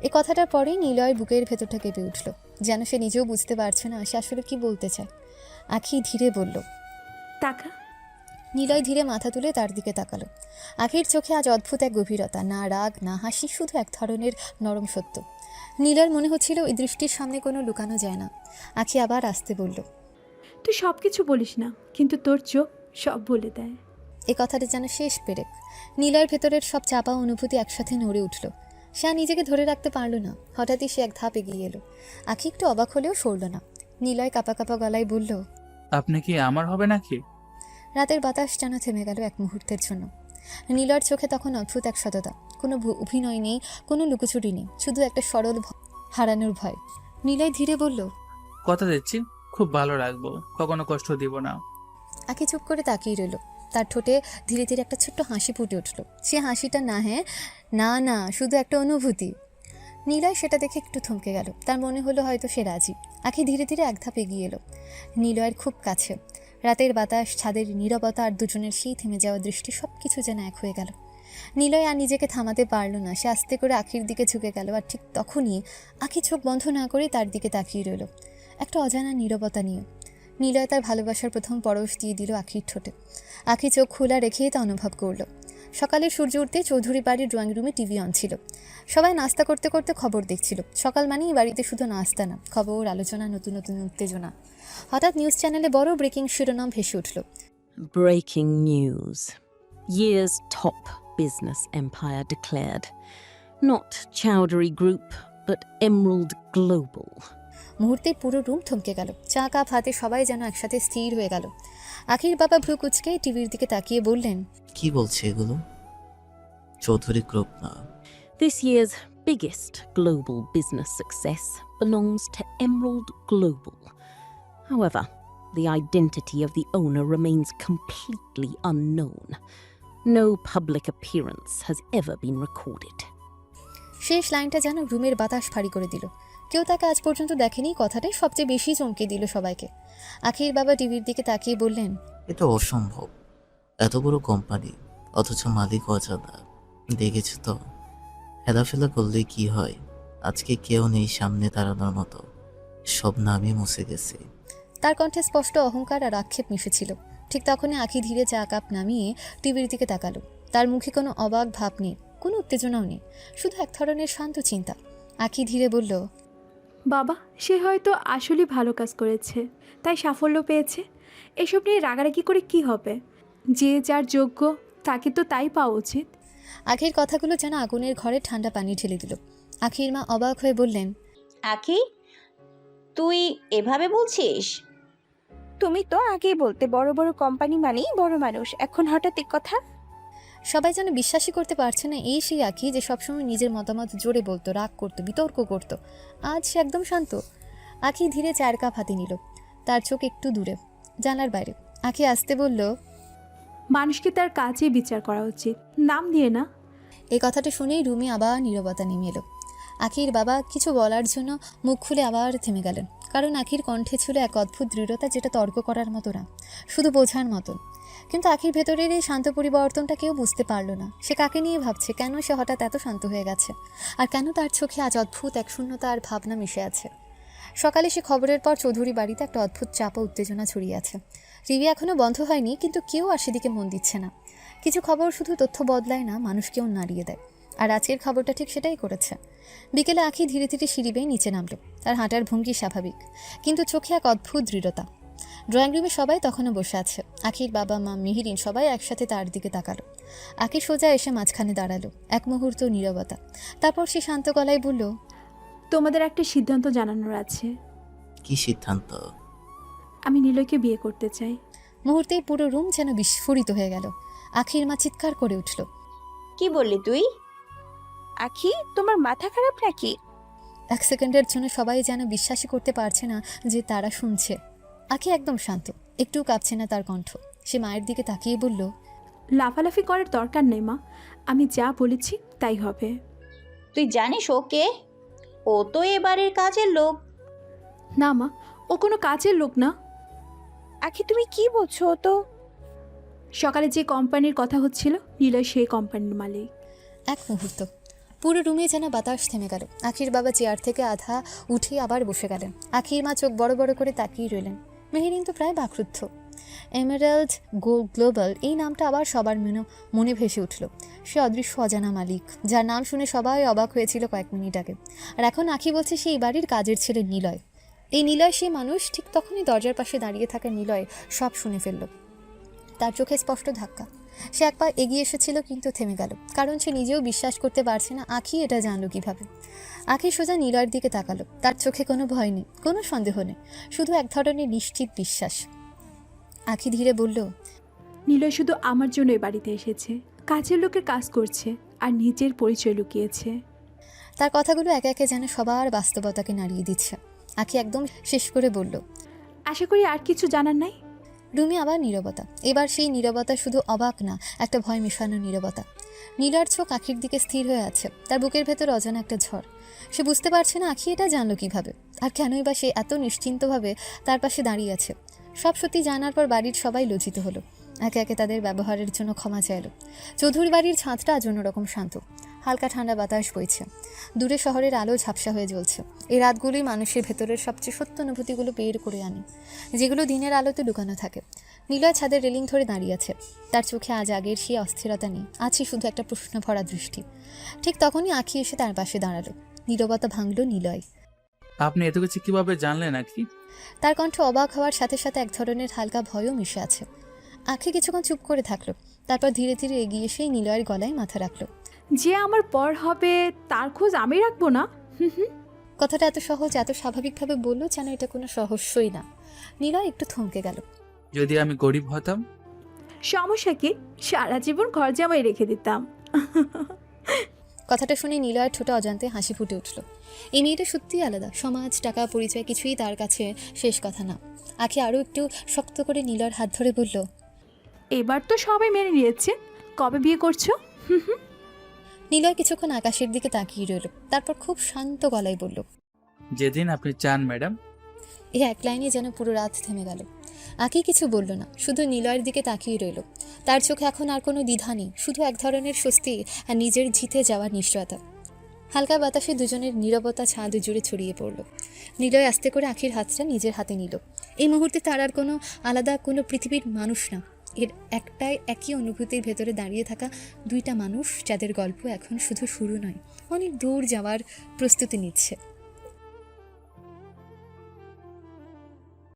এই কথাটার পরেই নিলয়ের বুকের ভেতরটা কেঁপে উঠল, যেন সে নিজেও বুঝতে পারছে না সে আসলে কি বলতে চায়। আখি ধীরে বলল,
টাকা।
নিলয় ধীরে মাথা তুলে তার দিকে তাকালো। আখির চোখে আজ অদ্ভুত এক গভীরতা, না রাগ না হাসি, শুধু এক ধরনের নরম সত্য। নীলার মনে হচ্ছিল এই দৃষ্টির সামনে কোনো লুকানো যায় না। আখি আবার আসতে বলল,
তুই সব কিছু বলিস না, কিন্তু তোর চোখ সব বলে দেয়।
এই কথাটা যেন শেষ পেরেক। নীলার ভেতরের সব চাপা অনুভূতি একসাথে নড়ে উঠল। সে আর নিজেকে ধরে রাখতে পারল না। হঠাৎই সে এক ধাপ এগিয়ে এলো। আখি একটু অবাক হলেও সরল না। নীলয় কাঁপা কাঁপা গলায় বলল,
আপনি কি আমার হবে নাকি?
রাতের বাতাস যেন থেমে গেল এক মুহূর্তের জন্য। নীলার চোখে তখন অদ্ভুত এক সততা, কোনো অভিনয় নেই, কোনো লুকোচুরি নেই, শুধু একটা সরল হারানোর ভয়। নীলয় ধীরে বলল,
কথা দিচ্ছি, খুব ভালো রাখবো, কখনো কষ্ট দিব না।
আখি চুপ করে তাকিয়ে রইল। তার ঠোঁটে ধীরে ধীরে একটা ছোট্ট হাসি ফুটে উঠল। সে হাসিটা না, হ্যাঁ না না, শুধু একটা অনুভূতি। নীলয় সেটা দেখে একটু থমকে গেল। তার মনে হলো হয়তো সে রাজি। আখি ধীরে ধীরে এক ধাপ এগিয়ে এলো, নীলয়ের খুব কাছে। রাতের বাতাস, ছাদের নীরবতা আর দুজনের সেই থেমে যাওয়া দৃষ্টি সব কিছু যেন এক হয়ে গেল। নীলয় আর নিজেকে থামাতে পারল না। সে আস্তে করে আখির দিকে ঝুঁকে গেল, আর ঠিক তখনই আখি চোখ বন্ধ না করে তার দিকে তাকিয়ে রইল, একটা অজানা নীরবতা নিয়ে। নীলয় তার ভালোবাসার প্রথম পরশ দিয়ে দিল আখির ঠোঁটে। আখি চোখ খোলা রেখেই তা অনুভব করল। সকালে সূর্য উঠতে চৌধুরী বাড়ির ড্রয়িং রুমে টিভি অন ছিল। সবাই নাস্তা করতে করতে খবর দেখছিল। সকাল মানেই বাড়িতে শুধু নাস্তা না, খবর, আলোচনা, নতুন নতুন উত্তেজনা। হঠাৎ নিউজ চ্যানেলে বড় ব্রেকিং শিরোনাম ভেসে উঠল।
Breaking news. Year's top business empire declared. Not Chowdhury Group, but Emerald Global.
মুহূর্তে পুরো রুম থমকে গেল। চা কাপ হাতে সবাই যেন একসাথে স্থির হয়ে গেল। আখির বাবা ভ্রু কুঁচকে টিভির দিকে তাকিয়ে বললেন,
কি বলছে এগুলো? চৌধুরী গ্রুপ না।
This year's biggest global business success belongs to Emerald Global. However, the identity of the owner remains completely unknown. No public appearance has ever been recorded.
শেষ লাইনটা যেন রুমের বাতাস ভারী করে দিল। কেউ তাকে আজ পর্যন্ত দেখেনি, কথাটাই সবচেয়ে বেশি চমকে দিল সবাইকে। আখির বাবা টিভির দিকে তাকিয়ে বললেন,
এটা অসম্ভব। এত বড় কোম্পানি, অথচ মালিক অজানা। দেখেছ তো, হেলাফেলা করলে কি হয়। আজকে কেউ নেই সামনে দাঁড়ানোর মতো, সব নামই মুছে গেছে।
তার কণ্ঠে স্পষ্ট অহংকার আর আক্ষেপ মিশেছিল। ঠিক তখনই আখি ধীরে চা কাপ নামিয়ে টিভির দিকে তাকালো। তার মুখে কোনো অবাক ভাব নেই, কোনো উত্তেজনাও নেই, শুধু এক ধরনের শান্ত চিন্তা। আখি ধীরে বলল,
বাবা, সে হয়তো আসলে ভালো কাজ করেছে, তাই সাফল্য পেয়েছে। এসব নিয়ে রাগারাগি করে কি হবে? যে যার যোগ্য, তাকে তো তাই পাওয়া উচিত।
আখির কথাগুলো যেন আগুনের ঘরে ঠান্ডা পানি ঢেলে দিল। আখির মা অবাক হয়ে বললেন,
আখি, তুই এভাবে বলছিস?
তুমি তো আগেই বলতে বড় বড় কোম্পানি মানেই বড় মানুষ, এখন হঠাৎ এই কথা?
সবাই যেন বিশ্বাসই করতে পারছে না এই সেই আখি যে সবসময় নিজের মতামত জোরে বলতো, রাগ করতো, বিতর্ক করতো। আজ সে একদম শান্ত। আখি ধীরে চায়ের কাপ হাতে নিল। তার চোখ একটু দূরে, জানালার বাইরে। আখি আসতে বলল,
মানুষকে তার কাজে বিচার করা উচিত, নাম দিয়ে না।
এই কথাটা শুনেই রুমে আবার নীরবতা নেমে এলো। আখির বাবা কিছু বলার জন্য মুখ খুলে আবার থেমে গেলেন, কারণ আখির কণ্ঠে ছিল এক অদ্ভুত দৃঢ়তা, যেটা তর্ক করার মতো না, শুধু বোঝার মতন। কিন্তু আখির ভেতরের এই শান্ত পরিবর্তনটা কেউ বুঝতে পারলো না। সে কাকে নিয়ে ভাবছে, কেন সে হঠাৎ এত শান্ত হয়ে গেছে, আর কেন তার চোখে আজ অদ্ভুত এক শূন্যতা আর ভাবনা মিশে আছে। সকালে সে খবরের পর চৌধুরী বাড়িতে একটা অদ্ভুত চাপ ও উত্তেজনা ছড়িয়ে আছে। টিভি এখনও বন্ধ হয়নি, কিন্তু কেউ আর সেদিকে মন দিচ্ছে না। কিছু খবর শুধু তথ্য বদলায় না, মানুষকেও নাড়িয়ে দেয়। আর আজকের খবরটা ঠিক সেটাই করেছে। বিকেলে আখি ধীরে ধীরে সিঁড়ি বেয়ে নিচে নামলো। তার হাঁটার ভঙ্গি স্বাভাবিক, কিন্তু চোখে এক অদ্ভুত দৃঢ়তা। ড্রয়িং রুমে সবাই তখনও বসে আছে। আখির বাবা, মা, মেহেরিন সবাই একসাথে তার দিকে তাকালো। আখি সোজা এসে মাঝখানে দাঁড়ালো। এক মুহূর্ত নীরবতা। তারপর সে শান্ত গলায় বলল,
তোমাদের একটা সিদ্ধান্ত জানানোর আছে।
কি সিদ্ধান্ত?
আমি নিলয়কে বিয়ে করতে চাই।
মুহূর্তেই পুরো রুম যেন বিস্ফোরিত হয়ে গেল। আখির মা চিৎকার করে উঠল,
কি বললি তুই?
আখি, তোমার মাথা খারাপ নাকি?
এক সেকেন্ডের জন্য সবাই যেন বিশ্বাসই করতে পারছে না যে তারা শুনছে। আখি একদম শান্ত, একটু কাঁপছে না তার কণ্ঠ। সে মায়ের দিকে তাকিয়ে বলল,
লাফালাফি করার দরকার নেই মা, আমি যা বলেছি তাই হবে।
তুই জানিস ওকে? ও তো এবারের কাজের লোক।
না মা, ও কোনো কাজের লোক না।
আখি, তুমি কি বলছো? ও তো
সকালে যে কোম্পানির কথা হচ্ছিল, নিলয় সেই কোম্পানির মালিক।
এক মুহূর্ত পুরো রুমে যেন বাতাস থেমে গেল। আখির বাবা চেয়ার থেকে আধা উঠে আবার বসে গেলেন। আখির মা চোখ বড় বড় করে তাকিয়ে রইলেন। মেহেরিন তো প্রায় বাকরুদ্ধ। এমেরাল্ড গ্লোবাল, এই নামটা আবার সবার মনে ভেসে উঠল। সে অদৃশ্য অজানা মালিক, যার নাম শুনে সবাই অবাক হয়েছিল কয়েক মিনিট আগে। আর এখন আখি বলছে সেই বাড়ির কাজের ছেলে নিলয়। এই নিলয় সেই মানুষ। ঠিক তখনই দরজার পাশে দাঁড়িয়ে থাকা নিলয় সব শুনে ফেলল। তার চোখে স্পষ্ট ধাক্কা। সে এক পা এগিয়ে এসেছিল, কিন্তু থেমে গেল, কারণ সে নিজেও বিশ্বাস করতে পারছে না আখি এটা জানলো কিভাবে। আখি সোজা নিলয়ের দিকে তাকালো। তার চোখে কোনো ভয় নেই, কোনো সন্দেহ নেই, শুধু এক ধরনের নিশ্চিত বিশ্বাস। আখি ধীরে বলল,
নিলয় শুধু আমার জন্য এ বাড়িতে এসেছে, কাজের লোকের কাজ করছে আর নিজের পরিচয় লুকিয়েছে।
তার কথাগুলো একে একে যেন সবার বাস্তবতাকে নাড়িয়ে দিচ্ছে। আখি একদম শেষ করে বলল,
আশা করি আর কিছু জানার নাই।
রুমে আবার নীরবতা। এবার সেই নীরবতা শুধু অবাক না, একটা ভয় মেশানো নীরবতা। নীলার চোখ আখির দিকে স্থির হয়ে আছে। তার বুকের ভেতর অজানা একটা ঝড়। সে বুঝতে পারছে না আখি এটা জানলো কিভাবে, আর কেনই বা সে এত নিশ্চিন্তভাবে তার পাশে দাঁড়িয়ে আছে। সব সত্যি জানার পর বাড়ির সবাই লজ্জিত হলো। একে একে তাদের ব্যবহারের জন্য ক্ষমা চাইলো। চৌধুরী বাড়ির ছাদটা আজ অন্যরকম শান্ত। হালকা ঠান্ডা বাতাস বইছে। দূরে শহরের আলো ঝাপসা হয়ে জ্বলছে। এই রাতগুলোই মানুষের ভেতরের সবচেয়ে সত্য অনুভূতিগুলো বের করে আনে, যেগুলো দিনের আলোতে লুকানো থাকে। নিলয় ছাদের রেলিং ধরে দাঁড়িয়ে আছে। তার চোখে আজ আগের সেই অস্থিরতা নেই, আছে শুধু একটা প্রশ্ন ভরা দৃষ্টি। ঠিক তখনই আখি এসে তার পাশে দাঁড়ালো। নীরবতা ভাঙল নিলয়।
আপনি এত কিছু কিভাবে জানলেন আখি?
তার কণ্ঠ অবাক হওয়ার সাথে সাথে এক ধরনের হালকা ভয়ও মিশে আছে। আখি কিছুক্ষণ চুপ করে থাকলো, তারপর ধীরে ধীরে এগিয়ে এসেই নিলয়ের গলায় মাথা রাখলো।
যে আমার পর হবে তার খোঁজ আমি রাখবো না।
কথাটা এত সহজ, এত স্বাভাবিকভাবে বললো যেন এটা কোনো রহস্যই না। নিলয় একটু থমকে গেল।
যদি আমি গরিব হতাম?
সমস্যা কি, সারা জীবন ঘর জামাই রেখে দিতাম।
কথাটা শুনে নিলয়ের ঠোঁটে অজান্তে হাসি ফুটে উঠল। এই মেয়েটা সত্যিই আলাদা। সমাজ, টাকা, পরিচয় কিছুই তার কাছে শেষ কথা না। আখি আরও একটু শক্ত করে নিলয়ের হাত ধরে বলল,
এবার তো সবাই মেনে নিয়েছে, কবে বিয়ে করছো?
নিলয় কিছুক্ষণ আকাশের দিকে তাকিয়ে রইল, তারপর খুব শান্ত গলায় বলল,
যেদিন আপনি চান ম্যাডাম।
এই এক লাইনে যেন পুরো রাত থেমে গেল। আখি কিছু বলল না, শুধু নিলয়ের দিকে তাকিয়ে রইল। তার চোখে এখন আর কোনো দ্বিধা নেই, শুধু এক ধরনের স্বস্তি আর নিজের জিতে যাওয়ার নিশ্চয়তা। হালকা বাতাসে দুজনের নীরবতা ছাদ জুড়ে ছড়িয়ে পড়ল। নিলয় আস্তে করে আখির হাতটা নিজের হাতে নিল। এই মুহূর্তে তার আর কোনো আলাদা কোনো পৃথিবীর মানুষ না, এর একই অনুভূতির ভেতরে দাঁড়িয়ে থাকা দুইটা মানুষ, যাদের গল্প এখন শুধু শুরু নয়, অনেক দূর যাওয়ার প্রস্তুতি নিচ্ছে।